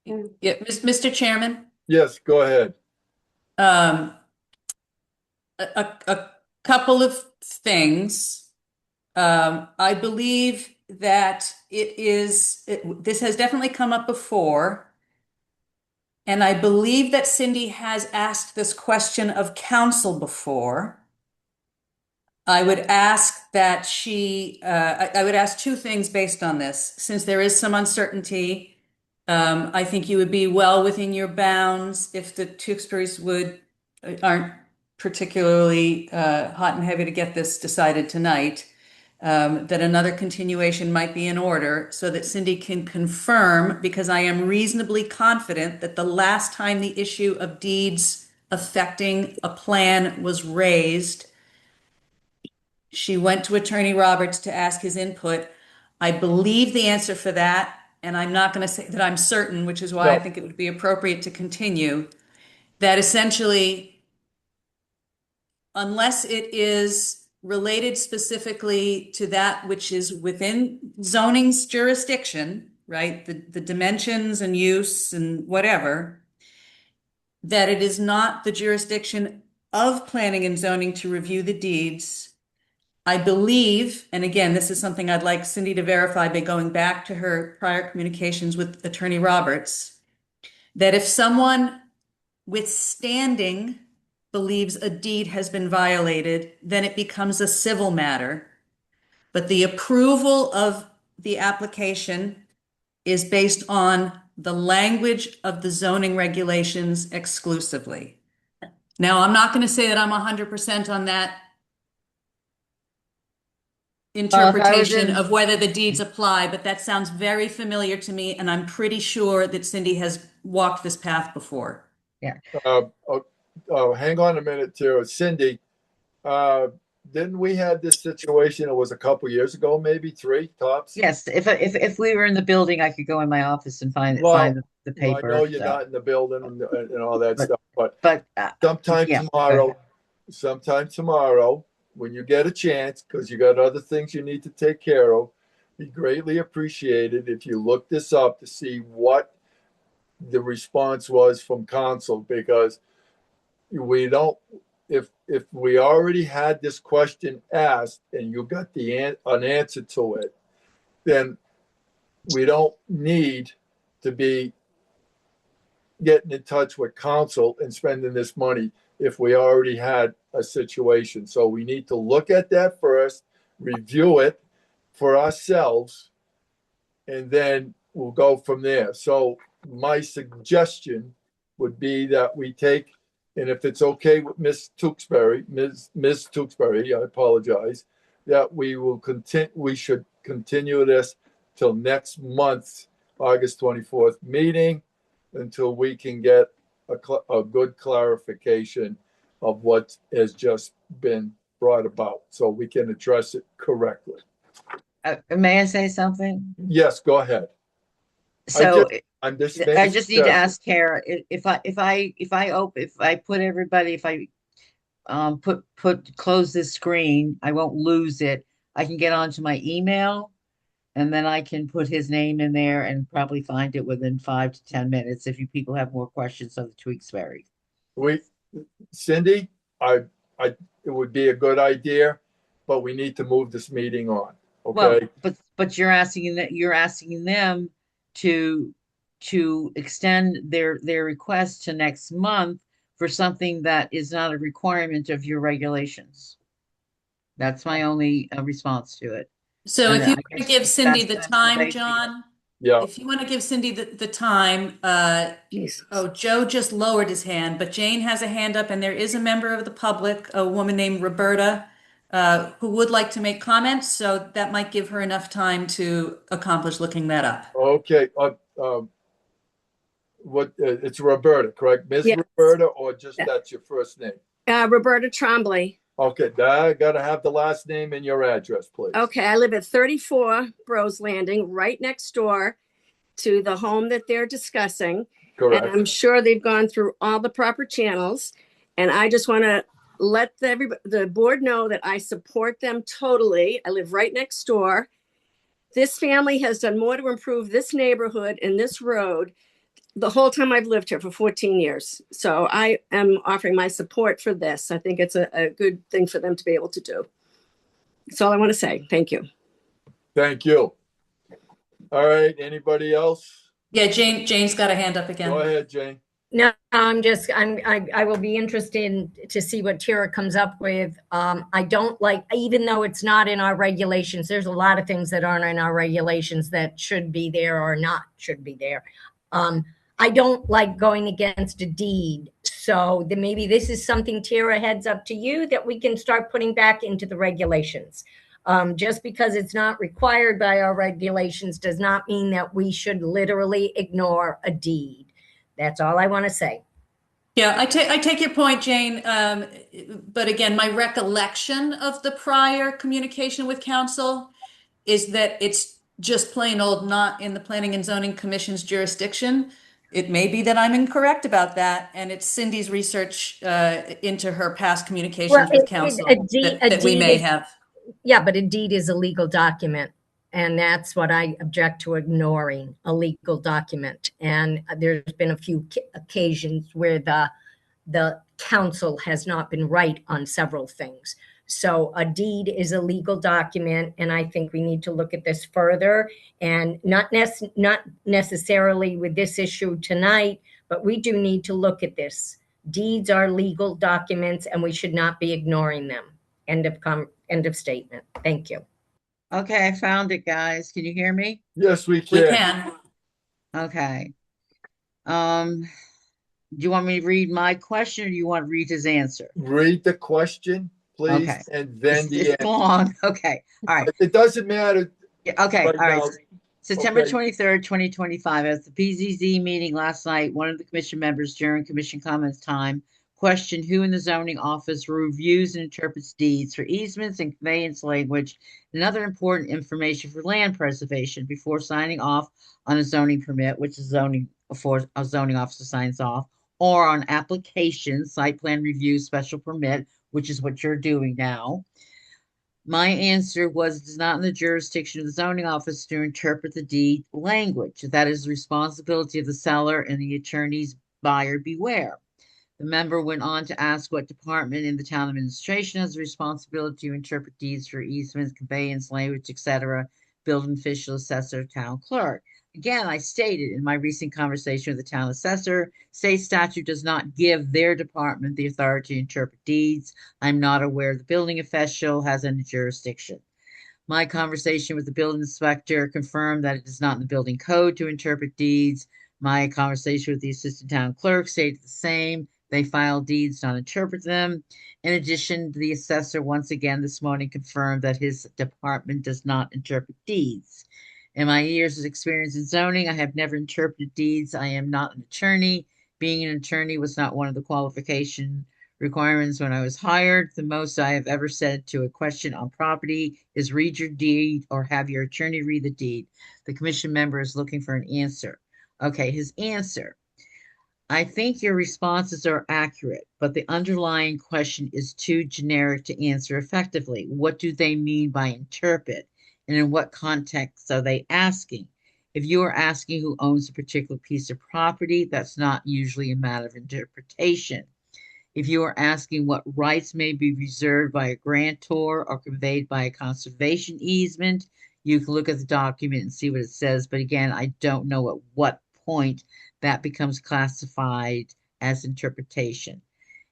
[SPEAKER 1] Yeah, Mr. Chairman?
[SPEAKER 3] Yes, go ahead.
[SPEAKER 1] A couple of things. I believe that this has definitely come up before. And I believe that Cindy has asked this question of council before. I would ask that I would ask two things based on this. Since there is some uncertainty, I think you would be well within your bounds if the Tewksburys aren't particularly hot and heavy to get this decided tonight, that another continuation might be in order so that Cindy can confirm, because I am reasonably confident that the last time the issue of deeds affecting a plan was raised, she went to Attorney Roberts to ask his input. I believe the answer for that, and I'm not going to say that I'm certain, which is why I think it would be appropriate to continue, that essentially, unless it is related specifically to that which is within zoning's jurisdiction, right? The dimensions and use and whatever, that it is not the jurisdiction of planning and zoning to review the deeds. I believe, and again, this is something I'd like Cindy to verify by going back to her prior communications with Attorney Roberts, that if someone withstanding believes a deed has been violated, then it becomes a civil matter. But the approval of the application is based on the language of the zoning regulations exclusively. Now, I'm not going to say that I'm 100% on that interpretation of whether the deeds apply, but that sounds very familiar to me, and I'm pretty sure that Cindy has walked this path before.
[SPEAKER 8] Yeah.
[SPEAKER 3] Hang on a minute, Tara. Cindy, didn't we have this situation? It was a couple years ago, maybe 3 tops.
[SPEAKER 8] Yes, if we were in the building, I could go in my office and find the
[SPEAKER 3] I
[SPEAKER 8] paper.
[SPEAKER 3] know you're
[SPEAKER 8] so.
[SPEAKER 3] not in the building and all that stuff, but
[SPEAKER 8] yeah,
[SPEAKER 3] sometime tomorrow, when you get a chance, because you got other things you need to take care of, be greatly appreciated if you look this up to see what the response was from council, because we don't, if we already had this question asked and you got an answer to it, then we don't need to be getting in touch with council and spending this money if we already had a situation. So we need to look at that first, review it for ourselves, and then we'll go from there. So my suggestion would be that we take, and if it's okay with Ms. Tewksbury, I apologize, that we should continue this till next month's August 24th meeting until we can get a good clarification of what has just been brought about, so we can address it correctly.
[SPEAKER 8] May I say something?
[SPEAKER 3] Yes, go ahead.
[SPEAKER 8] So
[SPEAKER 3] I just
[SPEAKER 8] need to ask Kara if I put everybody, if I close this screen, I won't lose it. I can get onto my email, and then I can put his name in there and probably find it within 5 to 10 minutes if you people have more questions of the Tewksbury.
[SPEAKER 3] Cindy, it would be a good idea, but we need to move this meeting on. Okay.
[SPEAKER 8] Well, but you're asking them to extend their request to next month for something that is not a requirement of your regulations. That's my only response to it.
[SPEAKER 1] So if you want to give Cindy the time, John, if you want to give Cindy the time, Joe just lowered his hand, but Jane has a hand up, and there is a member of the public, a woman named Roberta, who would like to make comments. So that might give her enough time to accomplish looking that up.
[SPEAKER 3] Okay. It's Roberta, correct? Ms. Roberta, or just that's your first name?
[SPEAKER 21] Roberta Trombley.
[SPEAKER 3] Okay, I gotta have the last name and your address, please.
[SPEAKER 21] Okay, I live at 34 Bros Landing, right next door to the home that they're discussing.
[SPEAKER 3] Correct.
[SPEAKER 21] And I'm sure they've gone through all the proper channels. And I just want to let the board know that I support them totally. I live right next door. This family has done more to improve this neighborhood and this road the whole time I've lived here for 14 years. So I am offering my support for this. I think it's a good thing for them to be able to do. That's all I want to say. Thank you.
[SPEAKER 3] Thank you. All right. Anybody else?
[SPEAKER 1] Yeah, Jane's got a hand up again.
[SPEAKER 3] Go ahead, Jane.
[SPEAKER 2] No, I will be interested to see what Tara comes up with. I don't like, even though it's not in our regulations, there's a lot of things that aren't in our regulations that should be there or not should be there. I don't like going against a deed. So then maybe this is something, Tara, heads up to you that we can start putting back into the regulations. Just because it's not required by our regulations does not mean that we should literally ignore a deed. That's all I want to say.
[SPEAKER 1] Yeah, I take your point, Jane. But again, my recollection of the prior communication with council is that it's just plain old not in the Planning and Zoning Commission's jurisdiction. It may be that I'm incorrect about that, and it's Cindy's research into her past communications with council that we may have.
[SPEAKER 2] Yeah, but a deed is a legal document, and that's what I object to, ignoring a legal document. And there's been a few occasions where the council has not been right on several things. So a deed is a legal document, and I think we need to look at this further, and not necessarily with this issue tonight, but we do need to look at this. Deeds are legal documents, and we should not be ignoring them. End of statement. Thank you.
[SPEAKER 8] Okay, I found it, guys. Can you hear me?
[SPEAKER 3] Yes, we
[SPEAKER 1] We
[SPEAKER 3] can.
[SPEAKER 1] can.
[SPEAKER 8] Okay. Do you want me to read my question, or do you want to read his answer?
[SPEAKER 3] Read the question, please,
[SPEAKER 8] Okay.
[SPEAKER 3] and then the
[SPEAKER 8] It's
[SPEAKER 3] answer.
[SPEAKER 8] long. Okay. All right.
[SPEAKER 3] It doesn't matter.
[SPEAKER 8] Okay.
[SPEAKER 3] Right
[SPEAKER 8] All right.
[SPEAKER 3] now.
[SPEAKER 8] September
[SPEAKER 3] Okay.
[SPEAKER 8] 23rd, 2025, at the PZC meeting last night, one of the commission members during commission comments time questioned who in the zoning office reviews and interprets deeds for easements and conveyance language and other important information for land preservation before signing off on a zoning permit, which is zoning for a zoning officer signs off, or on application, site plan review, special permit, which is what you're doing now. My answer was it is not in the jurisdiction of the zoning office to interpret the deed language. That is the responsibility of the seller and the attorney's buyer beware. The member went on to ask what department in the town administration has the responsibility to interpret deeds for easements, conveyance, language, etc. Building official, assessor, town clerk. Again, I stated in my recent conversation with the town assessor, state statute does not give their department the authority to interpret deeds. I'm not aware the building official has any jurisdiction. My conversation with the building inspector confirmed that it is not in the building code to interpret deeds. My conversation with the assistant town clerk stated the same. They file deeds, not interpret them. In addition, the assessor once again this morning confirmed that his department does not interpret deeds. In my years of experience in zoning, I have never interpreted deeds. I am not an attorney. Being an attorney was not one of the qualification requirements when I was hired. The most I have ever said to a question on property is read your deed or have your attorney read the deed. The commission member is looking for an answer. Okay, his answer. I think your responses are accurate, but the underlying question is too generic to answer effectively. What do they mean by interpret? And in what context are they asking? If you are asking who owns a particular piece of property, that's not usually a matter of interpretation. If you are asking what rights may be reserved by a grantor or conveyed by a conservation easement, you can look at the document and see what it says. But again, I don't know at what point that becomes classified as interpretation.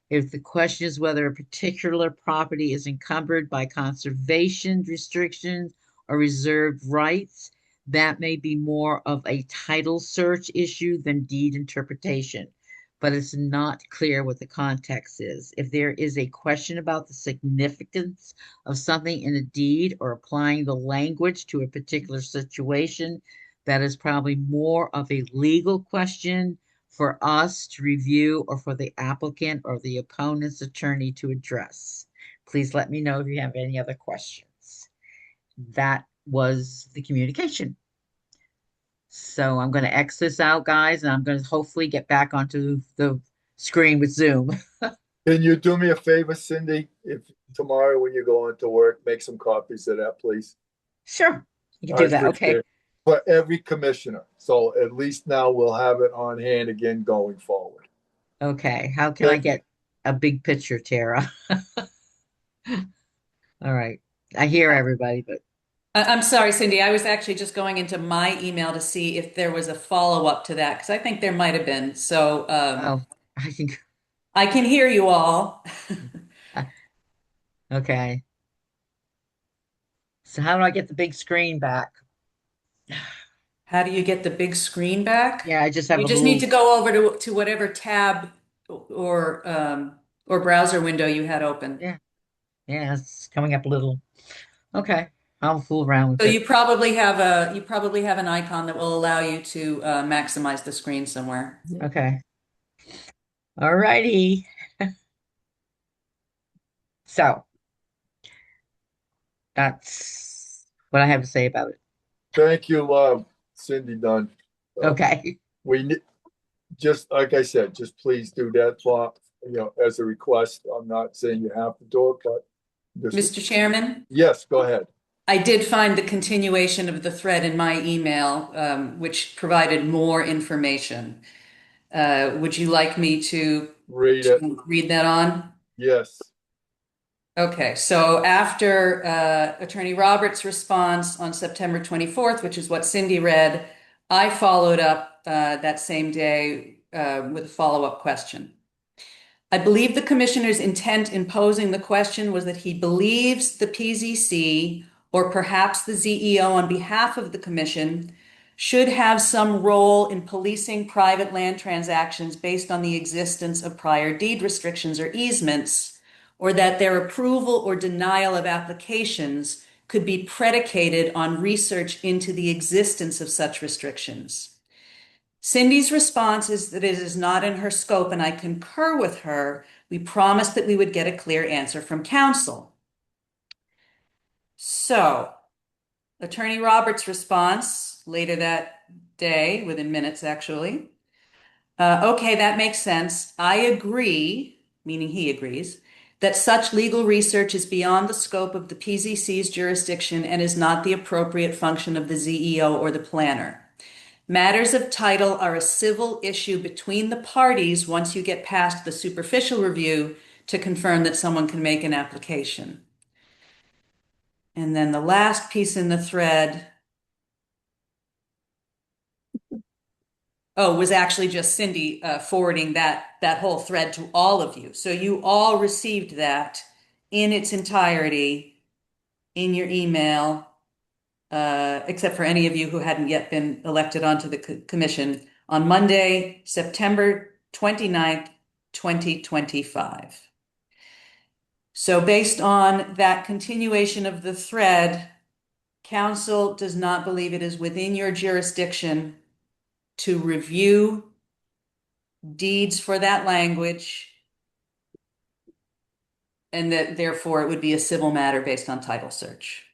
[SPEAKER 8] If the question is whether a particular property is encumbered by conservation restrictions or reserved rights, that may be more of a title search issue than deed interpretation, but it's not clear what the context is. If there is a question about the significance of something in a deed or applying the language to a particular situation, that is probably more of a legal question for us to review or for the applicant or the opponent's attorney to address. Please let me know if you have any other questions. That was the communication. So I'm going to X this out, guys, and I'm going to hopefully get back onto the screen with Zoom.
[SPEAKER 3] Can you do me a favor, Cindy? If tomorrow when you go into work, make some copies of that, please.
[SPEAKER 8] Sure, you can do that. Okay.
[SPEAKER 3] For every commissioner. So at least now we'll have it on hand again going forward.
[SPEAKER 8] Okay. How can I get a big picture, Tara? All right. I hear everybody, but
[SPEAKER 1] I'm sorry, Cindy. I was actually just going into my email to see if there was a follow-up to that, because I think there might have been. So I can hear you all.
[SPEAKER 8] Okay. So how do I get the big screen back?
[SPEAKER 1] How do you get the big screen back?
[SPEAKER 8] Yeah, I just have
[SPEAKER 1] you
[SPEAKER 8] a
[SPEAKER 1] just
[SPEAKER 8] little...
[SPEAKER 1] need to go over to whatever tab or browser window you had open.
[SPEAKER 8] Yeah. Yeah, it's coming up a little. Okay. I'll fool around with
[SPEAKER 1] So
[SPEAKER 8] it.
[SPEAKER 1] you probably have an icon that will allow you to maximize the screen somewhere.
[SPEAKER 8] Okay. All righty. So that's what I have to say about it.
[SPEAKER 3] Thank you, Cindy Dunn.
[SPEAKER 8] Okay.
[SPEAKER 3] We need, just like I said, just please do that for, as a request. I'm not saying you have to do it, but
[SPEAKER 1] Mr. Chairman?
[SPEAKER 3] Yes, go ahead.
[SPEAKER 1] I did find the continuation of the thread in my email, which provided more information. Would you like me to
[SPEAKER 3] read
[SPEAKER 1] that on?
[SPEAKER 3] Yes.
[SPEAKER 1] Okay, so after Attorney Roberts' response on September 24th, which is what Cindy read, I followed up that same day with a follow-up question. I believe the commissioner's intent in posing the question was that he believes the PZC, or perhaps the ZEO on behalf of the commission, should have some role in policing private land transactions based on the existence of prior deed restrictions or easements, or that their approval or denial of applications could be predicated on research into the existence of such restrictions. Cindy's response is that it is not in her scope, and I concur with her. We promised that we would get a clear answer from counsel. So, Attorney Roberts' response later that day, within minutes actually, okay, that makes sense. I agree, meaning he agrees, that such legal research is beyond the scope of the PZC's jurisdiction and is not the appropriate function of the ZEO or the planner. Matters of title are a civil issue between the parties once you get past the superficial review to confirm that someone can make an application. And then the last piece in the thread, was actually just Cindy forwarding that whole thread to all of you. So you all received that in its entirety in your email, except for any of you who hadn't yet been elected onto the commission, on Monday, September 29th, 2025. So based on that continuation of the thread, council does not believe it is within your jurisdiction to review deeds for that language, and that therefore it would be a civil matter based on title search.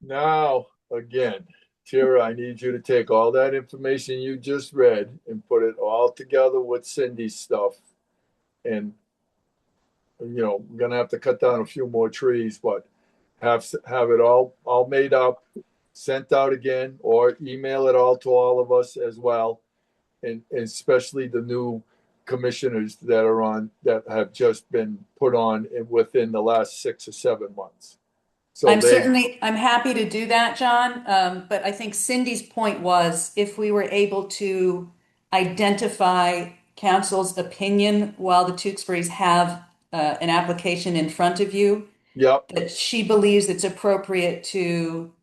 [SPEAKER 3] Now, again, Tara, I need you to take all that information you just read and put it all together with Cindy's stuff. And, we're gonna have to cut down a few more trees, but have it all made up, sent out again, or email it all to all of us as well. And especially the new commissioners that have just been put on within the last 6 or 7 months. So
[SPEAKER 1] I'm happy to do that, John. But I think Cindy's point was if we were able to identify council's opinion while the Tewksburys have an application in front of you,
[SPEAKER 3] yep,
[SPEAKER 1] that she believes it's appropriate to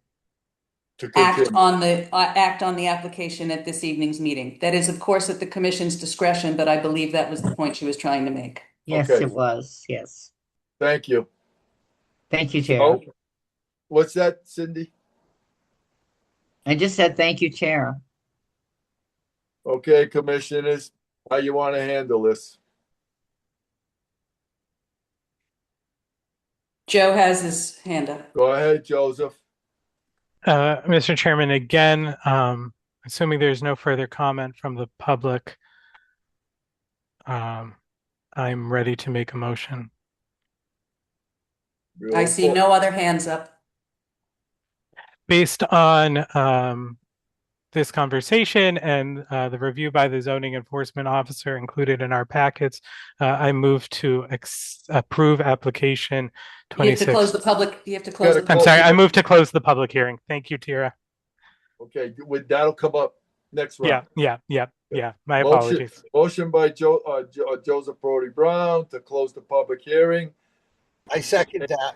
[SPEAKER 1] act
[SPEAKER 3] continue.
[SPEAKER 1] on the application at this evening's meeting. That is, of course, at the commission's discretion, but I believe that was the point she was trying to make.
[SPEAKER 8] Yes,
[SPEAKER 3] Okay.
[SPEAKER 8] it was. Yes.
[SPEAKER 3] Thank you.
[SPEAKER 8] Thank you, Chair.
[SPEAKER 3] Oh, what's that, Cindy?
[SPEAKER 8] I just said thank you, Chair.
[SPEAKER 3] Okay, commissioners, how you want to handle this?
[SPEAKER 1] Joe has his hand up.
[SPEAKER 3] Go ahead, Joseph.
[SPEAKER 10] Mr. Chairman, again, assuming there's no further comment from the public, I'm ready to make a motion.
[SPEAKER 1] I see no other hands up.
[SPEAKER 10] Based on this conversation and the review by the zoning enforcement officer included in our packets, I move to approve application 26.
[SPEAKER 1] You have to close the public. You have to close the.
[SPEAKER 10] I'm sorry. I move to close the public hearing. Thank you, Tira.
[SPEAKER 3] Okay, that'll come up next round.
[SPEAKER 10] Yeah. My apologies.
[SPEAKER 3] Motion by Joseph Brody Brown to close the public hearing.
[SPEAKER 11] I second that.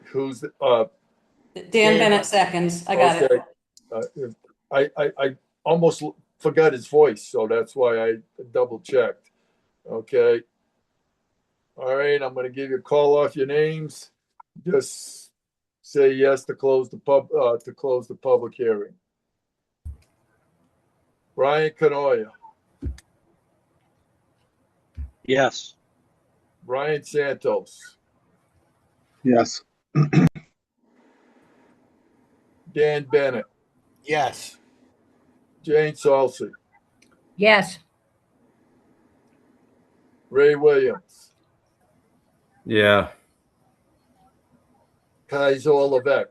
[SPEAKER 3] Who's
[SPEAKER 1] Dan Bennett seconds. I got it.
[SPEAKER 3] I almost forgot his voice, so that's why I double checked. Okay. All right, I'm going to give you a call off your names. Just say yes to close the public hearing. Brian Canoia.
[SPEAKER 17] Yes.
[SPEAKER 3] Brian Santos.
[SPEAKER 5] Yes.
[SPEAKER 3] Dan Bennett.
[SPEAKER 11] Yes.
[SPEAKER 3] Jane Salsey.
[SPEAKER 2] Yes.
[SPEAKER 3] Ray Williams.
[SPEAKER 15] Yeah.
[SPEAKER 3] Kaiser Levesque.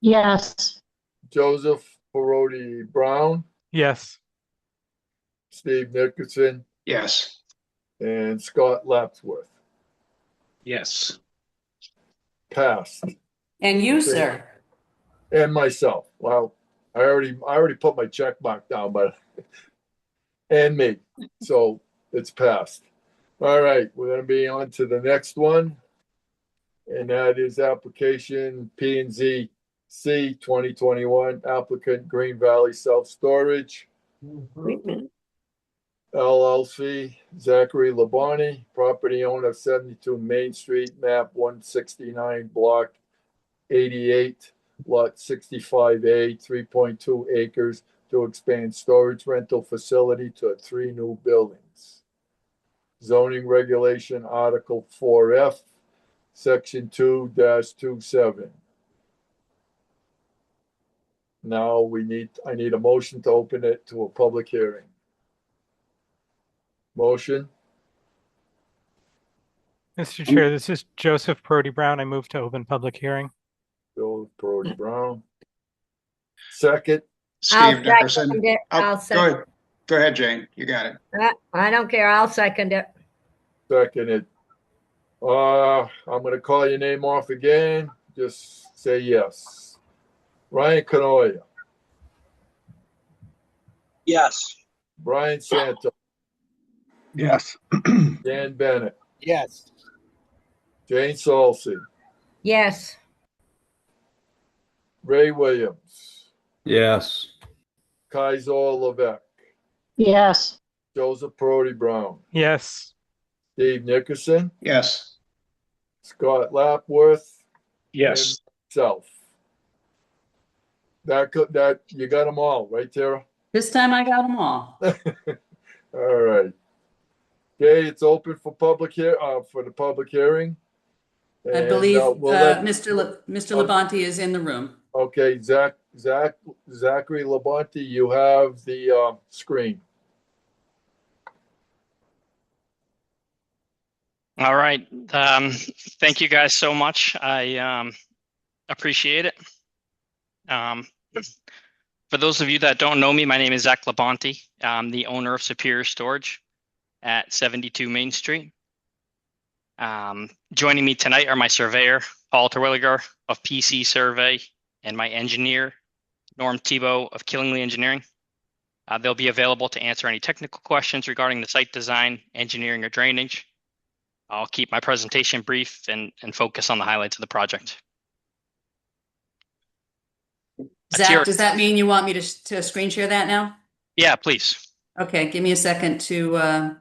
[SPEAKER 18] Yes.
[SPEAKER 3] Joseph Parodi Brown.
[SPEAKER 10] Yes.
[SPEAKER 3] Steve Nickerson,
[SPEAKER 7] Yes.
[SPEAKER 3] and Scott Lapsworth.
[SPEAKER 7] Yes.
[SPEAKER 3] Passed.
[SPEAKER 1] And you, sir?
[SPEAKER 3] And myself. Well, I already put my check mark down, but and me. So it's passed. All right, we're gonna be on to the next one. And that is application PZC 2021, applicant Green Valley Self Storage,
[SPEAKER 21] Wait a minute.
[SPEAKER 3] LLC, Zachary Labonte, property owner of 72 Main Street, map 169, block 88, lot 65A, 3.2 acres, to expand storage rental facility to 3 new buildings. Zoning regulation, Article 4F, Section 2-27. Now I need a motion to open it to a public hearing. Motion?
[SPEAKER 10] Mr. Chair, this is Joseph Brody Brown. I move to open public hearing.
[SPEAKER 3] Bill Brody Brown. Second?
[SPEAKER 7] Steve Nickerson.
[SPEAKER 2] Second it.
[SPEAKER 7] Oh,
[SPEAKER 2] I'll
[SPEAKER 7] go
[SPEAKER 2] second.
[SPEAKER 7] ahead. Go ahead, Jane. You got it.
[SPEAKER 2] I don't care. I'll second it.
[SPEAKER 3] Seconded. I'm gonna call your name off again. Just say yes. Ryan Canoia,
[SPEAKER 17] Yes.
[SPEAKER 3] Brian Santo,
[SPEAKER 5] Yes.
[SPEAKER 3] Dan Bennett,
[SPEAKER 11] Yes.
[SPEAKER 3] Jane Salsey,
[SPEAKER 2] Yes.
[SPEAKER 3] Ray Williams,
[SPEAKER 15] Yes.
[SPEAKER 3] Kaiser Levesque,
[SPEAKER 18] Yes.
[SPEAKER 3] Joseph Brody Brown,
[SPEAKER 10] Yes.
[SPEAKER 3] Steve Nickerson,
[SPEAKER 7] Yes.
[SPEAKER 3] Scott Lapworth,
[SPEAKER 6] Yes.
[SPEAKER 3] and myself. That you got them all, right, Tara?
[SPEAKER 1] This time I got them all.
[SPEAKER 3] All right. Okay, it's open for for the public hearing.
[SPEAKER 1] I
[SPEAKER 3] And,
[SPEAKER 1] believe
[SPEAKER 3] we'll let-
[SPEAKER 1] Mr. Labonte is in the room.
[SPEAKER 3] Okay, Zachary Labonte, you have the screen.
[SPEAKER 4] All right. Thank you guys so much. I appreciate it. For those of you that don't know me, my name is Zach Labonte. I'm the owner of Superior Storage at 72 Main Street. Joining me tonight are my surveyor, Paul Terwilliger of PC Survey, and my engineer, Norm Tebow of Killingley Engineering. They'll be available to answer any technical questions regarding the site design, engineering, or drainage. I'll keep my presentation brief and focus on the highlights of the project.
[SPEAKER 1] Zach, does that mean you want me to screen share that now?
[SPEAKER 4] Yeah, please.
[SPEAKER 1] Okay, give me a second to,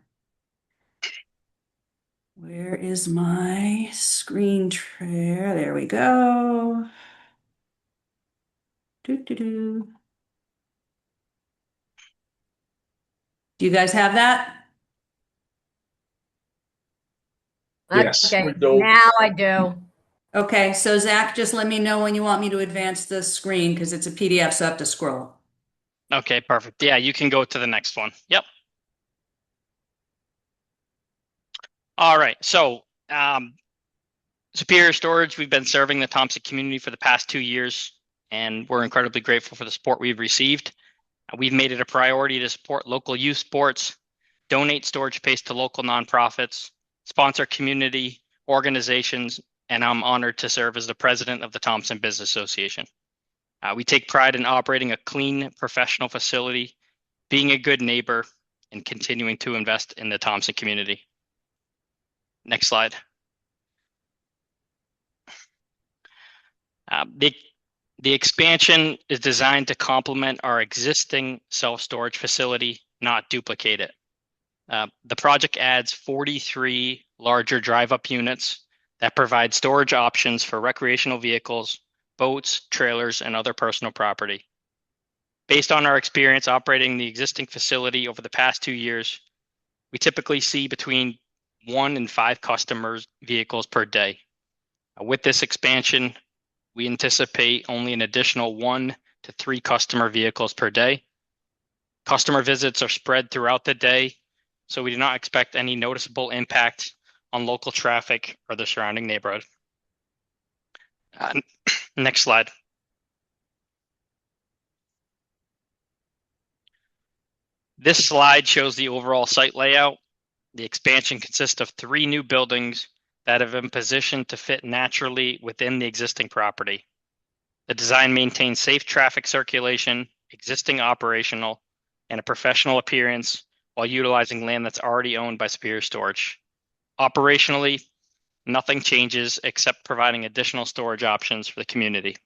[SPEAKER 1] where is my screen share? There we go. Do you guys have that?
[SPEAKER 7] Yes.
[SPEAKER 2] Okay, now I do.
[SPEAKER 1] Okay, so Zach, just let me know when you want me to advance the screen because it's a PDF, so I have to scroll.
[SPEAKER 4] Okay, perfect. Yeah, you can go to the next one. Yep. All right, so Superior Storage, we've been serving the Thompson community for the past 2 years, and we're incredibly grateful for the support we've received. We've made it a priority to support local youth sports, donate storage space to local nonprofits, sponsor community organizations, and I'm honored to serve as the president of the Thompson Business Association. We take pride in operating a clean, professional facility, being a good neighbor, and continuing to invest in the Thompson community. Next slide. The expansion is designed to complement our existing self-storage facility, not duplicate it. The project adds 43 larger drive-up units that provide storage options for recreational vehicles, boats, trailers, and other personal property. Based on our experience operating the existing facility over the past 2 years, we typically see between 1 and 5 customers' vehicles per day. With this expansion, we anticipate only an additional 1 to 3 customer vehicles per day. Customer visits are spread throughout the day, so we do not expect any noticeable impact on local traffic or the surrounding neighborhood. Next slide. This slide shows the overall site layout. The expansion consists of 3 new buildings that have been positioned to fit naturally within the existing property. The design maintains safe traffic circulation, existing operational, and a professional appearance while utilizing land that's already owned by Superior Storage. Operationally, nothing changes except providing additional storage options for the community.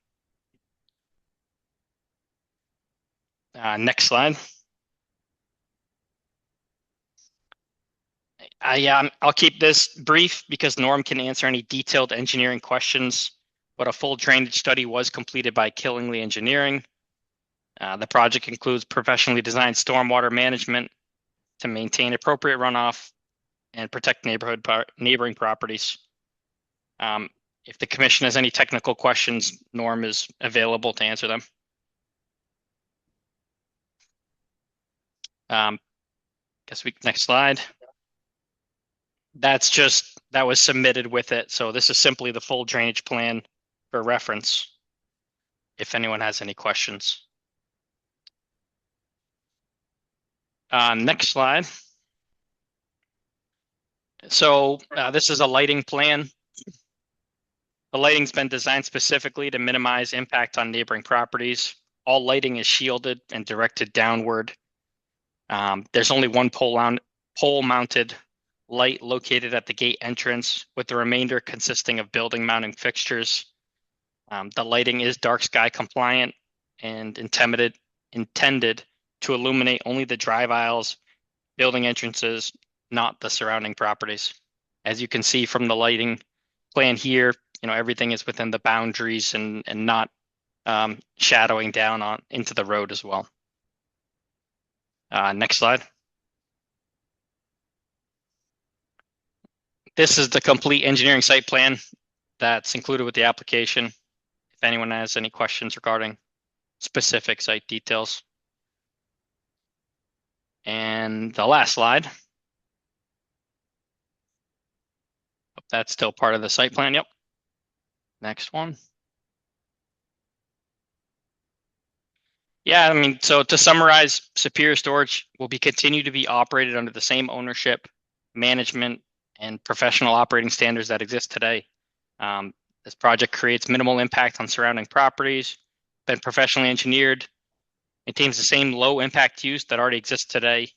[SPEAKER 4] Next slide. I'll keep this brief because Norm can answer any detailed engineering questions, but a full drainage study was completed by Killingly Engineering. The project includes professionally designed stormwater management to maintain appropriate runoff and protect neighboring properties. If the commission has any technical questions, Norm is available to answer them. Next slide. That was submitted with it. So this is simply the full drainage plan for reference, if anyone has any questions. Next slide. So this is a lighting plan. The lighting's been designed specifically to minimize impact on neighboring properties. All lighting is shielded and directed downward. There's only one pole-mounted light located at the gate entrance, with the remainder consisting of building mounting fixtures. The lighting is dark sky compliant and intended to illuminate only the drive aisles, building entrances, not the surrounding properties. As you can see from the lighting plan here, everything is within the boundaries and not shadowing down into the road as well. Next slide. This is the complete engineering site plan that's included with the application. If anyone has any questions regarding specific site details. And the last slide. That's still part of the site plan. Yep. Next one. Yeah, so to summarize, Superior Storage will continue to be operated under the same ownership, management, and professional operating standards that exist today. This project creates minimal impact on surrounding properties, been professionally engineered, maintains the same low impact use that already exists today,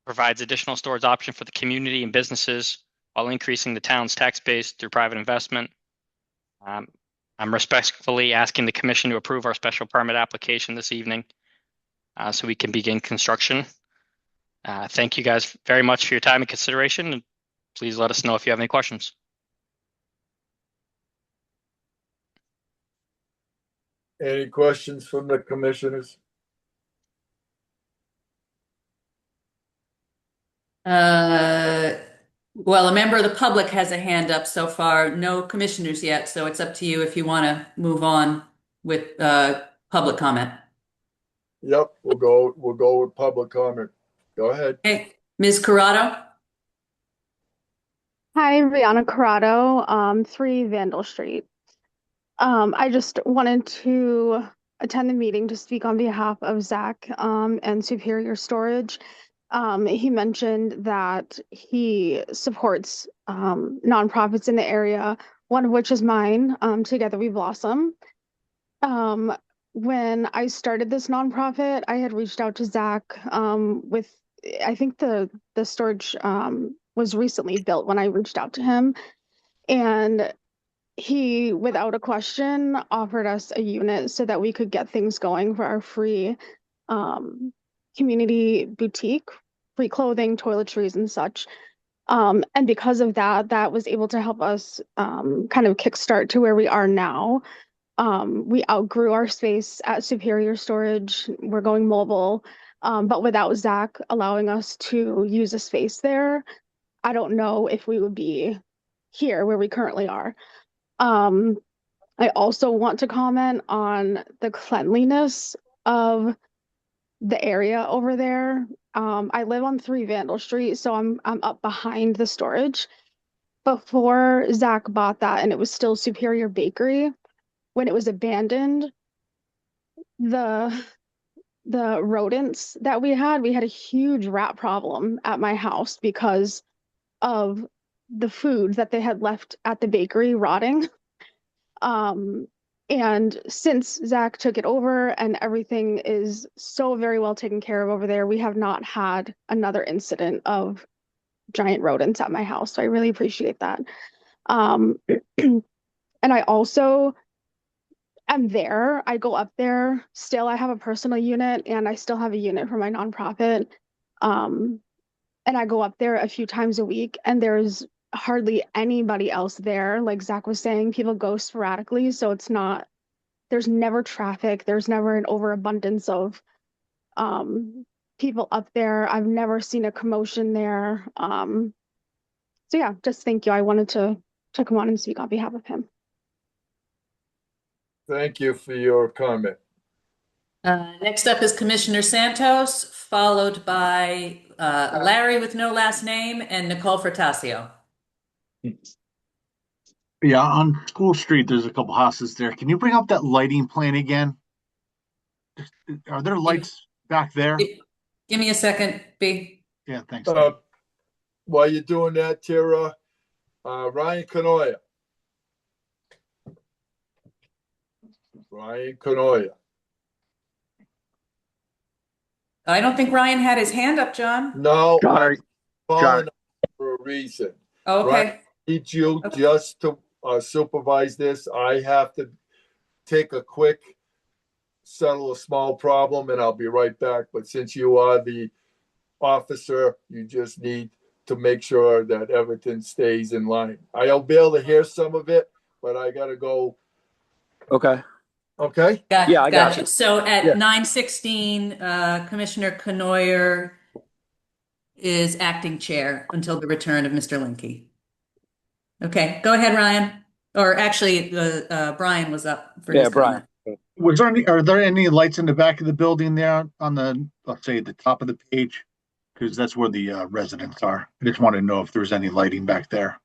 [SPEAKER 4] provides additional storage option for the community and businesses while increasing the town's tax base through private investment. I'm respectfully asking the commission to approve our special permit application this evening so we can begin construction. Thank you guys very much for your time and consideration, and please let us know if you have any questions.
[SPEAKER 3] Any questions from the commissioners?
[SPEAKER 1] Well, a member of the public has a hand up so far. No commissioners yet, so it's up to you if you want to move on with public comment.
[SPEAKER 3] Yep, we'll go with public comment. Go ahead.
[SPEAKER 1] Hey, Ms. Corrado?
[SPEAKER 14] Hi, Rihanna Corrado, 3 Vandal Street. I just wanted to attend the meeting to speak on behalf of Zach and Superior Storage. He mentioned that he supports nonprofits in the area, one of which is mine, Together We Blossom. When I started this nonprofit, I had reached out to Zach with, I think the storage was recently built when I reached out to him. And he, without a question, offered us a unit so that we could get things going for our free community boutique, free clothing, toiletries, and such. And because of that, that was able to help us kind of kickstart to where we are now. We outgrew our space at Superior Storage. We're going mobile. But without Zach allowing us to use a space there, I don't know if we would be here where we currently are. I also want to comment on the cleanliness of the area over there. I live on 3 Vandal Street, so I'm up behind the storage. Before Zach bought that, and it was still Superior Bakery, when it was abandoned, the the rodents that we had a huge rat problem at my house because of the food that they had left at the bakery rotting. Um, and since Zach took it over and everything is so very well taken care of over there, we have not had another incident of giant rodents at my house. So I really appreciate that. And I also am there. I go up there. Still, I have a personal unit and I still have a unit for my nonprofit. Um, and I go up there a few times a week, and there's hardly anybody else there. Like Zach was saying, people go sporadically, so there's never traffic, there's never an overabundance of people up there. I've never seen a commotion there. So yeah, just thank you. I wanted to come on and speak on behalf of him.
[SPEAKER 3] Thank you for your comment.
[SPEAKER 1] Next up is Commissioner Santos, followed by Larry with no last name and Nicole Fratasio.
[SPEAKER 5] Yeah, on School Street, there's a couple houses there. Can you bring up that lighting plan again? Are there lights back there?
[SPEAKER 1] Give me a second, B.
[SPEAKER 5] Yeah, thanks.
[SPEAKER 3] While you're doing that, Tara, Ryan Canoia. Ryan Canoia.
[SPEAKER 1] I don't think Ryan had his hand up, John.
[SPEAKER 3] No,
[SPEAKER 6] Sorry.
[SPEAKER 3] I'm calling for a reason.
[SPEAKER 1] Okay.
[SPEAKER 3] Ryan, I need you just to supervise this. I have to take a quick, settle a small problem, and I'll be right back. But since you are the officer, you just need to make sure that everything stays in line. I'll be able to hear some of it, but I got to go.
[SPEAKER 6] Okay.
[SPEAKER 3] Okay?
[SPEAKER 6] Yeah, I got you.
[SPEAKER 1] So at
[SPEAKER 6] Yeah.
[SPEAKER 1] 9:16, Commissioner Canoyer is acting chair until the return of Mr. Linke. Okay, go ahead, Ryan. Or actually, Brian was up for his comment.
[SPEAKER 5] Are there any lights in the back of the building there on the, let's say, the top of the page? Because that's where the residents are. I just want to know if there's any lighting back there.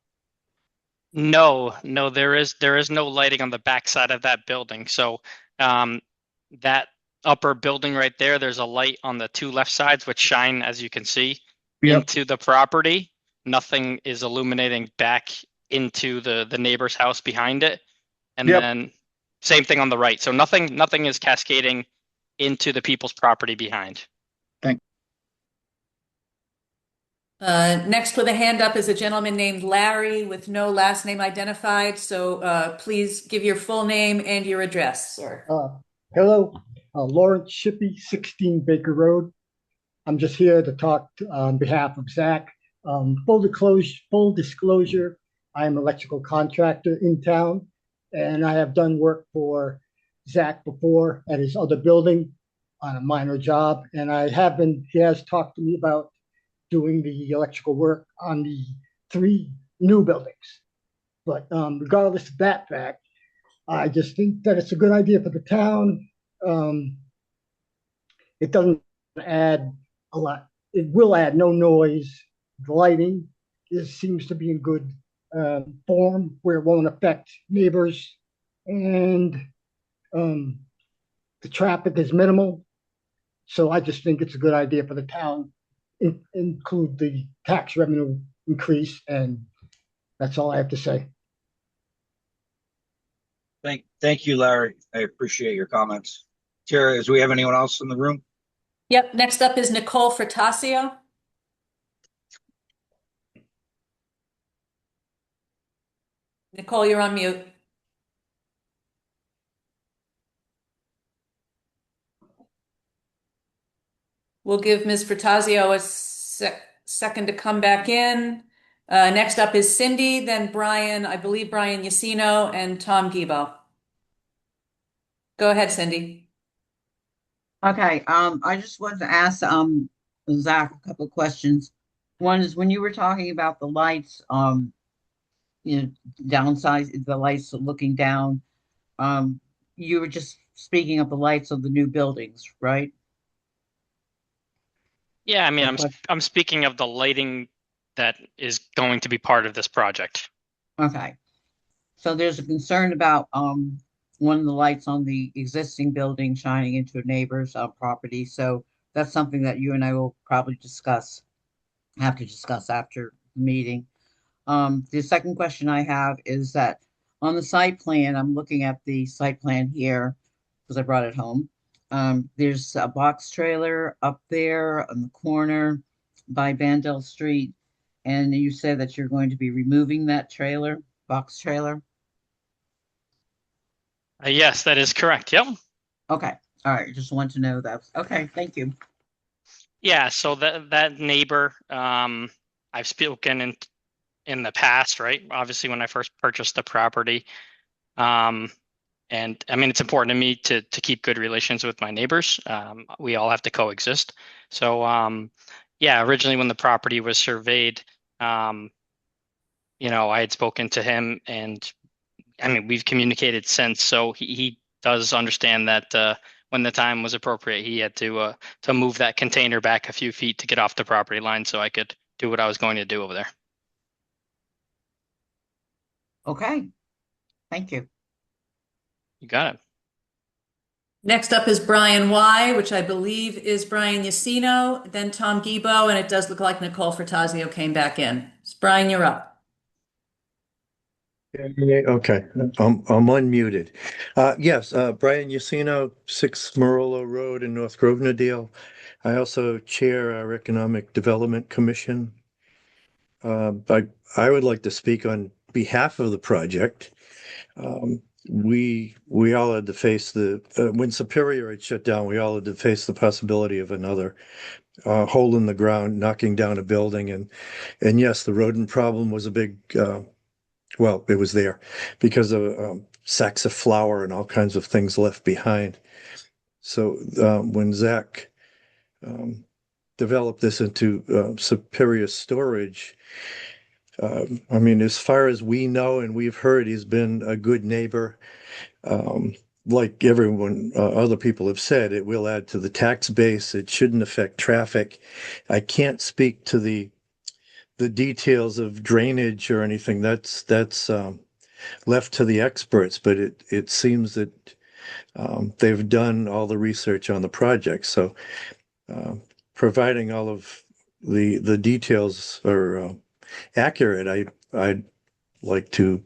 [SPEAKER 4] No, there is no lighting on the backside of that building. So that upper building right there, there's a light on the two left sides which shine, as you can see, into the property. Nothing is illuminating back into the neighbor's house behind it. And then same thing on the right. So nothing is cascading into the people's property behind.
[SPEAKER 1] Next with a hand up is a gentleman named Larry with no last name identified. So please give your full name and your address, sir.
[SPEAKER 12] Hello, Lawrence Shippey, 16 Baker Road. I'm just here to talk on behalf of Zach. Full disclosure, I'm an electrical contractor in town, and I have done work for Zach before at his other building on a minor job, and he has talked to me about doing the electrical work on the 3 new buildings. But regardless of that fact, I just think that it's a good idea for the town. It doesn't add a lot. It will add no noise. The lighting seems to be in good form where it won't affect neighbors. And the traffic is minimal. So I just think it's a good idea for the town. Include the tax revenue increase, and that's all I have to say.
[SPEAKER 17] Thank you, Larry. I appreciate your comments. Tara, do we have anyone else in the room?
[SPEAKER 1] Yep. Next up is Nicole Fratasio. Nicole, you're on mute. We'll give Ms. Fratasio a second to come back in. Next up is Cindy, then Brian, I believe Brian Yacino, and Tom Gibo. Go ahead, Cindy.
[SPEAKER 8] Okay, I just wanted to ask Zach a couple of questions. One is when you were talking about the lights, downsize the lights looking down, you were just speaking of the lights of the new buildings, right?
[SPEAKER 4] Yeah, I mean, I'm speaking of the lighting that is going to be part of this project.
[SPEAKER 8] Okay. So there's a concern about one of the lights on the existing building shining into a neighbor's property. So that's something that you and I will probably have to discuss after the meeting. The second question I have is that on the site plan, I'm looking at the site plan here because I brought it home. There's a box trailer up there on the corner by Bandel Street. And you said that you're going to be removing that box trailer.
[SPEAKER 4] Yes, that is correct. Yep.
[SPEAKER 8] Okay. All right. Just want to know that. Okay. Thank you.
[SPEAKER 4] Yeah. So that neighbor, I've spoken in the past, right? Obviously, when I first purchased the property, and I mean, it's important to me to keep good relations with my neighbors. We all have to coexist. So, yeah, originally when the property was surveyed, I had spoken to him, and I mean, we've communicated since. So he does understand that when the time was appropriate, he had to move that container back a few feet to get off the property line, so I could do what I was going to do over there.
[SPEAKER 8] Okay. Thank you.
[SPEAKER 4] You got it.
[SPEAKER 1] Next up is Brian Y., which I believe is Brian Yacino, then Tom Gibo, and it does look like Nicole Furtazio came back in. Brian, you're up.
[SPEAKER 13] Okay, I'm unmuted. Yes, Brian Yacino, 6 Morello Road in North Grovenordale. I also chair our Economic Development Commission. I would like to speak on behalf of the project. We all had to face when Superior had shut down, we all had to face the possibility of another hole in the ground, knocking down a building. And yes, the rodent problem was a big, well, it was there because of sacks of flour and all kinds of things left behind. So when Zach developed this into Superior Storage, I mean, as far as we know and we've heard, he's been a good neighbor. Like everyone, other people have said, it will add to the tax base. It shouldn't affect traffic. I can't speak to the details of drainage or anything. That's left to the experts, but it seems that they've done all the research on the project. So providing all of the details are accurate, I'd like to,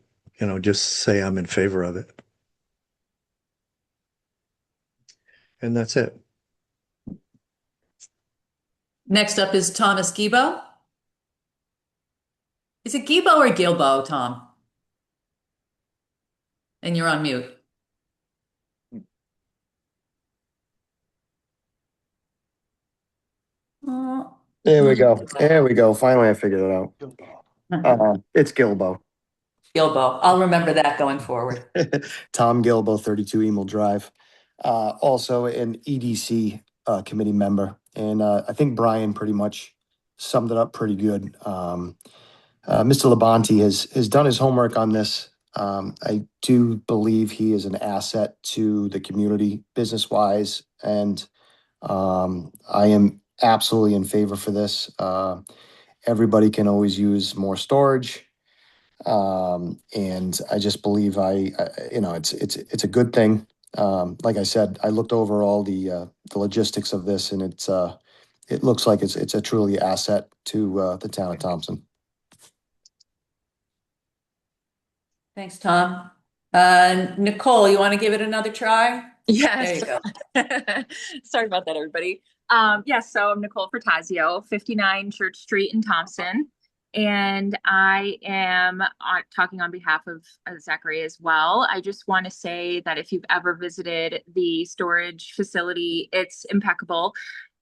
[SPEAKER 13] just say I'm in favor of it. And that's it.
[SPEAKER 1] Next up is Thomas Gibo. Is it Gibo or Gilbo, Tom? And you're on mute.
[SPEAKER 22] There we go. There we go. Finally, I figured it out. It's Gilbo.
[SPEAKER 1] Gilbo. I'll remember that going forward.
[SPEAKER 22] Tom Gilbo, 32 Emil Drive. Also an EDC committee member. And I think Brian pretty much summed it up pretty good. Mr. Labonte has done his homework on this. I do believe he is an asset to the community business-wise. And I am absolutely in favor for this. Everybody can always use more storage. And I just believe it's a good thing. Like I said, I looked over all the logistics of this, and it looks like it's a truly asset to the town of Thompson.
[SPEAKER 1] Thanks, Tom. Nicole, you want to give it another try?
[SPEAKER 23] Yes.
[SPEAKER 1] There you go.
[SPEAKER 23] Sorry about that, everybody. Yes, so I'm Nicole Furtazio, 59 Church Street in Thompson. And I am talking on behalf of Zachary as well. I just want to say that if you've ever visited the storage facility, it's impeccable.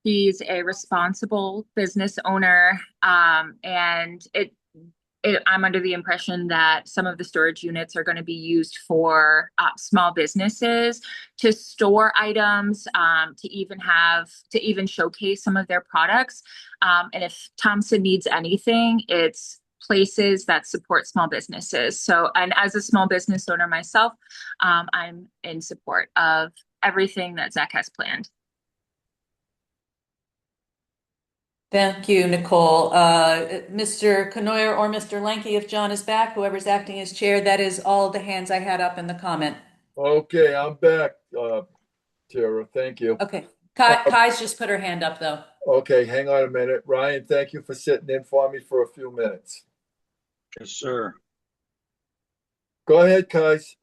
[SPEAKER 23] He's a responsible business owner, and I'm under the impression that some of the storage units are going to be used for small businesses to store items, to even showcase some of their products. And if Thompson needs anything, it's places that support small businesses. So, and as a small business owner myself, I'm in support of everything that Zach has planned.
[SPEAKER 1] Thank you, Nicole. Mr. Canoyer or Mr. Lenke, if John is back, whoever's acting as chair, that is all the hands I had up in the comment.
[SPEAKER 3] Okay, I'm back, Tara. Thank you.
[SPEAKER 1] Okay. Kai's just put her hand up though.
[SPEAKER 3] Okay, hang on a minute. Ryan, thank you for sitting in for me for a few minutes.
[SPEAKER 7] Yes, sir.
[SPEAKER 3] Go ahead, Kais.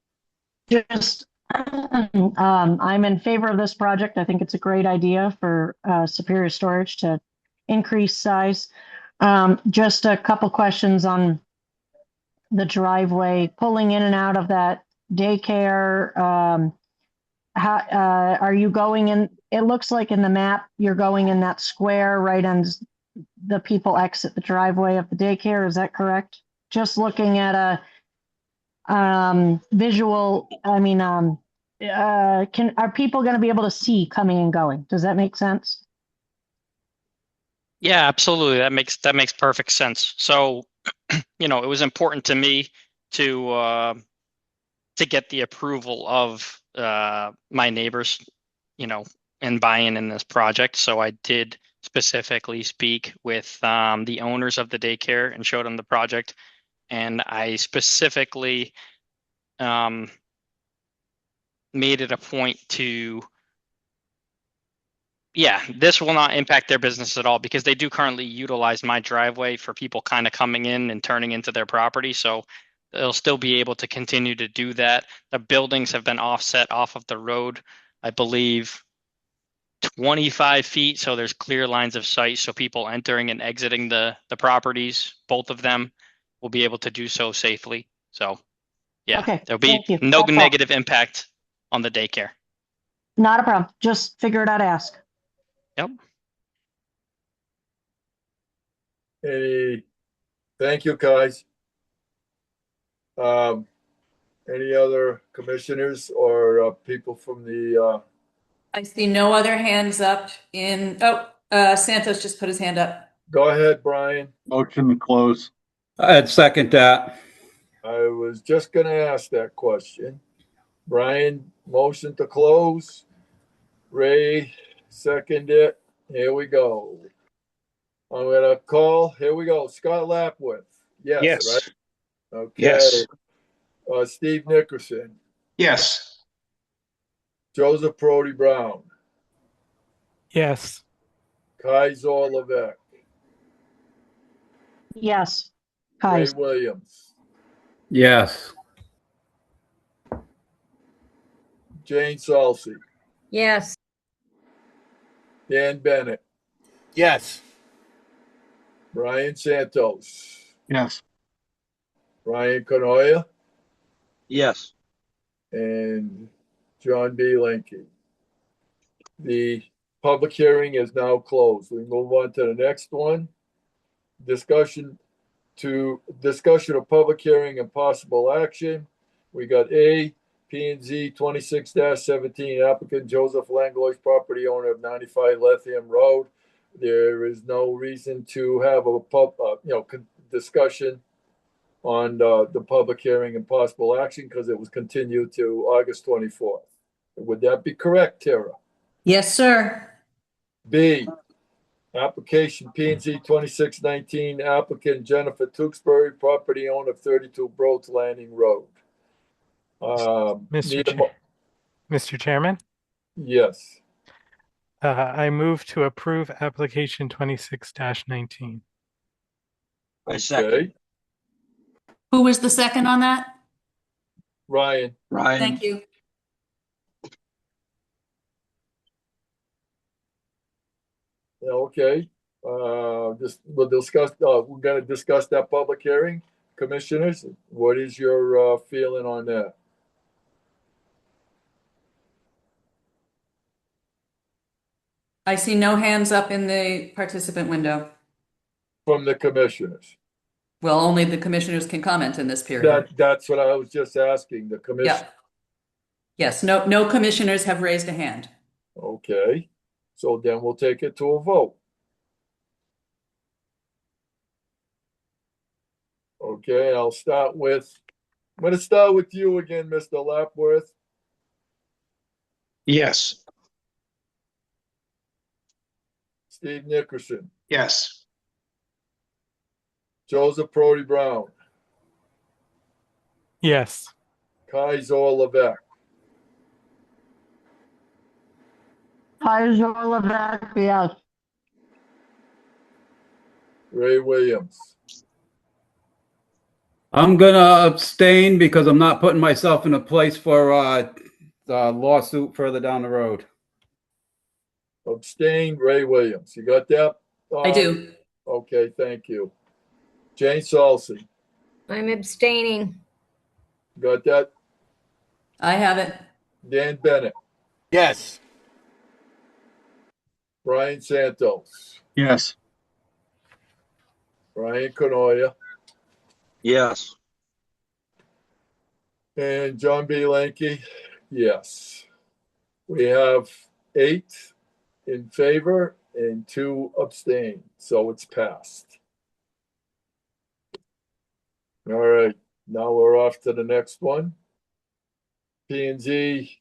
[SPEAKER 18] Just, I'm in favor of this project. I think it's a great idea for Superior Storage to increase size. Just a couple questions on the driveway, pulling in and out of that daycare. How are you going in? It looks like in the map you're going in that square right on the people exit the driveway of the daycare. Is that correct? Just looking at a visual, I mean, are people going to be able to see coming and going? Does that make sense?
[SPEAKER 4] Yeah, absolutely. That makes perfect sense. So, it was important to me to get the approval of my neighbors, and buy-in in this project. So I did specifically speak with the owners of the daycare and showed them the project. And I specifically made it a point to, this will not impact their business at all because they do currently utilize my driveway for people kind of coming in and turning into their property. So they'll still be able to continue to do that. The buildings have been offset off of the road, I believe, 25 feet. So there's clear lines of sight. So people entering and exiting the properties, both of them, will be able to do so safely. So
[SPEAKER 18] Okay,
[SPEAKER 4] there'll be
[SPEAKER 18] thank you.
[SPEAKER 4] no
[SPEAKER 18] That's all.
[SPEAKER 4] negative impact on the daycare.
[SPEAKER 18] Not a problem. Just figured I'd ask.
[SPEAKER 4] Yep.
[SPEAKER 3] Thank you, guys. Any other commissioners or people from the
[SPEAKER 1] I see no other hands up Santos just put his hand up.
[SPEAKER 3] Go ahead, Brian.
[SPEAKER 5] Motion to close.
[SPEAKER 15] I'd second that.
[SPEAKER 3] I was just gonna ask that question. Brian, motion to close. Ray, second it. Here we go. I'm gonna call. Here we go. Scott Lapworth. Yes,
[SPEAKER 7] Yes.
[SPEAKER 3] right? Okay.
[SPEAKER 7] Yes.
[SPEAKER 3] Steve Nickerson.
[SPEAKER 7] Yes.
[SPEAKER 3] Joseph Brody Brown.
[SPEAKER 10] Yes.
[SPEAKER 3] Kai Zorlevek.
[SPEAKER 18] Yes.
[SPEAKER 3] Ray
[SPEAKER 18] Kais.
[SPEAKER 3] Williams.
[SPEAKER 15] Yes.
[SPEAKER 3] Jane Salsey.
[SPEAKER 2] Yes.
[SPEAKER 3] Dan Bennett.
[SPEAKER 11] Yes.
[SPEAKER 3] Brian Santos.
[SPEAKER 5] Yes.
[SPEAKER 3] Ryan Canoia.
[SPEAKER 7] Yes.
[SPEAKER 3] And John B. Linke. The public hearing is now closed. We move on to the next one. Discussion of public hearing and possible action. We got P&Z 26-17 applicant Joseph Langlois, property owner of 95 Lethium Road. There is no reason to have a discussion on the public hearing and possible action because it was continued to August 24th. Would that be correct, Tara?
[SPEAKER 1] Yes, sir.
[SPEAKER 3] B, application P&Z 2619, applicant Jennifer Tewksbury, property owner of 32 Broads Landing Road.
[SPEAKER 10] Mr. Chairman,
[SPEAKER 3] Yes.
[SPEAKER 10] I move to approve application 26-19.
[SPEAKER 7] I second.
[SPEAKER 3] Okay.
[SPEAKER 1] Who was the second on that?
[SPEAKER 3] Ryan.
[SPEAKER 1] Thank you.
[SPEAKER 3] Yeah, okay. We're going to discuss that public hearing. Commissioners, what is your feeling on that?
[SPEAKER 1] I see no hands up in the participant window.
[SPEAKER 3] From the commissioners.
[SPEAKER 1] Well, only the commissioners can comment in this period.
[SPEAKER 3] That's what I was just asking, the commission.
[SPEAKER 1] Yeah. Yes, no commissioners have raised a hand.
[SPEAKER 3] Okay, so then we'll take it to a vote. Okay, I'm going to start with you again, Mr. Lapworth.
[SPEAKER 7] Yes.
[SPEAKER 3] Steve Nickerson.
[SPEAKER 7] Yes.
[SPEAKER 3] Joseph Brody Brown.
[SPEAKER 10] Yes.
[SPEAKER 3] Kai Zorlevek.
[SPEAKER 18] Kaiser Levesque, yes.
[SPEAKER 3] Ray Williams.
[SPEAKER 15] I'm gonna abstain because I'm not putting myself in a place for a lawsuit further down the road.
[SPEAKER 3] Abstain, Ray Williams. You got that?
[SPEAKER 1] I do.
[SPEAKER 3] Okay, thank you. Jane Salsey.
[SPEAKER 2] I'm abstaining.
[SPEAKER 3] Got that?
[SPEAKER 1] I have it.
[SPEAKER 3] Dan Bennett.
[SPEAKER 11] Yes.
[SPEAKER 3] Brian Santos.
[SPEAKER 5] Yes.
[SPEAKER 3] Brian Canoia.
[SPEAKER 7] Yes.
[SPEAKER 3] And John B. Lanky. Yes. We have 8 in favor and 2 abstain. So it's passed. All right. Now we're off to the next one. P&Z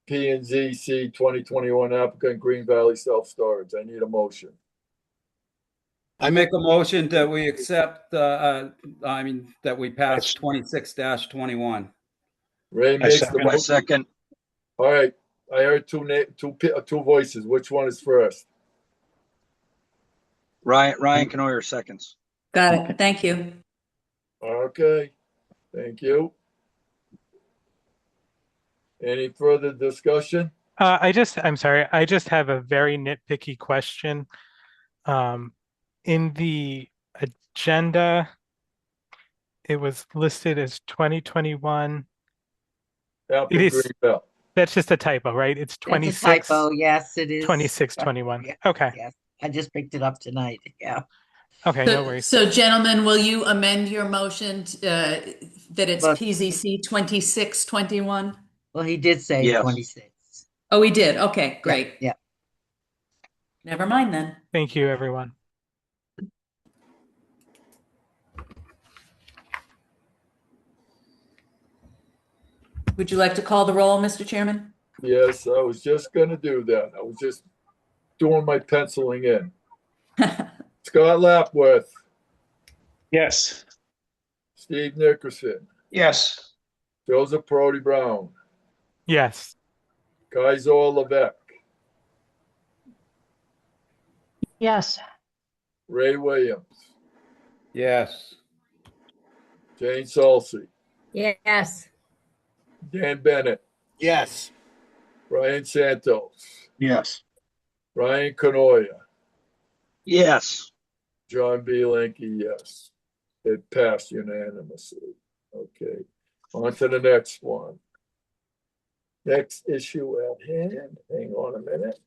[SPEAKER 3] C 2021 applicant Green Valley Self-Storage. I need a motion.
[SPEAKER 15] I make a motion that we accept, that we pass 26-21.
[SPEAKER 3] Ray makes the motion.
[SPEAKER 7] Second.
[SPEAKER 3] All right. I heard two voices. Which one is first?
[SPEAKER 7] Ryan Canoyer seconds.
[SPEAKER 1] Got it. Thank you.
[SPEAKER 3] Okay. Thank you. Any further discussion?
[SPEAKER 10] I'm sorry. I just have a very nitpicky question. In the agenda, it was listed as 2021. It is. That's just a typo, right? It's 26.
[SPEAKER 8] It's a typo. Yes, it is.
[SPEAKER 10] 2621.
[SPEAKER 8] Yeah,
[SPEAKER 10] Okay.
[SPEAKER 8] yes. I just picked it up tonight. Yeah.
[SPEAKER 10] Okay, no worries.
[SPEAKER 1] So gentlemen, will you amend your motion that it's
[SPEAKER 8] Look.
[SPEAKER 1] PZC 2621?
[SPEAKER 8] Well, he did say
[SPEAKER 7] Yes.
[SPEAKER 8] 26.
[SPEAKER 1] Oh, he did. Okay, great.
[SPEAKER 8] Yeah.
[SPEAKER 1] Never mind then.
[SPEAKER 10] Thank you, everyone.
[SPEAKER 1] Would you like to call the roll, Mr. Chairman?
[SPEAKER 3] Yes, I was just going to do that. I was just doing my penciling in. Scott Lapworth.
[SPEAKER 9] Yes.
[SPEAKER 3] Steve Nickerson.
[SPEAKER 9] Yes.
[SPEAKER 3] Joseph Brody Brown.
[SPEAKER 10] Yes.
[SPEAKER 3] Kaiser Levesque.
[SPEAKER 18] Yes.
[SPEAKER 3] Ray Williams.
[SPEAKER 15] Yes.
[SPEAKER 3] Jane Salsey.
[SPEAKER 2] Yes.
[SPEAKER 3] Dan Bennett.
[SPEAKER 11] Yes.
[SPEAKER 3] Brian Santos.
[SPEAKER 5] Yes.
[SPEAKER 3] Ryan Canoia.
[SPEAKER 7] Yes.
[SPEAKER 3] John B. Lanky, yes. It passed unanimously. Okay. On to the next one. Next issue at hand. Hang on a minute.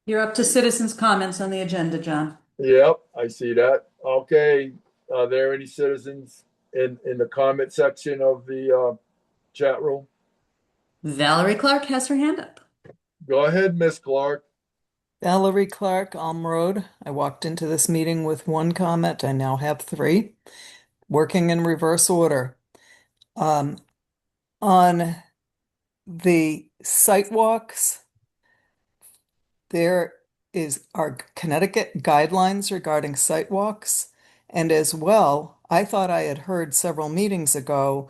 [SPEAKER 1] You're up to citizens' comments on the agenda, John.
[SPEAKER 3] Yep, I see that. Okay. Are there any citizens in the comment section of the chat room?
[SPEAKER 1] Valerie Clark has her hand up.
[SPEAKER 3] Go ahead, Miss Clark.
[SPEAKER 16] Valerie Clark, Alm Road. I walked into this meeting with 1 comment. I now have 3, working in reverse order. On the sidewalks, there are Connecticut guidelines regarding sidewalks. And as well, I thought I had heard several meetings ago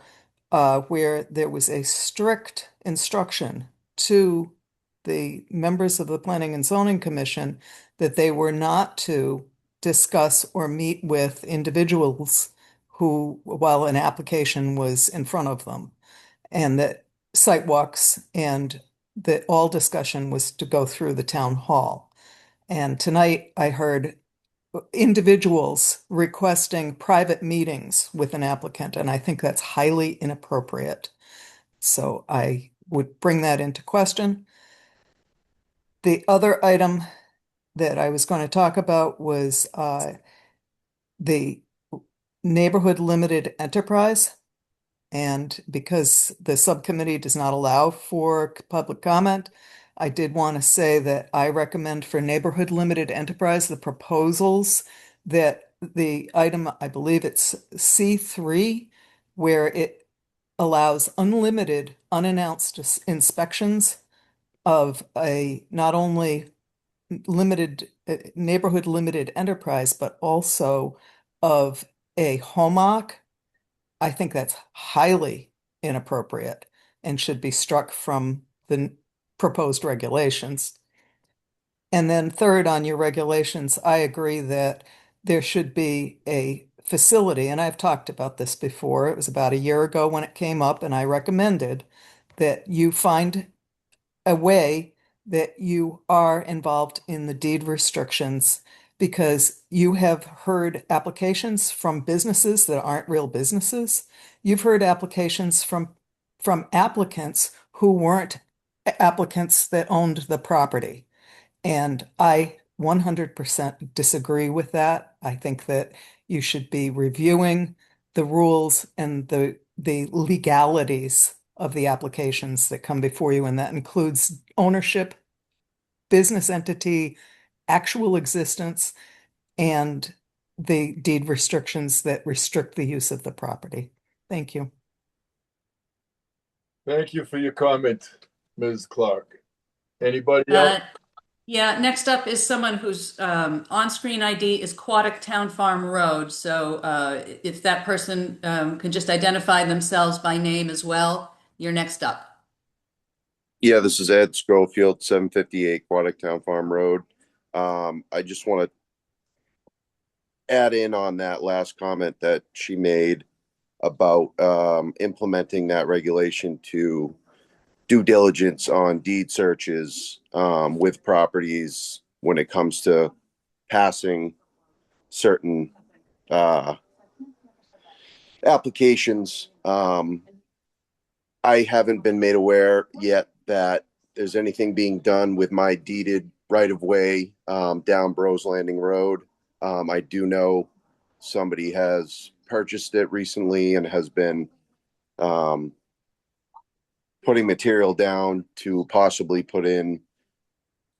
[SPEAKER 16] where there was a strict instruction to the members of the Planning and Zoning Commission that they were not to discuss or meet with individuals while an application was in front of them, and that site walks and that all discussion was to go through the town hall. And tonight I heard individuals requesting private meetings with an applicant, and I think that's highly inappropriate. So I would bring that into question. The other item that I was going to talk about was the neighborhood limited enterprise. And because the subcommittee does not allow for public comment, I did want to say that I recommend for neighborhood limited enterprise, the proposals that the item, I believe it's C3, where it allows unlimited, unannounced inspections of a not only limited neighborhood limited enterprise, but also of a home occ. I think that's highly inappropriate and should be struck from the proposed regulations. And then third, on your regulations, I agree that there should be a facility, and I've talked about this before. It was about a year ago when it came up, and I recommended that you find a way that you are involved in the deed restrictions, because you have heard applications from businesses that aren't real businesses. You've heard applications from applicants who weren't applicants that owned the property. And I 100% disagree with that. I think that you should be reviewing the rules and the legalities of the applications that come before you, and that includes ownership, business entity, actual existence, and the deed restrictions that restrict the use of the property. Thank you.
[SPEAKER 3] Thank you for your comment, Ms. Clark. Anybody else?
[SPEAKER 1] Yeah, next up is someone whose on-screen ID is Quadic Town Farm Road. So if that person can just identify themselves by name as well, you're next up.
[SPEAKER 19] Yeah, this is Ed Schofield, 758 Quadic Town Farm Road. I just want to add in on that last comment that she made about implementing that regulation to due diligence on deed searches with properties when it comes to passing certain applications. I haven't been made aware yet that there's anything being done with my deeded right-of-way down Bros Landing Road. I do know somebody has purchased it recently and has been putting material down to possibly put in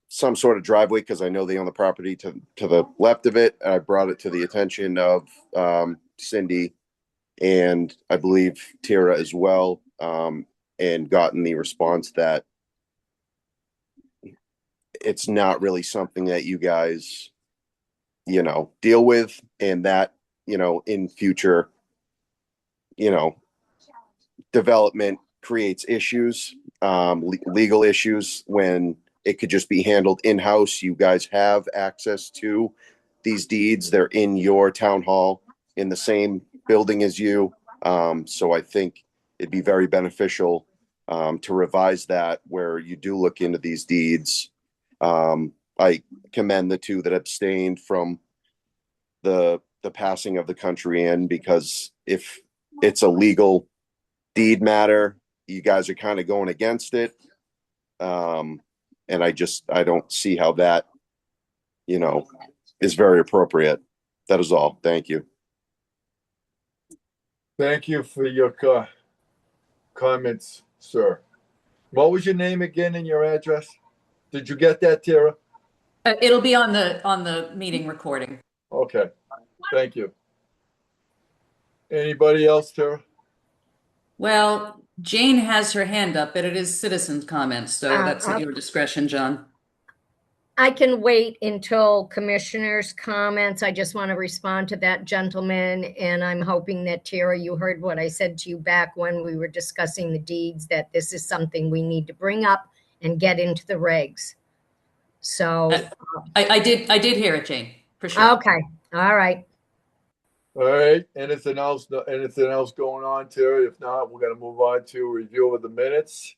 [SPEAKER 19] some sort of driveway, because I know they own the property to the left of it. I brought it to the attention of Cindy and I believe Tara as well, and gotten the response that it's not really something that you guys, deal with, and that, in future, development creates issues, legal issues, when it could just be handled in-house. You guys have access to these deeds. They're in your town hall in the same building as you. So I think it'd be very beneficial to revise that, where you do look into these deeds. I commend the two that abstained from the passing of the country in, because if it's a legal deed matter, you guys are kind of going against it. And I don't see how that, is very appropriate. That is all. Thank you.
[SPEAKER 3] Thank you for your comments, sir. What was your name again and your address? Did you get that, Tara?
[SPEAKER 1] It'll be on the meeting recording.
[SPEAKER 3] Okay. Thank you. Anybody else, Tara?
[SPEAKER 1] Well, Jane has her hand up, but it is citizens' comments, so that's at your discretion, John.
[SPEAKER 2] I can wait until commissioners' comments. I just want to respond to that gentleman, and I'm hoping that, Tara, you heard what I said to you back when we were discussing the deeds, that this is something we need to bring up and get into the regs. So
[SPEAKER 1] I did hear it, Jane, for sure.
[SPEAKER 2] Okay. All right.
[SPEAKER 3] All right. Anything else going on, Terry? If not, we're going to move on to review of the minutes.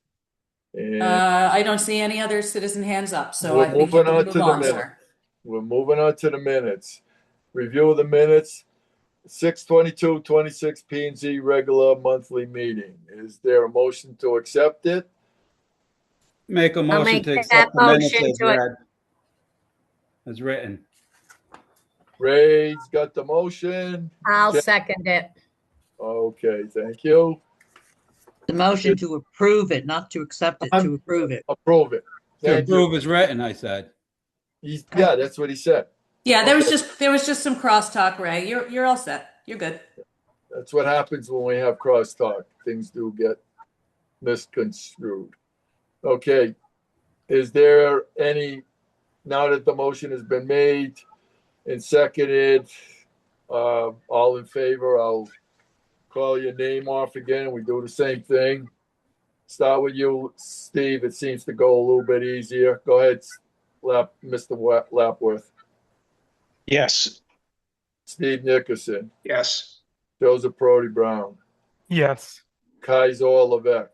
[SPEAKER 3] And
[SPEAKER 1] I don't see any other citizen hands up, so
[SPEAKER 3] we're
[SPEAKER 1] I think you can move on, sir.
[SPEAKER 3] We're moving on to the minutes. Review of the minutes. 6/22/26 P&Z regular monthly meeting. Is there a motion to accept it?
[SPEAKER 15] Make a motion to accept the minutes as read, as written.
[SPEAKER 3] Ray's got the motion.
[SPEAKER 2] I'll second it.
[SPEAKER 3] Okay, thank you.
[SPEAKER 8] The motion to approve it, not to accept it, to approve it.
[SPEAKER 3] Approve it.
[SPEAKER 15] To approve is written, I said.
[SPEAKER 3] Yeah, that's what he said.
[SPEAKER 1] Yeah, there was just some crosstalk, Ray. You're all set. You're good.
[SPEAKER 3] That's what happens when we have crosstalk. Things do get misconstrued. Okay. Is there any, now that the motion has been made and seconded, all in favor, I'll call your name off again, and we do the same thing. Start with you, Steve. It seems to go a little bit easier. Go ahead, Mr. Lapworth.
[SPEAKER 9] Yes.
[SPEAKER 3] Steve Nickerson.
[SPEAKER 9] Yes.
[SPEAKER 3] Joseph Brody Brown.
[SPEAKER 10] Yes.
[SPEAKER 3] Kaiser Levesque.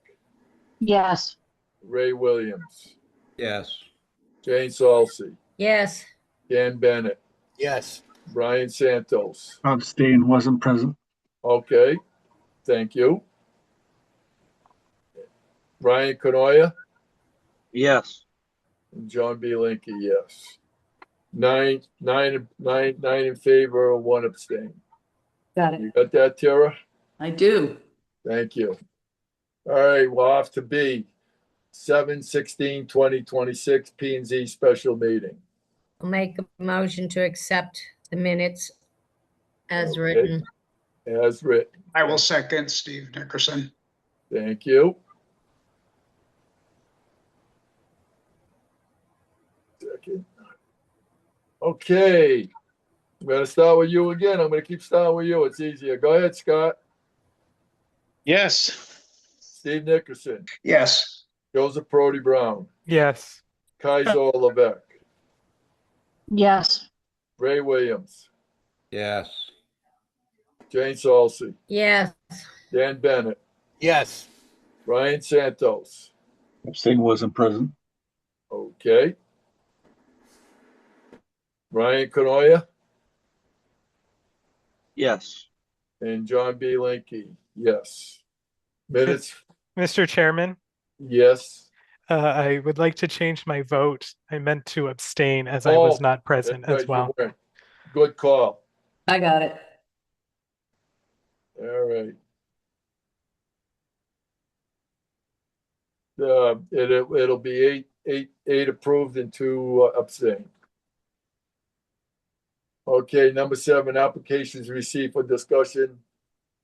[SPEAKER 18] Yes.
[SPEAKER 3] Ray Williams.
[SPEAKER 15] Yes.
[SPEAKER 3] Jane Salsey.
[SPEAKER 2] Yes.
[SPEAKER 3] Dan Bennett.
[SPEAKER 5] Yes.
[SPEAKER 3] Brian Santos.
[SPEAKER 5] Abstain, wasn't present.
[SPEAKER 3] Okay, thank you. Ryan Canoia.
[SPEAKER 7] Yes.
[SPEAKER 3] And John B. Linky, yes. Nine in favor, one abstain.
[SPEAKER 1] Got it.
[SPEAKER 3] You got that, Tara?
[SPEAKER 1] I do.
[SPEAKER 3] Thank you. All right, we're off to B. 7/16/2026 P&Z special meeting.
[SPEAKER 2] I'll make a motion to accept the minutes as
[SPEAKER 3] Okay.
[SPEAKER 2] written.
[SPEAKER 3] As written.
[SPEAKER 9] I will second Steve Nickerson.
[SPEAKER 3] Thank you. Second. Okay. I'm going to start with you again. I'm going to keep starting with you. It's easier. Go ahead, Scott.
[SPEAKER 9] Yes.
[SPEAKER 3] Steve Nickerson.
[SPEAKER 9] Yes.
[SPEAKER 3] Joseph Brody Brown.
[SPEAKER 10] Yes.
[SPEAKER 3] Kaiser Levesque.
[SPEAKER 18] Yes.
[SPEAKER 3] Ray Williams.
[SPEAKER 15] Yes.
[SPEAKER 3] Jane Salsey.
[SPEAKER 2] Yes.
[SPEAKER 3] Dan Bennett.
[SPEAKER 5] Yes.
[SPEAKER 3] Brian Santos.
[SPEAKER 5] Abstain, wasn't present.
[SPEAKER 3] Okay. Ryan Canoia
[SPEAKER 7] Yes.
[SPEAKER 3] and John B. Linky. Yes. Minutes.
[SPEAKER 10] Mr. Chairman,
[SPEAKER 3] Yes.
[SPEAKER 10] I would like to change my vote. I meant to abstain as I was not present
[SPEAKER 3] that's
[SPEAKER 10] as
[SPEAKER 3] right, you
[SPEAKER 10] well.
[SPEAKER 3] weren't. Good call.
[SPEAKER 1] I got it.
[SPEAKER 3] All right. It'll be eight approved and two abstain. Okay, number 7, applications received for discussion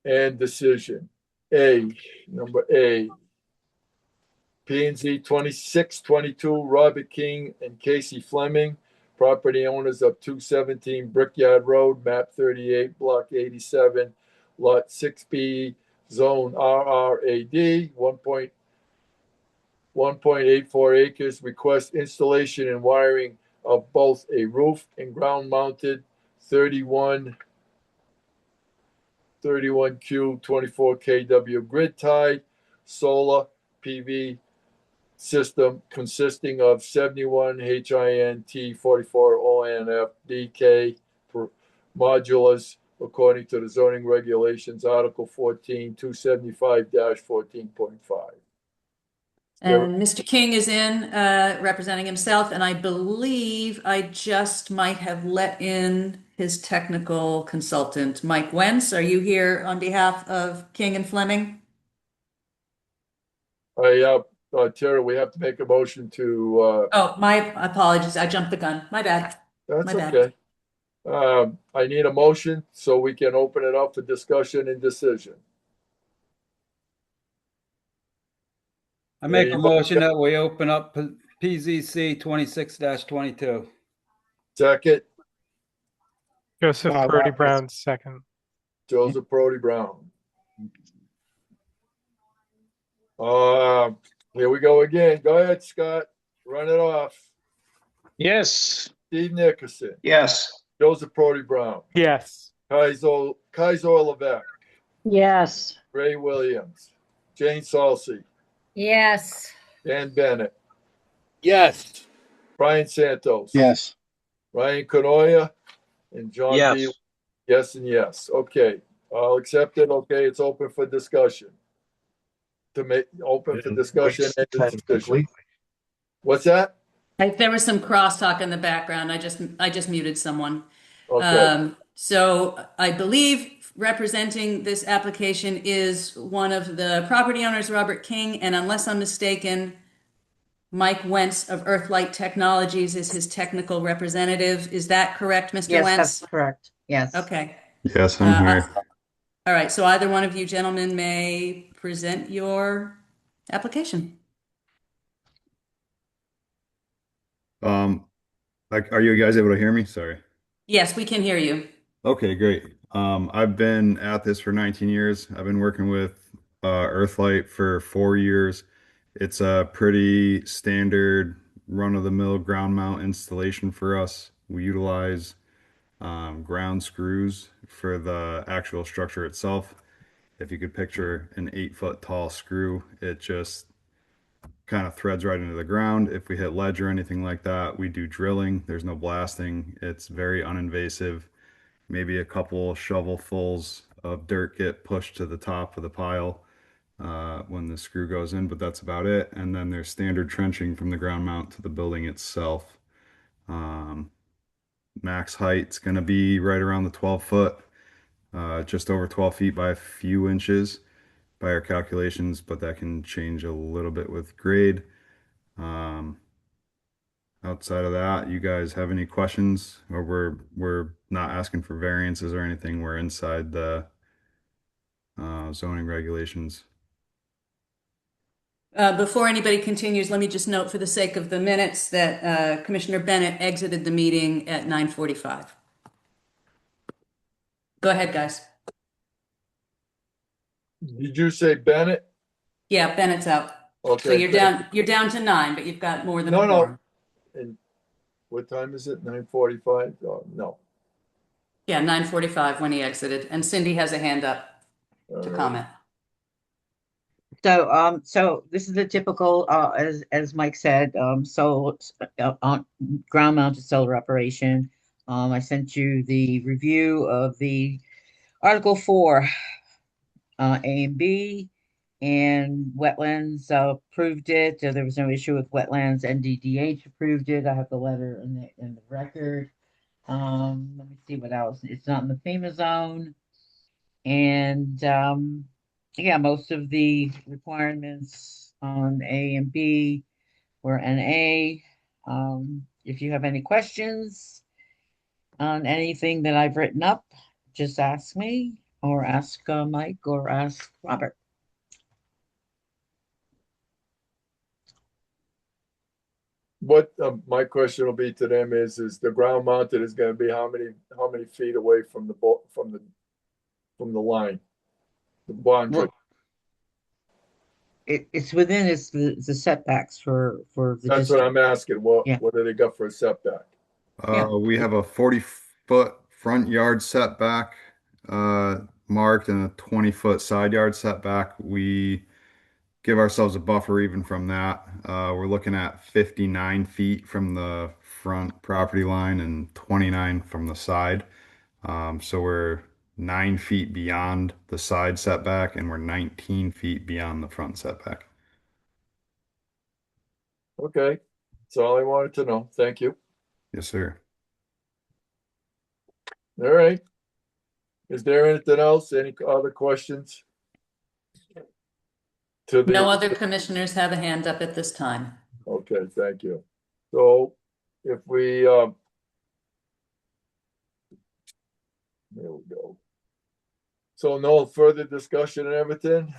[SPEAKER 3] and decision. Number A. P&Z 2622 Robert King and Casey Fleming, property owners of 217 Brickyard Road, map 38, block 87, lot 6B, zone RRAD, 1.84 acres. Request installation and wiring of both a roof and ground mounted 31Q 24 kW grid tied solar PV system consisting of 71 HINT 44 ONF DK modulars according to the zoning regulations, Article 14, 275-14.5.
[SPEAKER 1] And Mr. King is in representing himself, and I believe I just might have let in his technical consultant, Mike Wentz. Are you here on behalf of King and Fleming?
[SPEAKER 3] Tara, we have to make a motion to.
[SPEAKER 1] Oh, my apologies. I jumped the gun. My bad.
[SPEAKER 3] That's
[SPEAKER 1] My bad.
[SPEAKER 3] okay. I need a motion so we can open it up for discussion and decision.
[SPEAKER 15] I make a motion that we open up PZC 26-22.
[SPEAKER 3] Second.
[SPEAKER 10] Joseph Brody Brown, second.
[SPEAKER 3] Joseph Brody Brown. Here we go again. Go ahead, Scott. Run it off.
[SPEAKER 9] Yes.
[SPEAKER 3] Steve Nickerson.
[SPEAKER 9] Yes.
[SPEAKER 3] Joseph Brody Brown.
[SPEAKER 10] Yes.
[SPEAKER 3] Kaiser Levesque.
[SPEAKER 18] Yes.
[SPEAKER 3] Ray Williams. Jane Salsey.
[SPEAKER 2] Yes.
[SPEAKER 3] Dan Bennett.
[SPEAKER 5] Yes.
[SPEAKER 3] Brian Santos.
[SPEAKER 5] Yes.
[SPEAKER 3] Ryan Canoia and John
[SPEAKER 7] Yes.
[SPEAKER 3] B. Yes and yes. Okay. I'll accept it. Okay, it's open for discussion. Open for discussion and decision. What's that?
[SPEAKER 1] There was some crosstalk in the background. I just muted someone.
[SPEAKER 3] Okay.
[SPEAKER 1] So I believe representing this application is one of the property owners, Robert King, and unless I'm mistaken, Mike Wentz of Earthlight Technologies is his technical representative. Is that correct, Mr.
[SPEAKER 8] Yes,
[SPEAKER 1] Wentz?
[SPEAKER 8] that's correct. Yes.
[SPEAKER 1] Okay.
[SPEAKER 14] Yes, I'm here.
[SPEAKER 1] All right. So either one of you gentlemen may present your application.
[SPEAKER 14] Are you guys able to hear me? Sorry.
[SPEAKER 1] Yes, we can hear you.
[SPEAKER 14] Okay, great. I've been at this for 19 years. I've been working with Earthlight for 4 years. It's a pretty standard run-of-the-mill ground mount installation for us. We utilize ground screws for the actual structure itself. If you could picture an 8-foot tall screw, it just kind of threads right into the ground. If we hit ledge or anything like that, we do drilling. There's no blasting. It's very uninvasive. Maybe a couple shovelfuls of dirt get pushed to the top of the pile when the screw goes in, but that's about it. And then there's standard trenching from the ground mount to the building itself. Max height's going to be right around the 12 foot, just over 12 feet by a few inches by our calculations, but that can change a little bit with grade. Outside of that, you guys have any questions? Or we're not asking for variances or anything. We're inside the zoning regulations.
[SPEAKER 1] Before anybody continues, let me just note for the sake of the minutes that Commissioner Bennett exited the meeting at 9:45. Go ahead, guys.
[SPEAKER 3] Did you say Bennett?
[SPEAKER 1] Yeah, Bennett's out.
[SPEAKER 3] Okay.
[SPEAKER 1] So you're down to 9, but you've got more than a
[SPEAKER 3] No.
[SPEAKER 1] quorum.
[SPEAKER 3] And what time is it? 9:45? Oh, no.
[SPEAKER 1] Yeah, 9:45 when he exited, and Cindy has a hand up to comment.
[SPEAKER 8] So this is a typical, as Mike said, on ground mounted solar operation. I sent you the review of the Article 4, A and B, and wetlands approved it. There was no issue with wetlands. NDDH approved it. I have the letter in the record. Let me see what else. It's not in the FEMA zone. And yeah, most of the requirements on A and B were NA. If you have any questions on anything that I've written up, just ask me or ask Mike or ask Robert.
[SPEAKER 3] What my question will be to them is the ground mounted is going to be how many feet away from the from the line, the boundary?
[SPEAKER 8] It's within the setbacks for the
[SPEAKER 3] That's
[SPEAKER 8] district.
[SPEAKER 3] what I'm asking. What do they got for a setback?
[SPEAKER 14] We have a 40-foot front yard setback marked and a 20-foot side yard setback. We give ourselves a buffer even from that. We're looking at 59 feet from the front property line and 29 from the side. So we're 9 feet beyond the side setback and we're 19 feet beyond the front setback.
[SPEAKER 3] Okay, that's all I wanted to know. Thank you.
[SPEAKER 14] Yes, sir.
[SPEAKER 3] All right. Is there anything else? Any other questions?
[SPEAKER 1] No other commissioners have a hand up at this time.
[SPEAKER 3] Okay, thank you. So if we, there we go. So no further discussion and everything.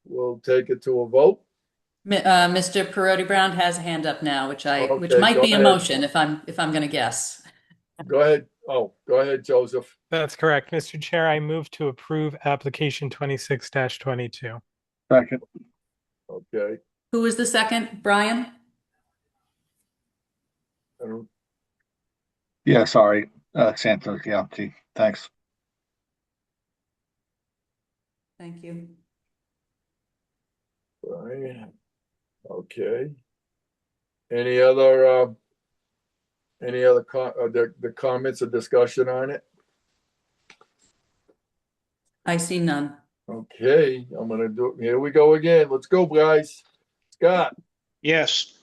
[SPEAKER 3] We'll take it to a vote.
[SPEAKER 1] Mr. Perotti Brown has a hand up now, which might be a motion if I'm going to guess.
[SPEAKER 3] Go ahead. Oh, go ahead, Joseph.
[SPEAKER 10] That's correct. Mr. Chair, I move to approve application 26-22.
[SPEAKER 5] Second.
[SPEAKER 3] Okay.
[SPEAKER 1] Who was the second? Brian?
[SPEAKER 5] Yeah, sorry. Santos, yeah, gee, thanks.
[SPEAKER 1] Thank you.
[SPEAKER 3] Brian. Okay. Any other the comments or discussion on it?
[SPEAKER 1] I see none.
[SPEAKER 3] Okay, I'm gonna do it. Here we go again. Let's go, guys. Scott.
[SPEAKER 9] Yes.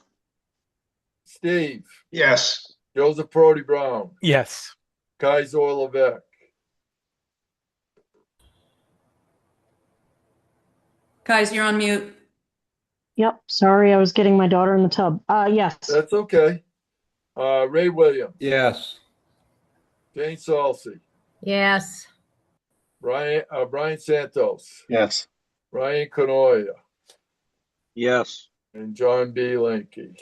[SPEAKER 3] Steve.
[SPEAKER 9] Yes.
[SPEAKER 3] Joseph Perotti Brown.
[SPEAKER 10] Yes.
[SPEAKER 3] Kaiser Levesque.
[SPEAKER 1] Kaiser, you're on mute.
[SPEAKER 18] Yep. Sorry, I was getting my daughter in the tub. Yes.
[SPEAKER 3] That's okay. Ray Williams.
[SPEAKER 15] Yes.
[SPEAKER 3] Jane Salsey.
[SPEAKER 2] Yes.
[SPEAKER 3] Brian Santos.
[SPEAKER 5] Yes.
[SPEAKER 3] Ryan Canoia.
[SPEAKER 7] Yes.
[SPEAKER 3] And John B. Linke.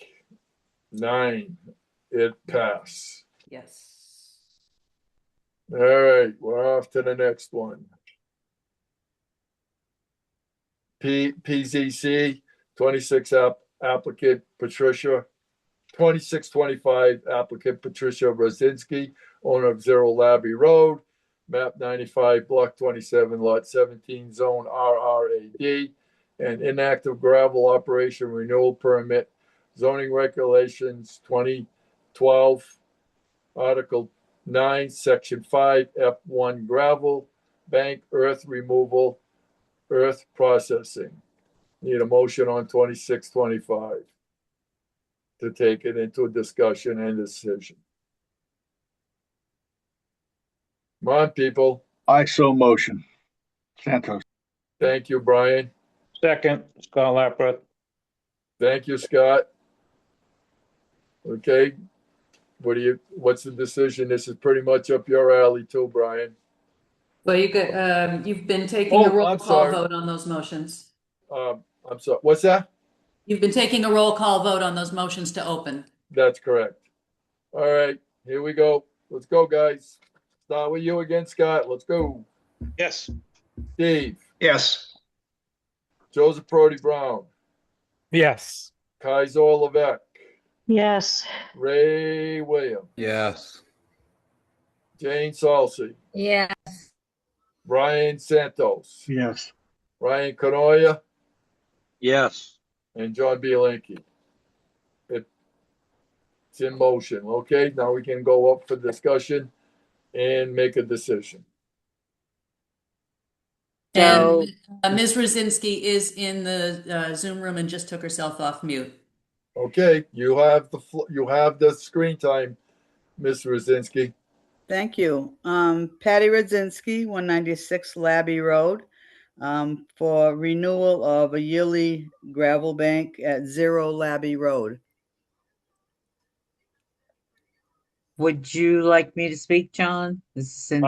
[SPEAKER 3] 9. It passed.
[SPEAKER 1] Yes.
[SPEAKER 3] All right, we're off to the next one. PZC 26 applicant Patricia, 2625 applicant Patricia Rosinski, owner of 0 Labby Road, map 95, block 27, lot 17, zone RRAD, and inactive gravel operation renewal permit, zoning regulations 2012, Article 9, Section 5, F1 gravel, bank earth removal, earth processing. Need a motion on 2625 to take it into a discussion and decision. Come on, people.
[SPEAKER 5] I so motion. Santos.
[SPEAKER 3] Thank you, Brian.
[SPEAKER 9] Second, Scott Lappert.
[SPEAKER 3] Thank you, Scott. Okay. What's the decision? This is pretty much up your alley too, Brian.
[SPEAKER 1] Well, you've been taking a roll call vote on those motions.
[SPEAKER 3] I'm sorry. What's that?
[SPEAKER 1] You've been taking a roll call vote on those motions to open.
[SPEAKER 3] That's correct. All right, here we go. Let's go, guys. Start with you again, Scott. Let's go.
[SPEAKER 9] Yes.
[SPEAKER 3] Steve.
[SPEAKER 9] Yes.
[SPEAKER 3] Joseph Brody Brown.
[SPEAKER 10] Yes.
[SPEAKER 3] Kaiser Levesque.
[SPEAKER 18] Yes.
[SPEAKER 3] Ray Williams.
[SPEAKER 14] Yes.
[SPEAKER 3] Jane Salsey.
[SPEAKER 2] Yes.
[SPEAKER 3] Brian Santos.
[SPEAKER 5] Yes.
[SPEAKER 3] Ryan Canoia.
[SPEAKER 7] Yes.
[SPEAKER 3] And John Bielanke. It's in motion. Okay, now we can go up for discussion and make a decision.
[SPEAKER 2] So,
[SPEAKER 1] And Ms. Rosinski is in the Zoom room and just took herself off mute.
[SPEAKER 3] Okay, you have the screen time, Ms. Rosinski.
[SPEAKER 6] Thank you. Patty Radzinski, 196 Labby Road, for renewal of a yearly gravel bank at 0 Labby Road.
[SPEAKER 8] Would you like me to speak, John? This is Cindy.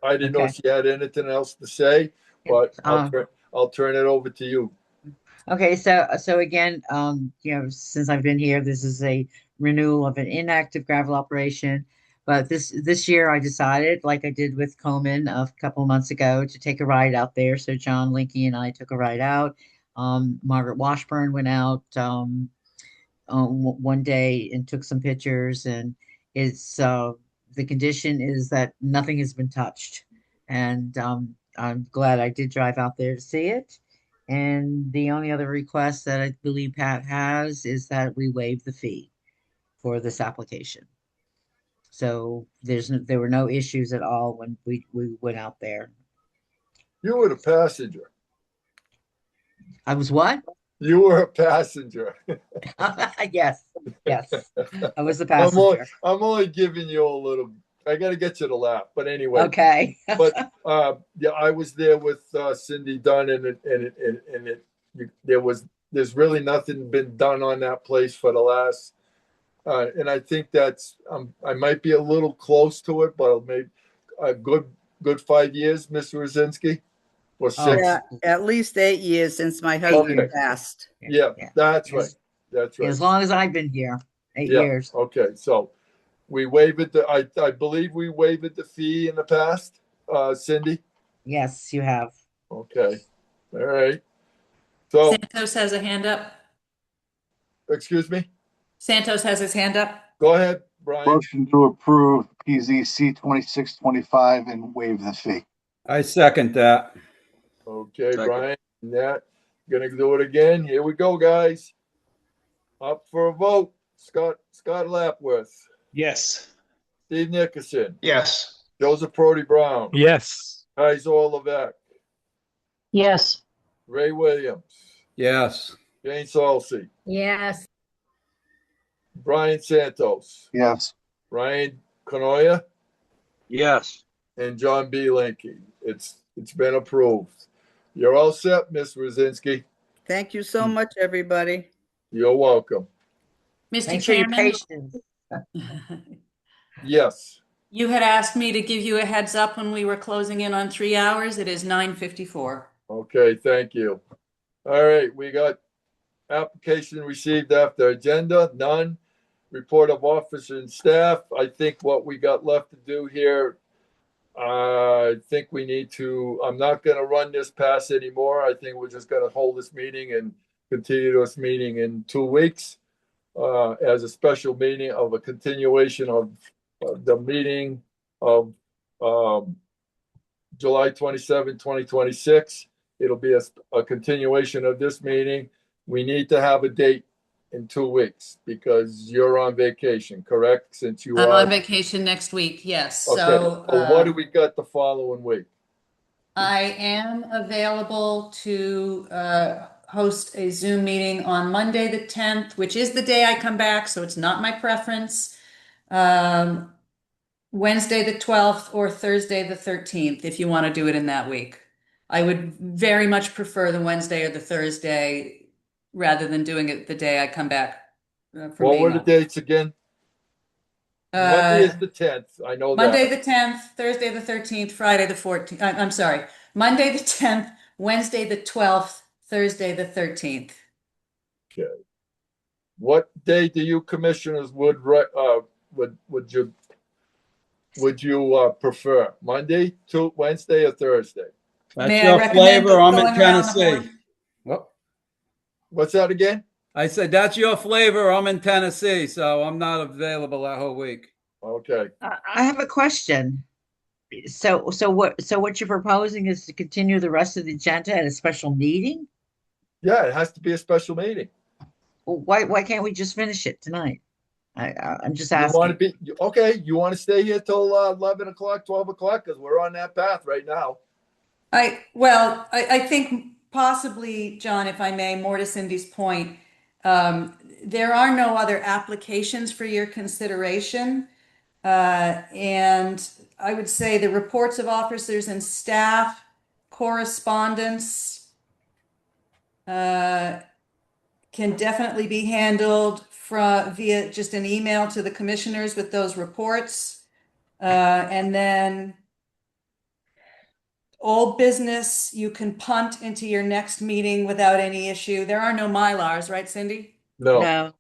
[SPEAKER 3] I didn't know if she had anything else to say, but I'll turn it over to you.
[SPEAKER 8] Okay, so again, since I've been here, this is a renewal of an inactive gravel operation. But this year I decided, like I did with Coleman a couple of months ago, to take a ride out there. So John Linky and I took a ride out. Margaret Washburn went out one day and took some pictures, and it's the condition is that nothing has been touched. And I'm glad I did drive out there to see it. And the only other request that I believe Pat has is that we waive the fee for this application. So there were no issues at all when we went out there.
[SPEAKER 3] You were the passenger.
[SPEAKER 8] I was what?
[SPEAKER 3] You were a passenger.
[SPEAKER 8] Yes. I was the passenger.
[SPEAKER 3] I'm only giving you a little. I got to get you to laugh, but anyway.
[SPEAKER 8] Okay.
[SPEAKER 3] But yeah, I was there with Cindy Dunn, and there's really nothing been done on that place for the last. And I think that's I might be a little close to it, but maybe a good 5 years, Mr. Rosinski, or 6.
[SPEAKER 6] Yeah, at least 8 years since my husband passed.
[SPEAKER 3] Yeah, that's right. That's right.
[SPEAKER 8] As long as I've been here, 8 years.
[SPEAKER 3] Okay, so we waived I believe we waived the fee in the past, Cindy.
[SPEAKER 8] Yes, you have.
[SPEAKER 3] Okay, all right. So
[SPEAKER 1] Santos has a hand up.
[SPEAKER 3] Excuse me.
[SPEAKER 1] Santos has his hand up.
[SPEAKER 3] Go ahead, Brian.
[SPEAKER 5] Motion to approve PZC 2625 and waive the fee.
[SPEAKER 15] I second that.
[SPEAKER 3] Okay, Brian, Nat, gonna do it again. Here we go, guys. Up for a vote. Scott Lapworth.
[SPEAKER 9] Yes.
[SPEAKER 3] Steve Nickerson.
[SPEAKER 9] Yes.
[SPEAKER 3] Joseph Brody Brown.
[SPEAKER 10] Yes.
[SPEAKER 3] Kaiser Levesque.
[SPEAKER 18] Yes.
[SPEAKER 3] Ray Williams.
[SPEAKER 15] Yes.
[SPEAKER 3] Jane Salsey.
[SPEAKER 2] yes.
[SPEAKER 3] Brian Santos.
[SPEAKER 5] Yes.
[SPEAKER 3] Ryan Canoia.
[SPEAKER 7] Yes.
[SPEAKER 3] And John B. Linky. It's been approved. You're all set, Ms. Rosinski.
[SPEAKER 6] Thank you so much, everybody.
[SPEAKER 3] You're welcome.
[SPEAKER 1] Mr.
[SPEAKER 8] Thanks for your
[SPEAKER 1] Chairman,
[SPEAKER 8] patience.
[SPEAKER 3] Yes.
[SPEAKER 1] you had asked me to give you a heads up when we were closing in on 3 hours. It is 9:54.
[SPEAKER 3] Okay, thank you. All right, we got application received after agenda, none. report of officer and staff. I think what we got left to do here, I think we need to, I'm not gonna run this past anymore. I think we're just gonna hold this meeting and continue this meeting in 2 weeks as a special meeting of a continuation of the meeting of July 27, 2026. It'll be a continuation of this meeting. We need to have a date in 2 weeks because you're on vacation, correct? Since you
[SPEAKER 1] I'm
[SPEAKER 3] are
[SPEAKER 1] on vacation next week, yes.
[SPEAKER 3] okay.
[SPEAKER 1] So
[SPEAKER 3] So what do we got the following week?
[SPEAKER 1] I am available to host a Zoom meeting on Monday, the 10th, which is the day I come back, so it's not my preference. Wednesday, the 12th, or Thursday, the 13th, if you want to do it in that week. I would very much prefer the Wednesday or the Thursday rather than doing it the day I come back from
[SPEAKER 3] What were the
[SPEAKER 1] being
[SPEAKER 3] dates again? Monday is the 10th. I know
[SPEAKER 1] Monday
[SPEAKER 3] that.
[SPEAKER 1] the 10th, Thursday the 13th, Friday the 14th. I'm sorry, Monday the 10th, Wednesday the 12th, Thursday the 13th.
[SPEAKER 3] Okay. What day do you commissioners would you prefer? Monday, Wednesday, or Thursday?
[SPEAKER 15] That's
[SPEAKER 1] May I
[SPEAKER 15] your
[SPEAKER 1] recommend
[SPEAKER 15] flavor. I'm in
[SPEAKER 1] going around the
[SPEAKER 15] Tennessee.
[SPEAKER 1] horn?
[SPEAKER 15] Well,
[SPEAKER 3] What's that again?
[SPEAKER 15] I said that's your flavor. I'm in Tennessee, so I'm not available that whole week.
[SPEAKER 3] Okay.
[SPEAKER 8] I have a question. So what you're proposing is to continue the rest of the agenda at a special meeting?
[SPEAKER 3] Yeah, it has to be a special meeting.
[SPEAKER 8] Well, why can't we just finish it tonight? I'm just
[SPEAKER 3] You want
[SPEAKER 8] asking.
[SPEAKER 3] to be okay? You want to stay here till 11 o'clock, 12 o'clock? Because we're on that path right now.
[SPEAKER 1] I think possibly, John, if I may, more to Cindy's point, there are no other applications for your consideration. And I would say the reports of officers and staff, correspondence, can definitely be handled via just an email to the commissioners with those reports. And then old business, you can punt into your next meeting without any issue. There are no Mylars, right, Cindy?
[SPEAKER 3] No.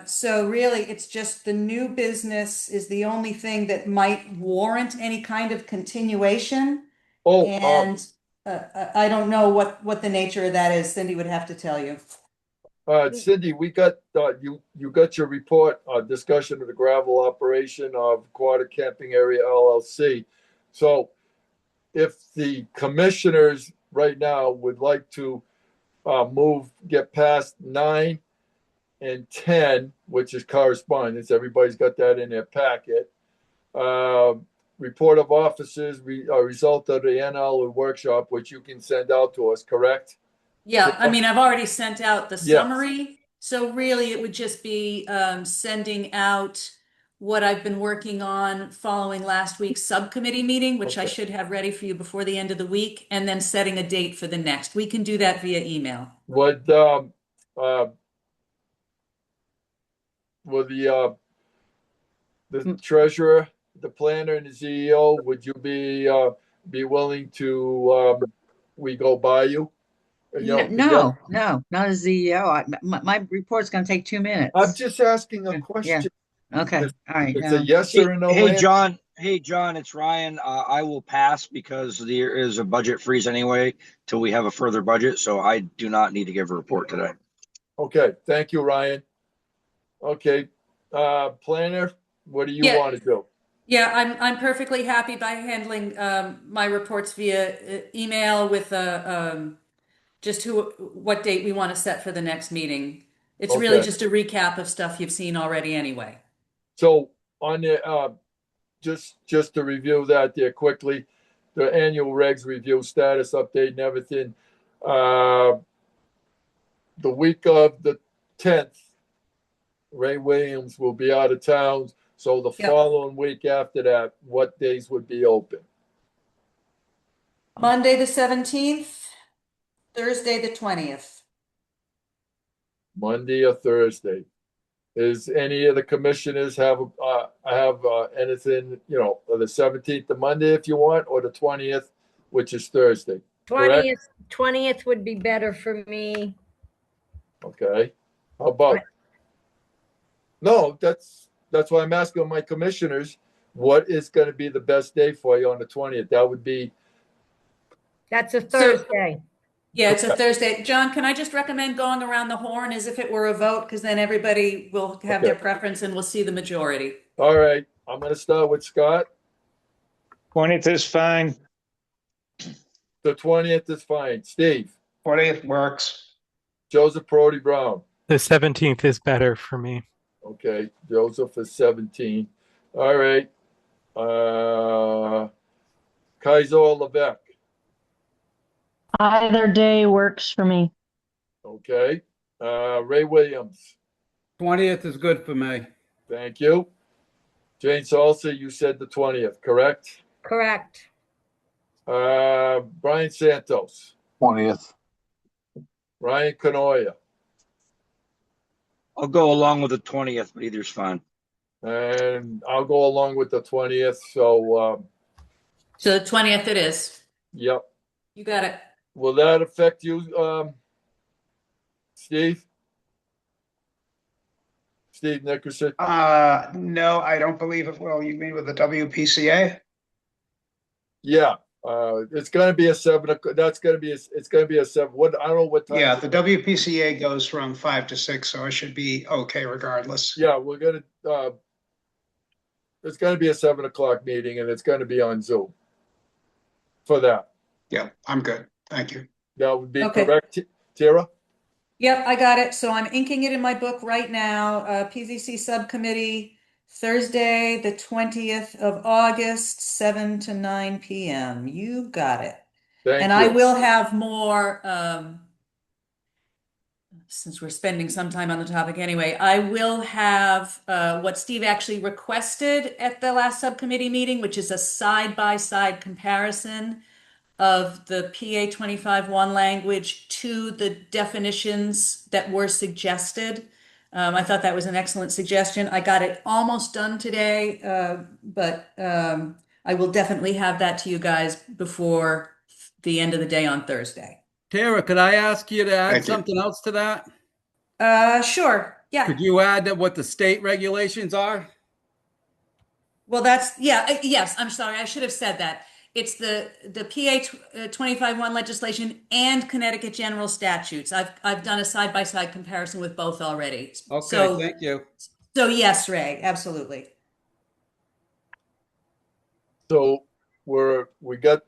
[SPEAKER 1] So really, it's just the new business is the only thing that might warrant any kind of continuation. And I don't know what the nature of that is. Cindy would have to tell you.
[SPEAKER 3] Cindy, we got you got your report, discussion of the gravel operation of Quarter Camping Area LLC. So if the commissioners right now would like to get past 9 and 10, which is correspondence, everybody's got that in their packet. Report of officers, result of the NL workshop, which you can send out to us, correct?
[SPEAKER 1] Yeah, I mean, I've already sent out the
[SPEAKER 3] Yes.
[SPEAKER 1] summary. So really, it would just be sending out what I've been working on following last week's subcommittee meeting, which I should have ready for you before the end of the week, and then setting a date for the next. We can do that via email.
[SPEAKER 3] Would the treasurer, the planner, and the CEO, would you be willing to we go by you?
[SPEAKER 8] No, not as CEO. My report's going to take 2 minutes.
[SPEAKER 3] I'm just asking a question.
[SPEAKER 8] Yeah. Okay. All right.
[SPEAKER 3] It's a yes or a no.
[SPEAKER 17] Hey, John. Hey, John, it's Ryan. I will pass because there is a budget freeze anyway till we have a further budget. So I do not need to give a report today.
[SPEAKER 3] Okay. Thank you, Ryan. Okay. Planner, what do you want to do?
[SPEAKER 1] Yeah, I'm perfectly happy by handling my reports via email with just what date we want to set for the next meeting. It's really just a recap of stuff you've seen already anyway.
[SPEAKER 3] So on the just to review that there quickly, the annual regs review status update and everything. The week of the 10th, Ray Williams will be out of town. So the following week after that, what days would be open?
[SPEAKER 1] Monday the 17th, Thursday the 20th.
[SPEAKER 3] Monday or Thursday. Is any of the commissioners have anything, the 17th, the Monday if you want, or the 20th, which is Thursday?
[SPEAKER 2] 20th would be better for me.
[SPEAKER 3] Okay. How about No, that's why I'm asking my commissioners, what is going to be the best day for you on the 20th? That would be.
[SPEAKER 2] That's a Thursday.
[SPEAKER 1] Yeah, it's a Thursday. John, can I just recommend going around the horn as if it were a vote? Because then everybody will have their preference and we'll see the majority.
[SPEAKER 3] All right. I'm going to start with Scott.
[SPEAKER 9] 20th is fine.
[SPEAKER 3] The 20th is fine. Steve.
[SPEAKER 9] 20th works.
[SPEAKER 3] Joseph Brody Brown.
[SPEAKER 10] The 17th is better for me.
[SPEAKER 3] Okay. Joseph is 17. All right. Kaiser Levesque.
[SPEAKER 18] Either day works for me.
[SPEAKER 3] Okay. Ray Williams.
[SPEAKER 15] 20th is good for me.
[SPEAKER 3] Thank you. Jane Salsa, you said the 20th, correct?
[SPEAKER 2] Correct.
[SPEAKER 3] Brian Santos.
[SPEAKER 5] 20th.
[SPEAKER 3] Ryan Canoia.
[SPEAKER 17] I'll go along with the 20th, but either's fine.
[SPEAKER 3] And I'll go along with the 20th. So
[SPEAKER 1] the 20th it is.
[SPEAKER 3] Yep.
[SPEAKER 1] You got it.
[SPEAKER 3] Will that affect you, Steve? Steve Nickerson?
[SPEAKER 12] No, I don't believe it will. You mean with the WPCA?
[SPEAKER 3] Yeah. It's going to be a 7 o'clock. It's going to be a 7. What, I don't know what time.
[SPEAKER 12] Yeah, the WPCA goes from 5 to 6, so I should be okay regardless.
[SPEAKER 3] Yeah, we're going to, it's going to be a 7 o'clock meeting and it's going to be on Zoom for that.
[SPEAKER 12] Yeah, I'm good. Thank you.
[SPEAKER 3] That would be correct, Tara?
[SPEAKER 1] Yep, I got it. So I'm inking it in my book right now. PZC subcommittee, Thursday, the 20th of August, 7 to 9 p.m. You got it.
[SPEAKER 3] Thank you.
[SPEAKER 1] I will have more, since we're spending some time on the topic anyway, I will have what Steve actually requested at the last subcommittee meeting, which is a side-by-side comparison of the PA 25-1 language to the definitions that were suggested. I thought that was an excellent suggestion. I got it almost done today, but I will definitely have that to you guys before the end of the day on Thursday.
[SPEAKER 15] Tara, could I ask you to add something else to that?
[SPEAKER 1] Sure. Yeah.
[SPEAKER 15] Could you add that what the state regulations are?
[SPEAKER 1] Well, yes, I'm sorry. I should have said that. It's the PA 25-1 legislation and Connecticut general statutes. I've done a side-by-side comparison with both already.
[SPEAKER 15] Okay, thank you.
[SPEAKER 1] So yes, Ray, absolutely.
[SPEAKER 3] So you got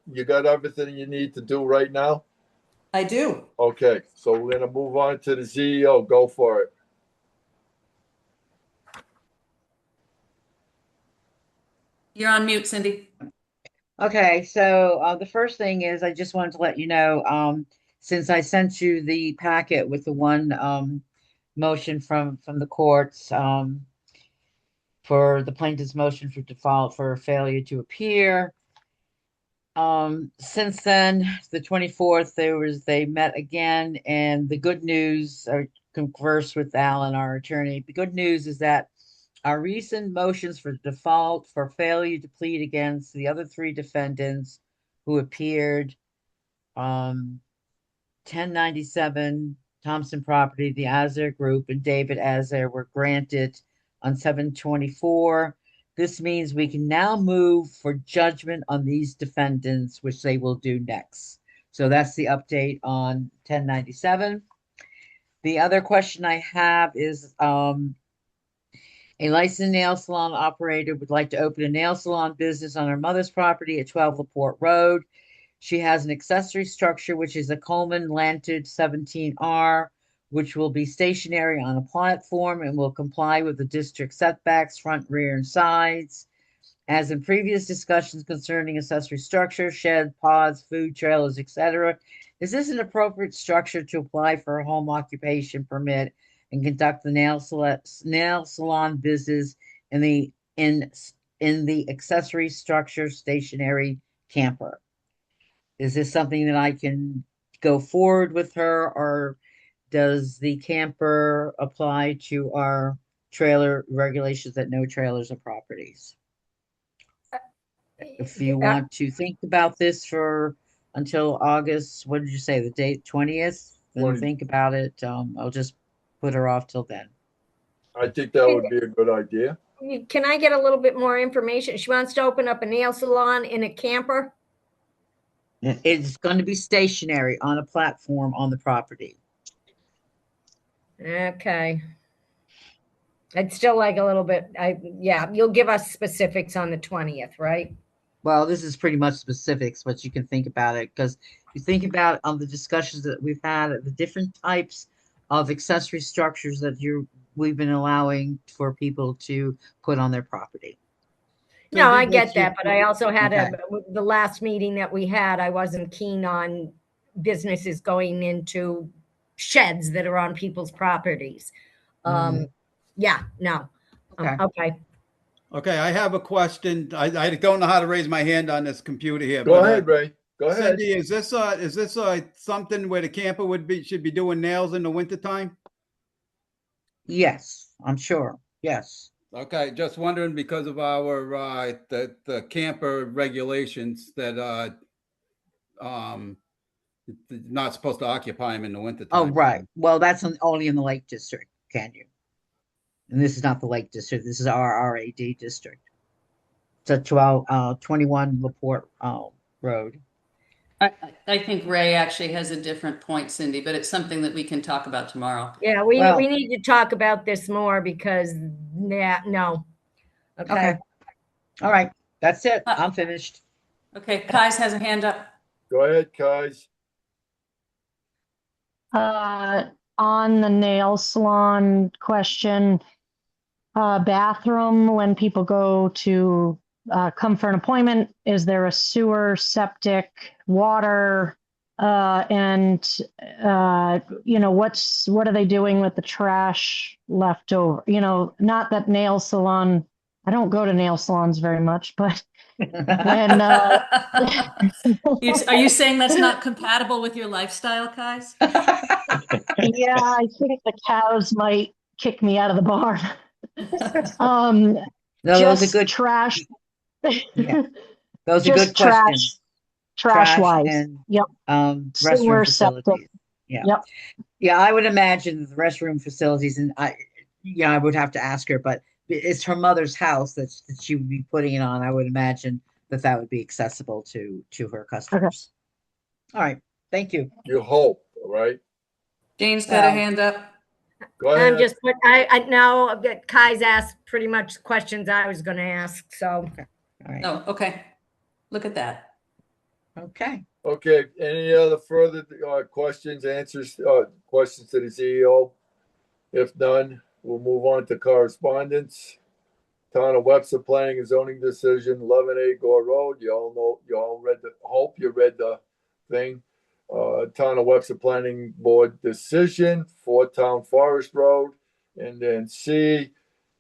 [SPEAKER 3] everything you need to do right now?
[SPEAKER 1] I do.
[SPEAKER 3] Okay, so we're gonna move on to the CEO. Go for it.
[SPEAKER 1] You're on mute, Cindy.
[SPEAKER 8] Okay, so the first thing is I just wanted to let you know, since I sent you the packet with the one motion from the courts for the plaintiff's motion for default for failure to appear. Since then, the 24th, they met again, and the good news, I conversed with Alan, our attorney. The good news is that our recent motions for default for failure to plead against the other 3 defendants who appeared, 1097 Thompson Property, the Azer Group, and David Azer were granted on 7/24. This means we can now move for judgment on these defendants, which they will do next. So that's the update on 1097. The other question I have is, a licensed nail salon operator would like to open a nail salon business on her mother's property at 12 LaPorte Road. She has an accessory structure, which is a Coleman Lantern 17R, which will be stationary on a platform and will comply with the district setbacks, front, rear, and sides. As in previous discussions concerning accessory structure, shed, pods, food trailers, etc., is this an appropriate structure to apply for a home occupation permit and conduct the nail salon business in the accessory structure stationary camper? Is this something that I can go forward with her, or does the camper apply to our trailer regulations that no trailers are properties? If you want to think about this for until August, what did you say, the date 20th? Then think about it. I'll just put her off till then.
[SPEAKER 3] I think that would be a good idea.
[SPEAKER 2] Can I get a little bit more information? She wants to open up a nail salon in a camper.
[SPEAKER 8] It's going to be stationary on a platform on the property.
[SPEAKER 2] Okay. I'd still like a little bit. Yeah, you'll give us specifics on the 20th, right?
[SPEAKER 8] Well, this is pretty much specifics, but you can think about it because you think about the discussions that we've had, the different types of accessory structures that we've been allowing for people to put on their property.
[SPEAKER 2] No, I get that, but I also had
[SPEAKER 8] Okay.
[SPEAKER 2] the last meeting that we had, I wasn't keen on businesses going into sheds that are on people's properties. Yeah, no.
[SPEAKER 8] Okay.
[SPEAKER 2] Okay.
[SPEAKER 15] Okay, I have a question. I don't know how to raise my hand on this computer here.
[SPEAKER 3] Go
[SPEAKER 15] but,
[SPEAKER 3] ahead, Ray. Go ahead.
[SPEAKER 15] Cindy, is this something where the camper should be doing nails in the wintertime?
[SPEAKER 8] Yes, I'm sure. Yes.
[SPEAKER 15] Okay, just wondering because of our the camper regulations that not supposed to occupy them in the wintertime.
[SPEAKER 8] Oh, right. Well, that's only in the Lake District, can you? And this is not the Lake District. This is our RAD district. It's a 21 Laporte Road.
[SPEAKER 1] I think Ray actually has a different point, Cindy, but it's something that we can talk about tomorrow.
[SPEAKER 2] Yeah, we need to talk about this more because, yeah, no. Okay.
[SPEAKER 8] All right. That's it. I'm finished.
[SPEAKER 1] Okay, Kais has a hand up.
[SPEAKER 3] Go ahead, Kais.
[SPEAKER 18] On the nail salon question, bathroom, when people go to come for an appointment, is there a sewer, septic, water, and what are they doing with the trash left over? Not that nail salon, I don't go to nail salons very much, but when
[SPEAKER 1] Are you saying that's not compatible with your lifestyle, Kais?
[SPEAKER 18] yeah, I think the cows might kick me out of the barn.
[SPEAKER 8] No, those are good
[SPEAKER 18] trash.
[SPEAKER 8] Yeah. Those are
[SPEAKER 18] Just
[SPEAKER 8] good questions.
[SPEAKER 18] Trash wise.
[SPEAKER 8] And
[SPEAKER 18] yep.
[SPEAKER 8] restroom
[SPEAKER 18] Sewer,
[SPEAKER 8] facilities.
[SPEAKER 18] septic.
[SPEAKER 8] Yeah.
[SPEAKER 18] Yep.
[SPEAKER 8] Yeah, I would imagine the restroom facilities, and I would have to ask her, but it's her mother's house that she would be putting it on. I would imagine that would be accessible to her customers. Okay. All right. Thank you.
[SPEAKER 3] You hope, right?
[SPEAKER 1] Jane's got a hand up.
[SPEAKER 3] Go ahead.
[SPEAKER 2] I'm just, I now that Kai's asked pretty much questions I was going to ask. So,
[SPEAKER 8] all right.
[SPEAKER 1] Oh, okay. Look at that.
[SPEAKER 8] Okay.
[SPEAKER 3] Okay. Any other further questions, answers, questions to the CEO? If none, we'll move on to correspondence. Town of Webster Planning and Zoning Decision, 11A Gore Road. Hope you read the thing. Town of Webster Planning Board decision for Town Forest Road. And then C,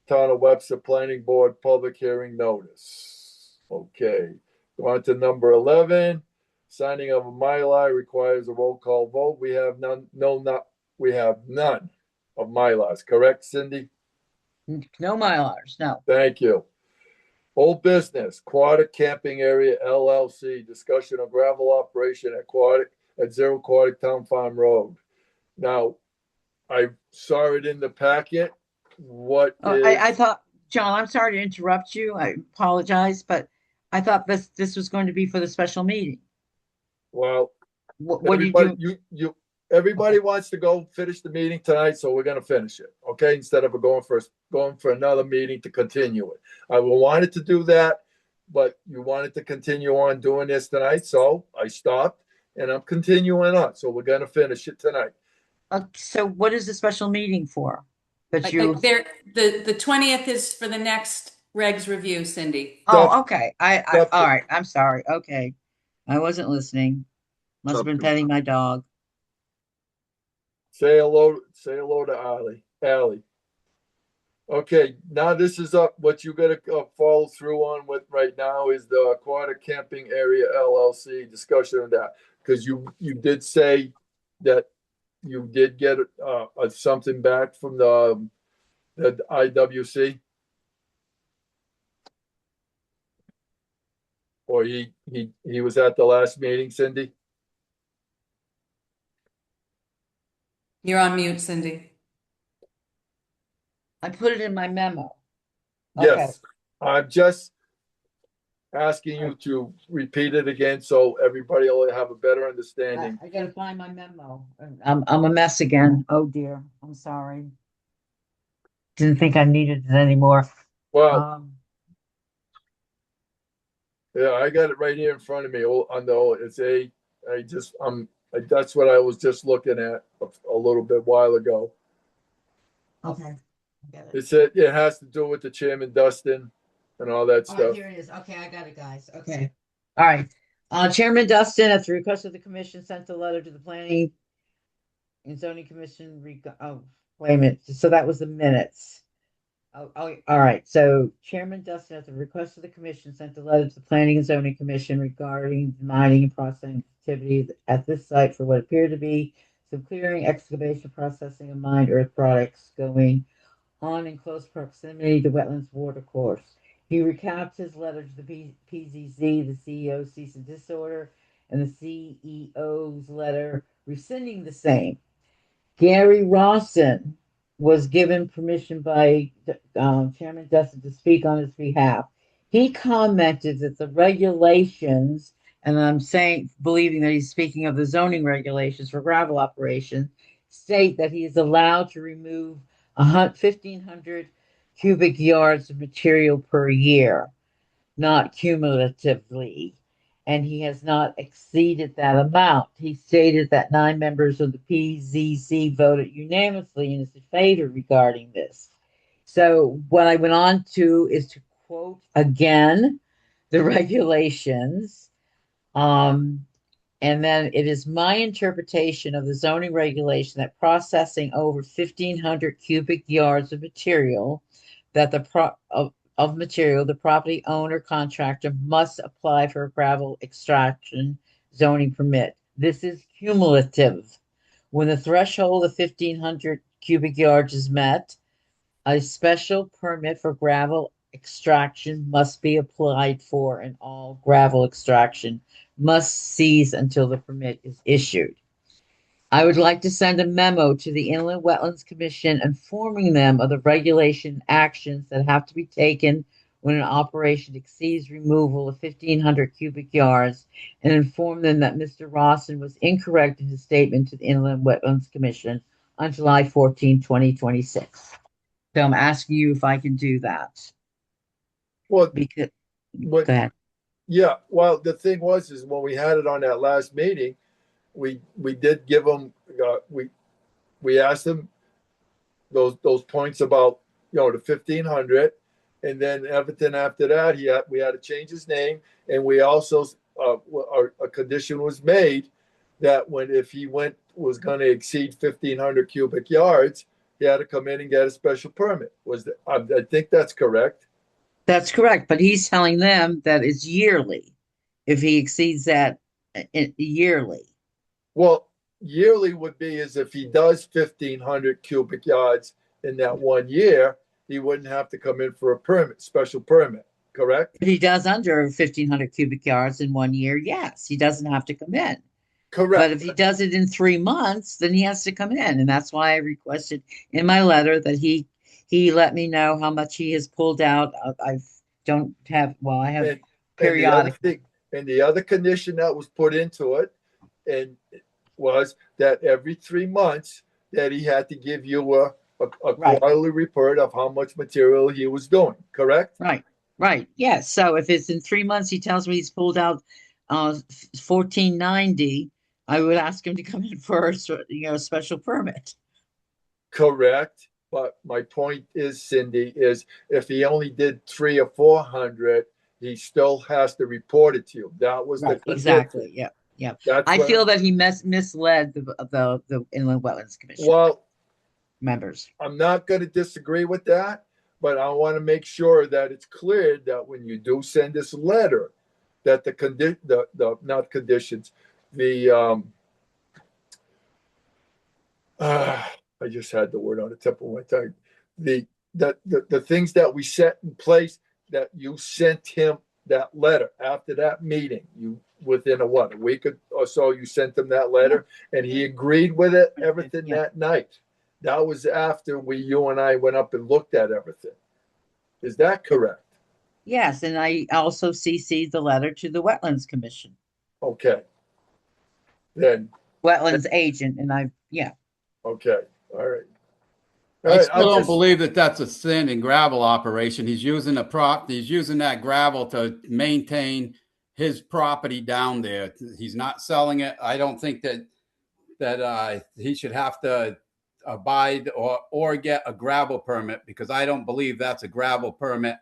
[SPEAKER 3] Town of Webster Planning Board public hearing notice. Okay. Go on to number 11. Signing of a Mylar requires a roll call vote. We have none of Mylars, correct, Cindy?
[SPEAKER 8] No Mylars, no.
[SPEAKER 3] Thank you. Old business, Aquatic Camping Area LLC, discussion of gravel operation at 0 Aquatic Town Farm Road. Now, I saw it in the packet.
[SPEAKER 8] I thought, John, I'm sorry to interrupt you. I apologize, but I thought this was going to be for the special meeting.
[SPEAKER 3] Well,
[SPEAKER 8] what did you?
[SPEAKER 3] Everybody wants to go finish the meeting tonight, so we're going to finish it, okay? Instead of going for another meeting to continue it. I wanted to do that, but you wanted to continue on doing this tonight, so I stopped and I'm continuing on. So we're going to finish it tonight.
[SPEAKER 8] So what is the special meeting for?
[SPEAKER 1] The 20th is for the next regs review, Cindy.
[SPEAKER 8] Oh, okay. All right. I'm sorry. Okay, I wasn't listening. Must have been petting my dog.
[SPEAKER 3] Say hello to Allie. Okay, now this is up. What you got to follow through on with right now is the Aquatic Camping Area LLC discussion of that, because you did say that you did get something back from the IWC, or he was at the last meeting, Cindy.
[SPEAKER 1] You're on mute, Cindy.
[SPEAKER 8] I put it in my memo. Okay.
[SPEAKER 3] Yes, I'm just asking you to repeat it again so everybody will have a better understanding.
[SPEAKER 8] I gotta find my memo. I'm a mess again. Oh dear. I'm sorry. Didn't think I needed it anymore.
[SPEAKER 3] Well,
[SPEAKER 8] Um,
[SPEAKER 3] yeah, I got it right here in front of me. On the it's a. That's what I was just looking at a little bit while ago.
[SPEAKER 8] okay. I get it.
[SPEAKER 3] It said it has to do with the chairman Dustin and all that
[SPEAKER 8] All right,
[SPEAKER 3] stuff.
[SPEAKER 8] here it is. Okay, I got it, guys. Okay. All right. Chairman Dustin, at the request of the commission, sent a letter to the planning and zoning commission. Oh, wait a minute. So that was the minutes. Oh, all right. So Chairman Dustin, at the request of the commission, sent a letter to the planning and zoning commission regarding the mining and processing activities at this site for what appeared to be some clearing, excavation, processing of mined earth products going on in close proximity to wetlands water course. He recaps his letter to the PZC, the CEO's cease and desist order, and the CEO's letter rescinding the same. Gary Rawson was given permission by Chairman Dustin to speak on his behalf. He commented that the regulations, and I'm believing that he's speaking of the zoning regulations for gravel operations, state that he is allowed to remove 1,500 cubic yards of material per year, not cumulatively, and he has not exceeded that amount. He stated that 9 members of the PZC voted unanimously in his favor regarding this. So what I went on to is to quote again the regulations. And then it is my interpretation of the zoning regulation that processing over 1,500 cubic yards of material that the property owner contractor must apply for a gravel extraction zoning permit. This is cumulative. When the threshold of 1,500 cubic yards is met, a special permit for gravel extraction must be applied for, and all gravel extraction must cease until the permit is issued. I would like to send a memo to the Inland Wetlands Commission informing them of the regulation actions that have to be taken when an operation exceeds removal of 1,500 cubic yards, and inform them that Mr. Rawson was incorrect in his statement to the Inland Wetlands Commission on July 14, 2026. So I'm asking you if I can do that.
[SPEAKER 3] Well,
[SPEAKER 8] Because,
[SPEAKER 3] go
[SPEAKER 8] ahead.
[SPEAKER 3] Yeah, well, the thing is when we had it on that last meeting, we did give them we asked them those points about the 1,500, and then everything after that we had to change his name, and we also a condition was made that if he was going to exceed 1,500 cubic yards, he had to come in and get a special permit. I think that's correct.
[SPEAKER 8] That's correct, but he's telling them that it's yearly. If he exceeds that yearly.
[SPEAKER 3] Well, yearly would be as if he does 1,500 cubic yards in that 1 year, he wouldn't have to come in for a special permit, correct?
[SPEAKER 8] If he does under 1,500 cubic yards in 1 year, yes, he doesn't have to come in.
[SPEAKER 3] Correct.
[SPEAKER 8] But if he does it in 3 months, then he has to come in. And that's why I requested in my letter that he let me know how much he has pulled out. I have periodic.
[SPEAKER 3] And the other condition that was put into it was that every 3 months that he had to give you a quarterly report of how much material he was doing, correct?
[SPEAKER 8] Right. Yes. So if it's in 3 months, he tells me he's pulled out 1,490. I would ask him to come in for a special permit.
[SPEAKER 3] Correct. But my point is, Cindy, is if he only did 300 or 400, he still has to report it to you. That was the condition.
[SPEAKER 8] Exactly. Yeah. I feel that he misled the Inland Wetlands Commission.
[SPEAKER 3] Well,
[SPEAKER 8] members.
[SPEAKER 3] I'm not going to disagree with that, but I want to make sure that it's clear that when you do send this letter, that not conditions, I just had the word on the tip of my tongue. The things that we set in place, that you sent him that letter after that meeting, within a week or so, you sent him that letter, and he agreed with it, everything that night. That was after you and I went up and looked at everything. Is that correct?
[SPEAKER 8] Yes, and I also CC'd the letter to the Wetlands Commission,
[SPEAKER 3] Okay. Then,
[SPEAKER 8] wetlands agent, and yeah.
[SPEAKER 3] okay, all right.
[SPEAKER 15] I still don't believe that that's a sand and gravel operation. He's using he's using that gravel to maintain his property down there. He's not selling it. I don't think that he should have to abide or get a gravel permit, because I don't believe that's a gravel permit,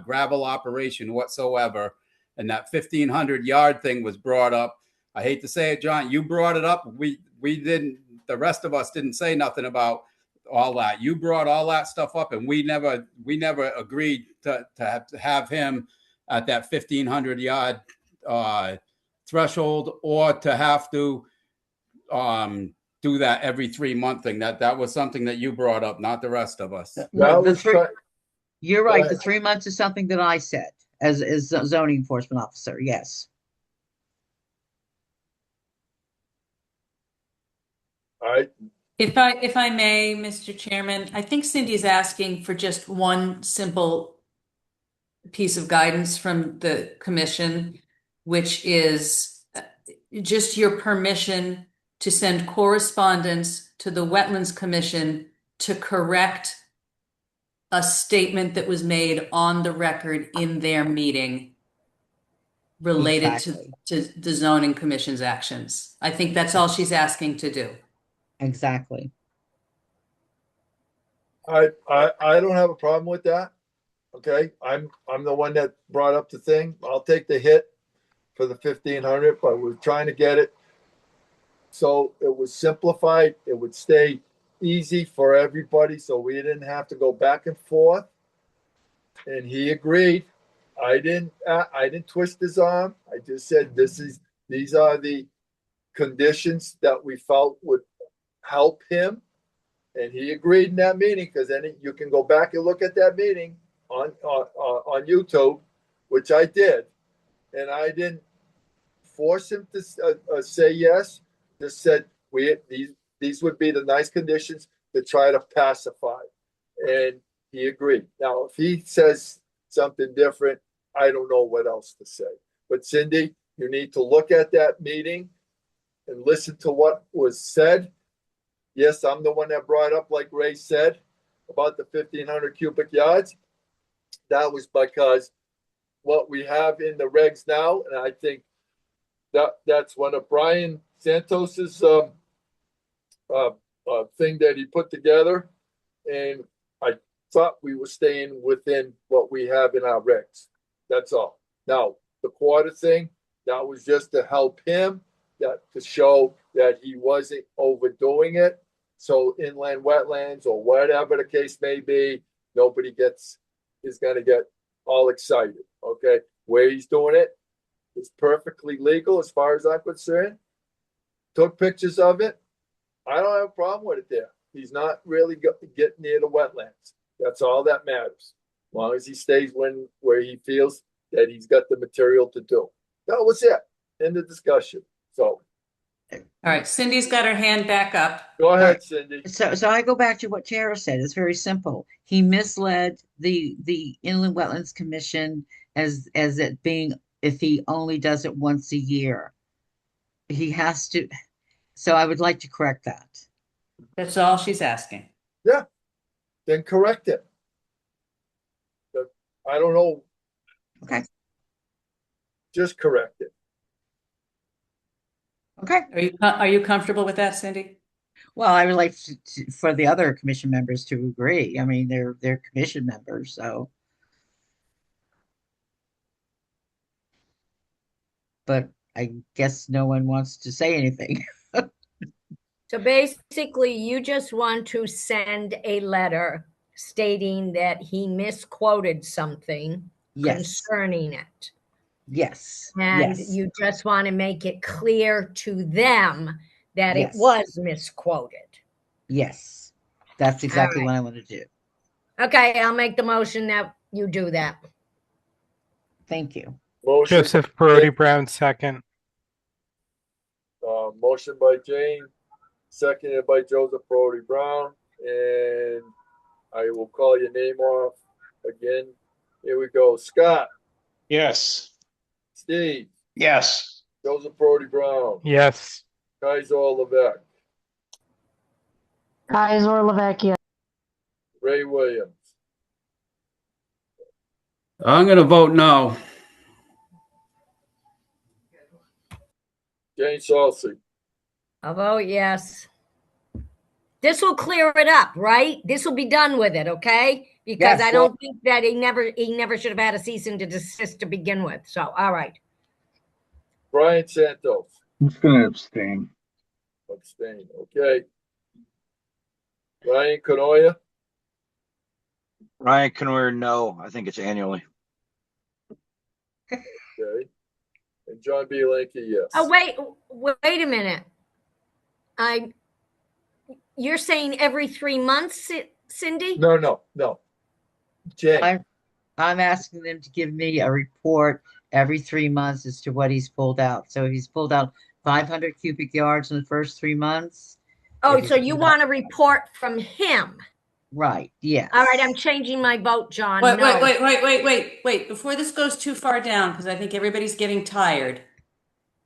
[SPEAKER 15] gravel operation whatsoever. And that 1,500 yard thing was brought up. I hate to say it, John, you brought it up. We didn't. The rest of us didn't say nothing about all that. You brought all that stuff up, and we never agreed to have him at that 1,500 yard threshold, or to have to do that every 3 month thing. That was something that you brought up, not the rest of us.
[SPEAKER 8] You're right. The 3 months is something that I said as zoning enforcement officer. Yes.
[SPEAKER 3] All right.
[SPEAKER 1] If I may, Mr. Chairman, I think Cindy's asking for just one simple piece of guidance from the commission, which is just your permission to send correspondence to the Wetlands Commission to correct a statement that was made on the record in their meeting related to the zoning commission's actions. I think that's all she's asking to do.
[SPEAKER 8] Exactly.
[SPEAKER 3] I don't have a problem with that. Okay, I'm the one that brought up the thing. I'll take the hit for the 1,500, but we're trying to get it so it was simplified. It would stay easy for everybody, so we didn't have to go back and forth. And he agreed. I didn't twist his arm. I just said these are the conditions that we felt would help him, and he agreed in that meeting. Because then you can go back and look at that meeting on YouTube, which I did, and I didn't force him to say yes. Just said these would be the nice conditions to try to pacify, and he agreed. Now, if he says something different, I don't know what else to say. But Cindy, you need to look at that meeting and listen to what was said. Yes, I'm the one that brought up, like Ray said, about the 1,500 cubic yards. That was because what we have in the regs now, and I think that's one of Brian Santos's thing that he put together, and I thought we were staying within what we have in our regs. That's all. Now, the quarter thing, that was just to help him, to show that he wasn't overdoing it. So inland wetlands or whatever the case may be, nobody is going to get all excited. Okay, where he's doing it is perfectly legal as far as I'm concerned. Took pictures of it. I don't have a problem with it there. He's not really getting near the wetlands. That's all that matters. As long as he stays where he feels that he's got the material to do. That was it. End of discussion. So.
[SPEAKER 1] All right, Cindy's got her hand back up.
[SPEAKER 3] Go ahead, Cindy.
[SPEAKER 8] So I go back to what Tara said. It's very simple. He misled the Inland Wetlands Commission as it being if he only does it once a year. He has to. So I would like to correct that.
[SPEAKER 1] That's all she's asking.
[SPEAKER 3] Yeah, then correct it. I don't know.
[SPEAKER 8] Okay.
[SPEAKER 3] Just correct it.
[SPEAKER 8] Okay.
[SPEAKER 1] Are you comfortable with that, Cindy?
[SPEAKER 8] Well, I would like for the other commission members to agree. I mean, they're commission members, so. But I guess no one wants to say anything.
[SPEAKER 2] So basically, you just want to send a letter stating that he misquoted something concerning it.
[SPEAKER 8] Yes.
[SPEAKER 2] And you just want to make it clear to them that it was misquoted.
[SPEAKER 8] Yes. That's exactly what I want to do.
[SPEAKER 2] Okay, I'll make the motion that you do that.
[SPEAKER 8] Thank you.
[SPEAKER 3] Motion
[SPEAKER 10] Joseph Brody Brown, second.
[SPEAKER 3] Motion by Jane, seconded by Joseph Brody Brown. And I will call your name off again. Here we go. Scott,
[SPEAKER 9] Yes.
[SPEAKER 3] Steve,
[SPEAKER 9] Yes.
[SPEAKER 3] Joseph Brody Brown,
[SPEAKER 10] Yes.
[SPEAKER 3] Kaiser Levesque,
[SPEAKER 18] Kaiser Levesque, yes.
[SPEAKER 3] Ray Williams.
[SPEAKER 15] I'm going to vote no.
[SPEAKER 3] Jane Salsey.
[SPEAKER 2] I'll vote yes. This will clear it up, right? This will be done with it, okay? Because
[SPEAKER 8] Yes.
[SPEAKER 2] I don't think that he never should have had a cease and desist to begin with. So, all right.
[SPEAKER 3] Brian Santos.
[SPEAKER 5] I'm just going to abstain.
[SPEAKER 3] Abstain. Okay. Ryan Canoia.
[SPEAKER 17] Ryan Canoyer, no. I think it's annually.
[SPEAKER 3] Okay. And John B. Lanky, yes.
[SPEAKER 2] Oh, wait a minute. You're saying every 3 months, Cindy?
[SPEAKER 3] No. Jane.
[SPEAKER 8] I'm asking them to give me a report every 3 months as to what he's pulled out. So he's pulled out 500 cubic yards in the first 3 months.
[SPEAKER 2] Oh, so you want a report from him?
[SPEAKER 8] Right. Yes.
[SPEAKER 2] All right, I'm changing my vote, John.
[SPEAKER 1] Wait,
[SPEAKER 2] No.
[SPEAKER 1] wait. Before this goes too far down, because I think everybody's getting tired.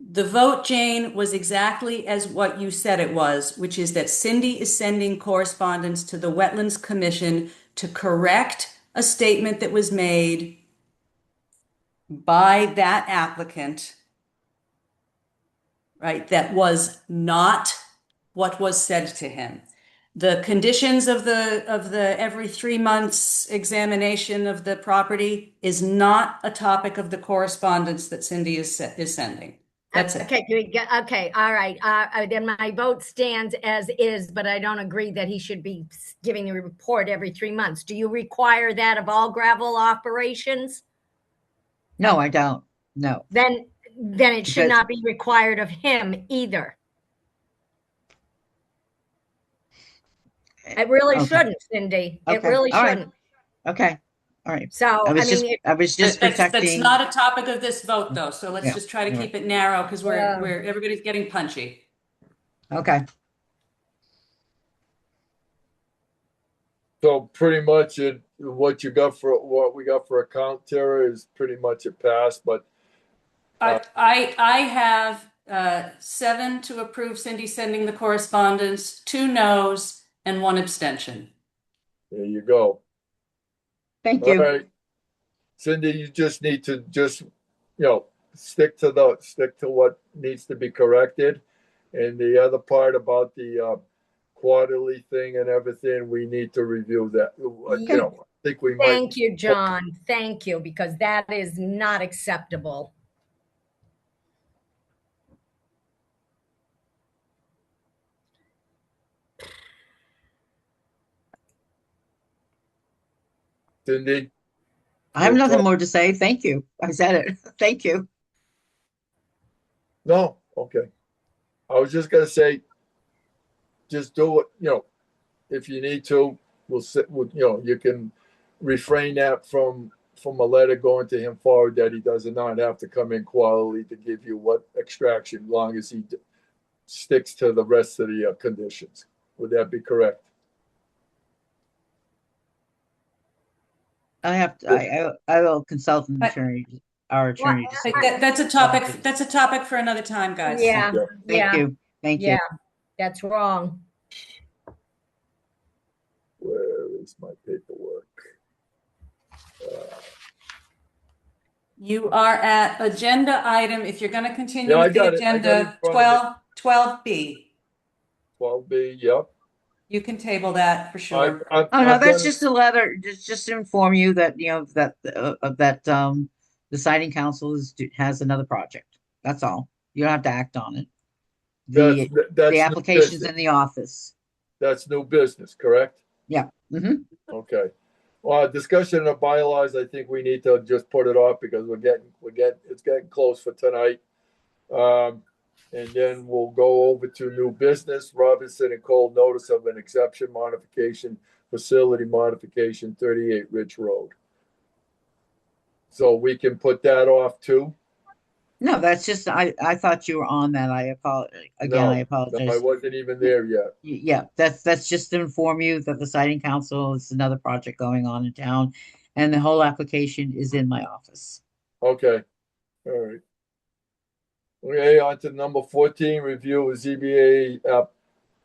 [SPEAKER 1] The vote, Jane, was exactly as what you said it was, which is that Cindy is sending correspondence to the Wetlands Commission to correct a statement that was made by that applicant, right? That was not what was said to him. The conditions of the every 3 months examination of the property is not a topic of the correspondence that Cindy is sending. That's it.
[SPEAKER 2] Okay, okay, all right. Then my vote stands as is, but I don't agree that he should be giving a report every 3 months. Do you require that of all gravel operations?
[SPEAKER 8] No, I don't. No.
[SPEAKER 2] Then it should not be required of him either. It really shouldn't, Cindy. It really shouldn't.
[SPEAKER 8] Okay. All right.
[SPEAKER 2] So
[SPEAKER 8] I was just protecting.
[SPEAKER 1] That's not a topic of this vote, though. So let's just try to keep it narrow because we're everybody's getting punchy.
[SPEAKER 8] Okay.
[SPEAKER 3] So pretty much what we got for account, Tara, is pretty much a pass. But
[SPEAKER 1] I have 7 to approve Cindy sending the correspondence, 2 noes, and 1 abstention.
[SPEAKER 3] There you go.
[SPEAKER 8] Thank you.
[SPEAKER 3] All right, Cindy, you just need to stick to what needs to be corrected, and the other part about the quarterly thing and everything, we need to review that. I think we might.
[SPEAKER 2] Thank you, John. Thank you, because that is not acceptable.
[SPEAKER 3] Cindy?
[SPEAKER 8] I have nothing more to say. Thank you. I said it. Thank you.
[SPEAKER 3] No, okay. I was just gonna say, just do it. If you need to, you can refrain that from a letter going to him forward that he does not have to come in quarterly to give you what extraction, as long as he sticks to the rest of the conditions. Would that be correct?
[SPEAKER 8] I will consult an attorney, our attorney.
[SPEAKER 1] That's a topic. That's a topic for another time, guys.
[SPEAKER 2] Yeah.
[SPEAKER 8] Thank you. Thank you.
[SPEAKER 2] Yeah, that's wrong.
[SPEAKER 3] Where is my paperwork?
[SPEAKER 1] You are at agenda item. If you're going to continue
[SPEAKER 3] Yeah,
[SPEAKER 1] with the agenda, 12B.
[SPEAKER 3] 12B, yep.
[SPEAKER 1] You can table that for sure.
[SPEAKER 8] Oh no, that's just a letter, just to inform you that the siting council has another project. That's all. You don't have to act on it. The application's in the office.
[SPEAKER 3] That's new business, correct?
[SPEAKER 8] Yeah. Mm-hmm.
[SPEAKER 3] Okay. Well, discussion of bylaws, I think we need to just put it off because it's getting close for tonight. And then we'll go over to new business. Robinson and Cole notice of an exception modification, facility modification, 38 Ridge Road. So we can put that off too.
[SPEAKER 8] No, that's just, I thought you were on that. I apologize. Again, I
[SPEAKER 3] No,
[SPEAKER 8] apologize.
[SPEAKER 3] I wasn't even there yet.
[SPEAKER 8] Yeah, that's just to inform you that the siting council is another project going on in town, and the whole application is in my office.
[SPEAKER 3] Okay, all right. Okay, on to number 14, review of ZBA app.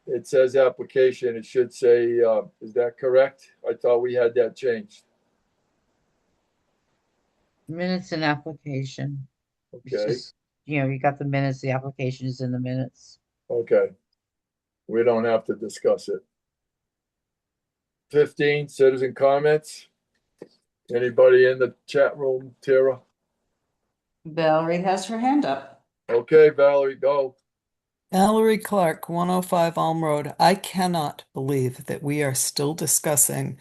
[SPEAKER 3] It says application, it should say, is that correct? I thought we had that changed.
[SPEAKER 8] Minutes and application. It's
[SPEAKER 3] Okay,
[SPEAKER 8] just, you got the minutes, the application is in the minutes.
[SPEAKER 3] okay. We don't have to discuss it. 15, citizen comments. Anybody in the chat room, Tara?
[SPEAKER 16] Valerie has her hand up.
[SPEAKER 3] Okay, Valerie, go.
[SPEAKER 16] Valerie Clark, 105 Elm Road. I cannot believe that we are still discussing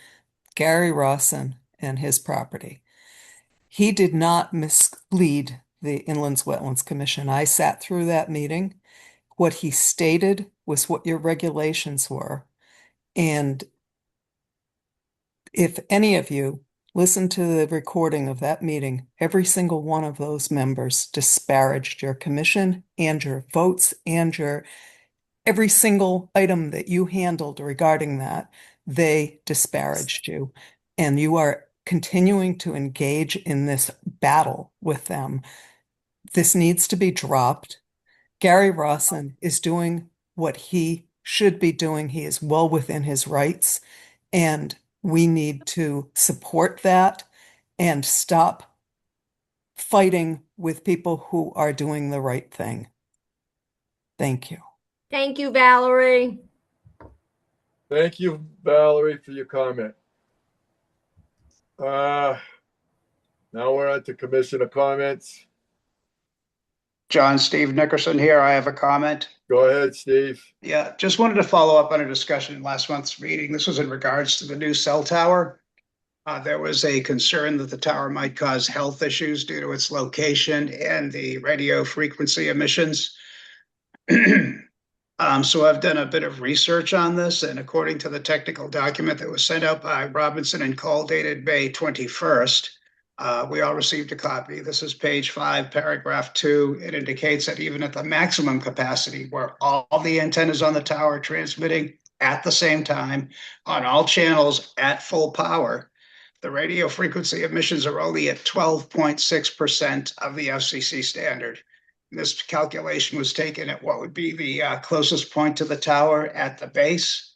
[SPEAKER 16] Gary Rawson and his property. He did not mislead the Inlands Wetlands Commission. I sat through that meeting. What he stated was what your regulations were. And if any of you listen to the recording of that meeting, every single one of those members disparaged your commission and your votes and your every single item that you handled regarding that. They disparaged you, and you are continuing to engage in this battle with them. This needs to be dropped. Gary Rawson is doing what he should be doing. He is well within his rights, and we need to support that and stop fighting with people who are doing the right thing. Thank you.
[SPEAKER 2] Thank you, Valerie.
[SPEAKER 3] Thank you, Valerie, for your comment. Now we're on to commissioner comments.
[SPEAKER 12] John, Steve Nickerson here. I have a comment.
[SPEAKER 3] Go ahead, Steve.
[SPEAKER 12] Yeah, just wanted to follow up on a discussion in last month's meeting. This was in regards to the new cell tower. There was a concern that the tower might cause health issues due to its location and the radio frequency emissions. So I've done a bit of research on this, and according to the technical document that was sent out by Robinson and Cole dated May 21st, we all received a copy. This is page 5, paragraph 2. It indicates that even at the maximum capacity, where all the antennas on the tower transmitting at the same time on all channels at full power, the radio frequency emissions are only at 12.6% of the FCC standard. This calculation was taken at what would be the closest point to the tower at the base.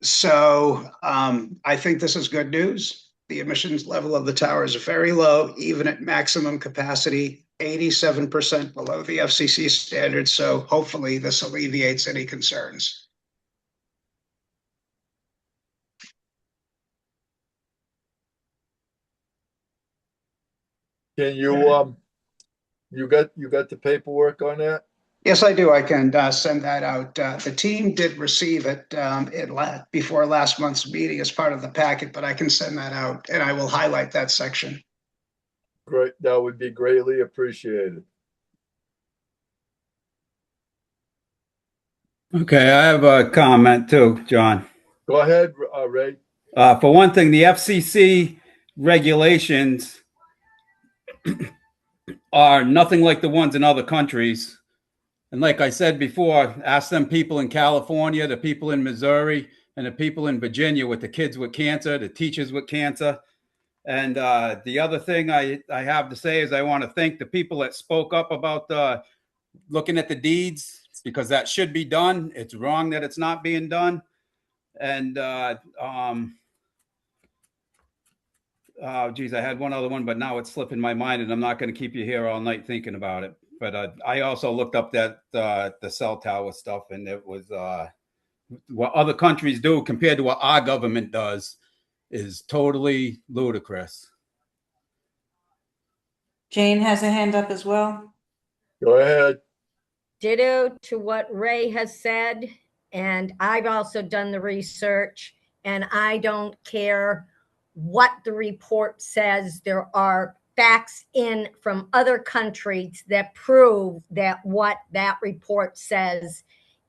[SPEAKER 12] So I think this is good news. The emissions level of the tower is very low, even at maximum capacity, 87% below the FCC standard. So hopefully this alleviates any concerns.
[SPEAKER 3] Can you, you got the paperwork on that?
[SPEAKER 12] Yes, I do. I can send that out. The team did receive it before last month's meeting as part of the packet, but I can send that out and I will highlight that section.
[SPEAKER 3] Great, that would be greatly appreciated.
[SPEAKER 15] Okay, I have a comment too, John.
[SPEAKER 3] Go ahead, Ray.
[SPEAKER 15] For one thing, the FCC regulations are nothing like the ones in other countries. And like I said before, ask them people in California, the people in Missouri, and the people in Virginia with the kids with cancer, the teachers with cancer. And the other thing I have to say is I want to thank the people that spoke up about looking at the deeds, because that should be done. It's wrong that it's not being done. And geez, I had one other one, but now it's slipping my mind, and I'm not going to keep you here all night thinking about it. But I also looked up that the cell tower stuff, and it was what other countries do compared to what our government does is totally ludicrous.
[SPEAKER 16] Jane has a hand up as well.
[SPEAKER 3] Go ahead.
[SPEAKER 2] Ditto to what Ray has said. And I've also done the research, and I don't care what the report says. There are facts in from other countries that prove that what that report says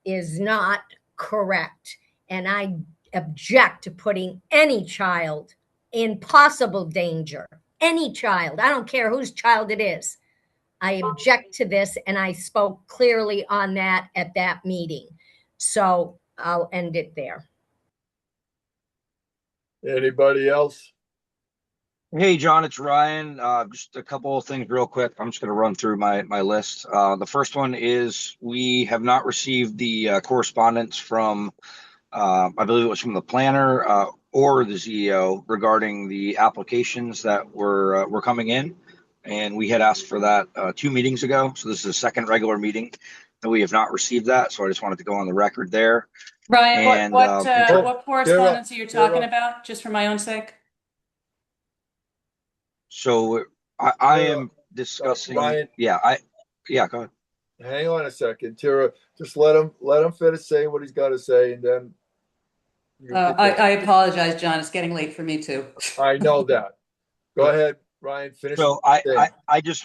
[SPEAKER 2] is not correct. And I object to putting any child in possible danger. Any child, I don't care whose child it is, I object to this, and I spoke clearly on that at that meeting. So I'll end it there.
[SPEAKER 3] Anybody else?
[SPEAKER 17] Hey, John, it's Ryan. Just a couple of things real quick. I'm just going to run through my list. The first one is we have not received the correspondence from, I believe it was from the planner or the CEO regarding the applications that were coming in. And we had asked for that 2 meetings ago. So this is the second regular meeting that we have not received that. So I just wanted to go on the record there.
[SPEAKER 1] Ryan,
[SPEAKER 17] And
[SPEAKER 1] what correspondence are you talking
[SPEAKER 3] Kara.
[SPEAKER 1] about, just for my own sake?
[SPEAKER 17] so I am discussing.
[SPEAKER 3] Ryan.
[SPEAKER 17] Yeah, go ahead.
[SPEAKER 3] Hang on a second, Tara. Just let him finish saying what he's got to say, and then.
[SPEAKER 1] I apologize, John. It's getting late for me too.
[SPEAKER 3] I know that. Go ahead, Ryan. Finish.
[SPEAKER 17] So I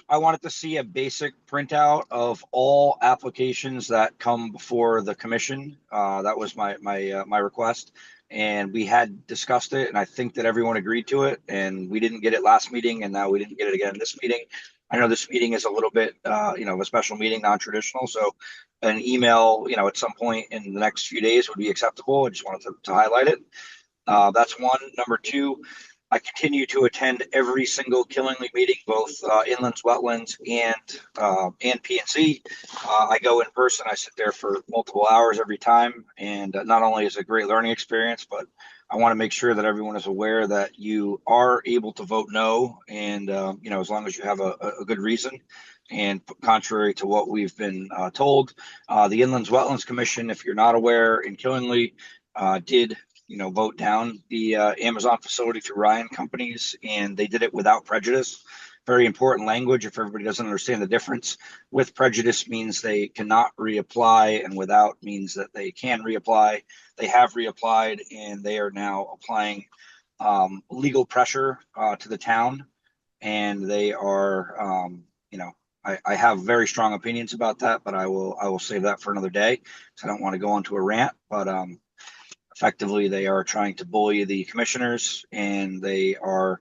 [SPEAKER 17] wanted to see a basic printout of all applications that come before the commission. That was my request, and we had discussed it, and I think that everyone agreed to it. And we didn't get it last meeting, and now we didn't get it again this meeting. I know this meeting is a little bit, a special meeting, non-traditional. So an email, at some point in the next few days would be acceptable. I just wanted to highlight it. That's one. Number two, I continue to attend every single Killingly meeting, both inlands, wetlands, and PNC. I go in person. I sit there for multiple hours every time, and not only is it a great learning experience, but I want to make sure that everyone is aware that you are able to vote no, and as long as you have a good reason. And contrary to what we've been told, the Inlands Wetlands Commission, if you're not aware, in Killingly, did vote down the Amazon facility through Ryan Companies, and they did it without prejudice. Very important language. If everybody doesn't understand the difference, with prejudice means they cannot reapply, and without means that they can reapply. They have reapplied, and they are now applying legal pressure to the town, and they are, I have very strong opinions about that, but I will save that for another day because I don't want to go onto a rant. But effectively, they are trying to bully the commissioners, and they are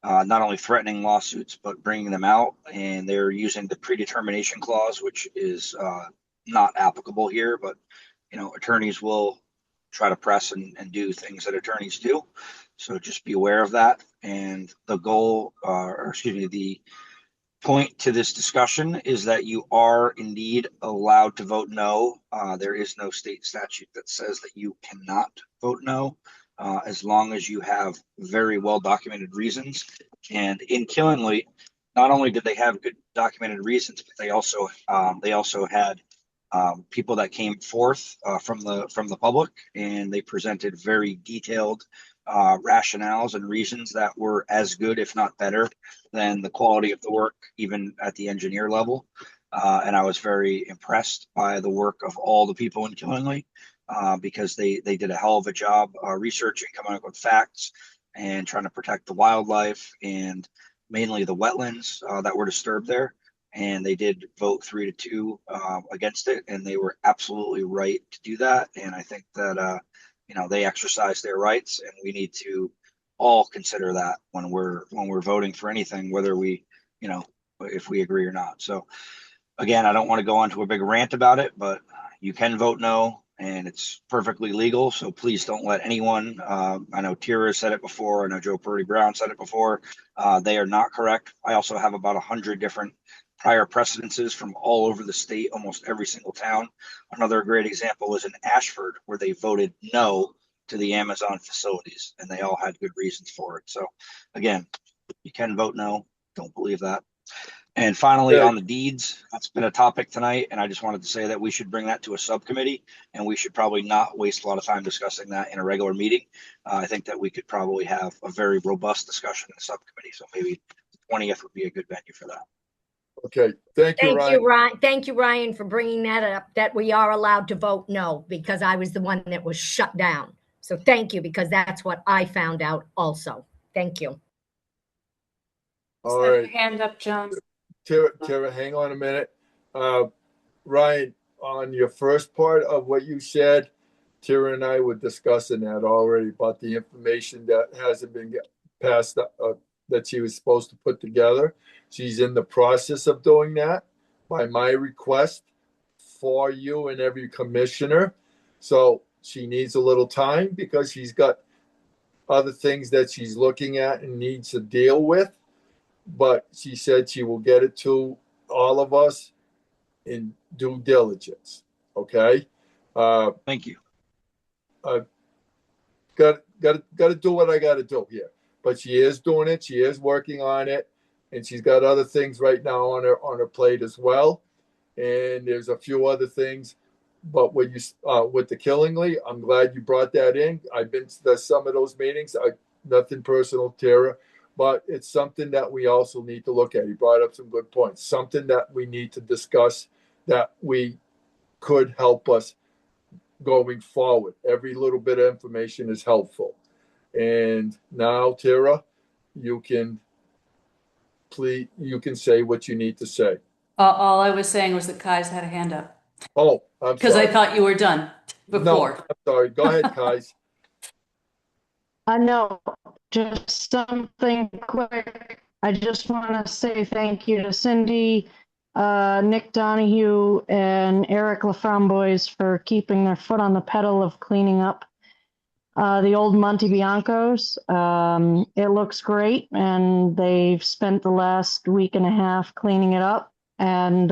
[SPEAKER 17] not only threatening lawsuits, but bringing them out. And they're using the predetermination clause, which is not applicable here. But, attorneys will try to press and do things that attorneys do. So just be aware of that. And the goal, the point to this discussion is that you are indeed allowed to vote no. There is no state statute that says that you cannot vote no, as long as you have very well documented reasons. And in Killingly, not only did they have good documented reasons, but they also had people that came forth from the public, and they presented very detailed rationales and reasons that were as good, if not better, than the quality of the work, even at the engineer level. And I was very impressed by the work of all the people in Killingly because they did a hell of a job researching, coming up with facts, and trying to protect the wildlife and mainly the wetlands that were disturbed there. And they did vote 3-2 against it, and they were absolutely right to do that. And I think that they exercise their rights, and we need to all consider that when we're voting for anything, whether we, if we agree or not. So again, I don't want to go on to a big rant about it, but you can vote no, and it's perfectly legal. So please don't let anyone, I know Tira said it before, I know Joe Purdy Brown said it before, they are not correct. I also have about 100 different prior precedences from all over the state, almost every single town. Another great example is in Ashford, where they voted no to the Amazon facilities, and they all had good reasons for it. So again, you can vote no. Don't believe that. And finally, on the deeds, that's been a topic tonight, and I just wanted to say that we should bring that to a subcommittee, and we should probably not waste a lot of time discussing that in a regular meeting. I think that we could probably have a very robust discussion in the subcommittee, so maybe the 20th would be a good venue for that.
[SPEAKER 3] Okay, thank you, Ryan.
[SPEAKER 2] Thank you, Ryan, for bringing that up, that we are allowed to vote no, because I was the one that was shut down. So thank you, because that's what I found out also. Thank you.
[SPEAKER 3] All right.
[SPEAKER 1] Hand up, John.
[SPEAKER 3] Tara, hang on a minute. Ryan, on your first part of what you said, Tara and I were discussing that already about the information that hasn't been passed, that she was supposed to put together. She's in the process of doing that by my request for you and every commissioner. So she needs a little time because she's got other things that she's looking at and needs to deal with. But she said she will get it to all of us in due diligence. Okay.
[SPEAKER 17] Thank you.
[SPEAKER 3] Got to do what I got to do here. But she is doing it. She is working on it, and she's got other things right now on her plate as well. And there's a few other things. But when you with the Killingly, I'm glad you brought that in. I've been to some of those meetings. Nothing personal, Tara, but it's something that we also need to look at. He brought up some good points. Something that we need to discuss that we could help us going forward. Every little bit of information is helpful. And now, Tara, you can say what you need to say.
[SPEAKER 1] All I was saying was that Kai's had a hand up.
[SPEAKER 3] Oh, I'm sorry.
[SPEAKER 1] Because I thought you were done before.
[SPEAKER 3] No, I'm sorry. Go ahead, Kai's.
[SPEAKER 18] No, just something quick. I just want to say thank you to Cindy, Nick Donahue, and Eric LaFramboise for keeping their foot on the pedal of cleaning up the old Monte Biancos. It looks great, and they've spent the last week and a half cleaning it up. And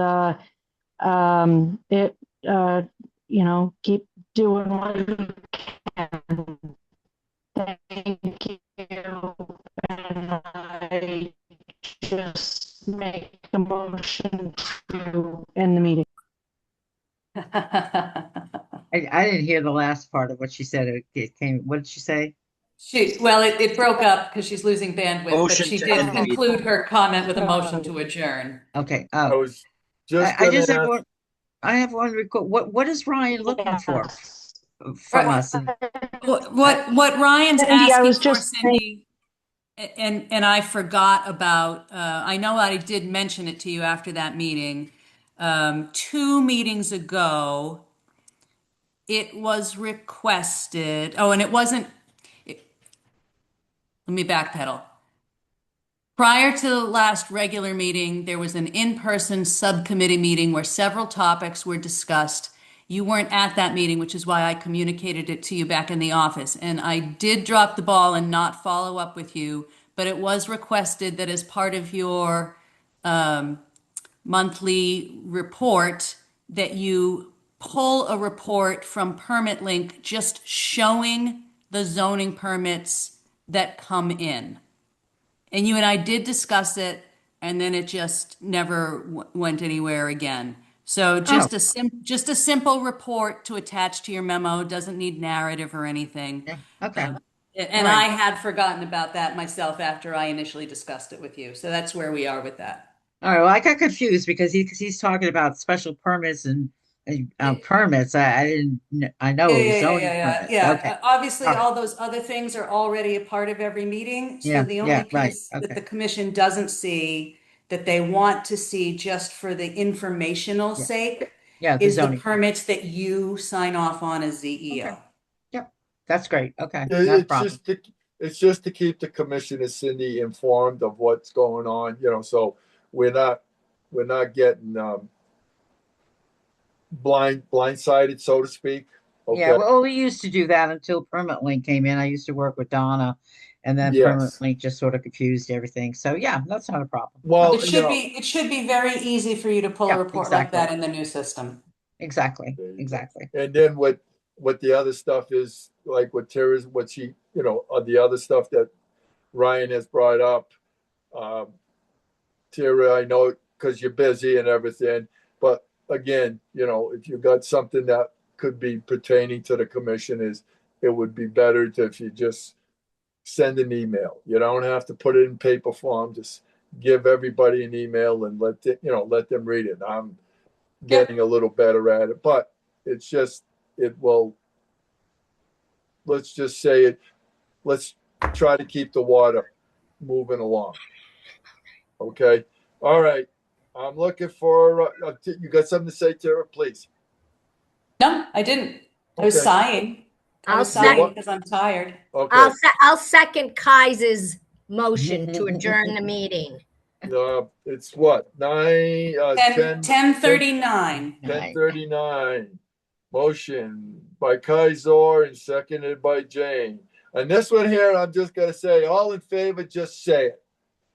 [SPEAKER 18] keep doing what you can. Thank you. And I just make a motion to end the meeting.
[SPEAKER 8] I didn't hear the last part of what she said. It came. What did she say?
[SPEAKER 1] It broke up because she's losing bandwidth,
[SPEAKER 17] Motion
[SPEAKER 1] but she
[SPEAKER 17] to
[SPEAKER 1] did
[SPEAKER 17] end the meeting.
[SPEAKER 1] conclude her comment with a motion to adjourn.
[SPEAKER 8] Okay.
[SPEAKER 3] I was just
[SPEAKER 8] I just have one. I have one request. What is Ryan looking for from us?
[SPEAKER 1] What Ryan's
[SPEAKER 18] Cindy, I was
[SPEAKER 1] asking for,
[SPEAKER 18] just
[SPEAKER 1] Cindy, and I forgot about. I know I did mention it to you after that meeting. 2 meetings ago, it was requested. Oh, and it wasn't. Let me backpedal. Prior to the last regular meeting, there was an in-person subcommittee meeting where several topics were discussed. You weren't at that meeting, which is why I communicated it to you back in the office. And I did drop the ball and not follow up with you, but it was requested that as part of your monthly report, that you pull a report from Permit Link just showing the zoning permits that come in. And you and I did discuss it, and then it just never went anywhere again. So just a simple report to attach to your memo. Doesn't need narrative or anything.
[SPEAKER 8] Yeah. Okay.
[SPEAKER 1] And I had forgotten about that myself after I initially discussed it with you. So that's where we are with that.
[SPEAKER 8] All right. Well, I got confused because he's talking about special permits and permits. I didn't. I know zoning permits. Okay.
[SPEAKER 1] Obviously, all those other things are already a part of every meeting. So the only piece that the commission doesn't see that they want to see just for the informational sake is the permits that you sign off on as CEO.
[SPEAKER 8] Okay. Yep. That's great. Okay.
[SPEAKER 3] It's just to keep the commissioner, Cindy, informed of what's going on. So we're not getting blindsided, so to speak. Okay.
[SPEAKER 8] Yeah, well, we used to do that until Permit Link came in. I used to work with Donna, and then Permit Link just sort of confused everything. So yeah, that's not a problem.
[SPEAKER 1] Well, it should be very easy for you to pull a report like that in the new system.
[SPEAKER 8] Exactly.
[SPEAKER 3] And then what the other stuff is, like what Tara's, what she, the other stuff that Ryan has brought up. Tara, I know because you're busy and everything, but again, if you got something that could be pertaining to the commission, it would be better if you just send an email. You don't have to put it in paper form. Just give everybody an email and let them read it. I'm getting a little better at it, but let's just say it. Let's try to keep the water moving along. Okay. All right. I'm looking for, you got something to say, Tara, please?
[SPEAKER 1] No, I didn't. I was sighing. I was sighing because I'm tired.
[SPEAKER 2] Okay. I'll second Kai's motion to adjourn the meeting?
[SPEAKER 3] It's what,
[SPEAKER 1] 10:39.
[SPEAKER 3] 10:39. Motion by Kaiser and seconded by Jane. And this one here, I'm just gonna say, all in favor, just say it.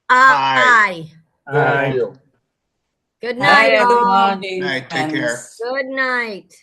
[SPEAKER 2] Aye.
[SPEAKER 3] Thank you.
[SPEAKER 2] Good
[SPEAKER 1] Night,
[SPEAKER 2] night, all.
[SPEAKER 1] everyone.
[SPEAKER 12] Night, take care.
[SPEAKER 2] Good night.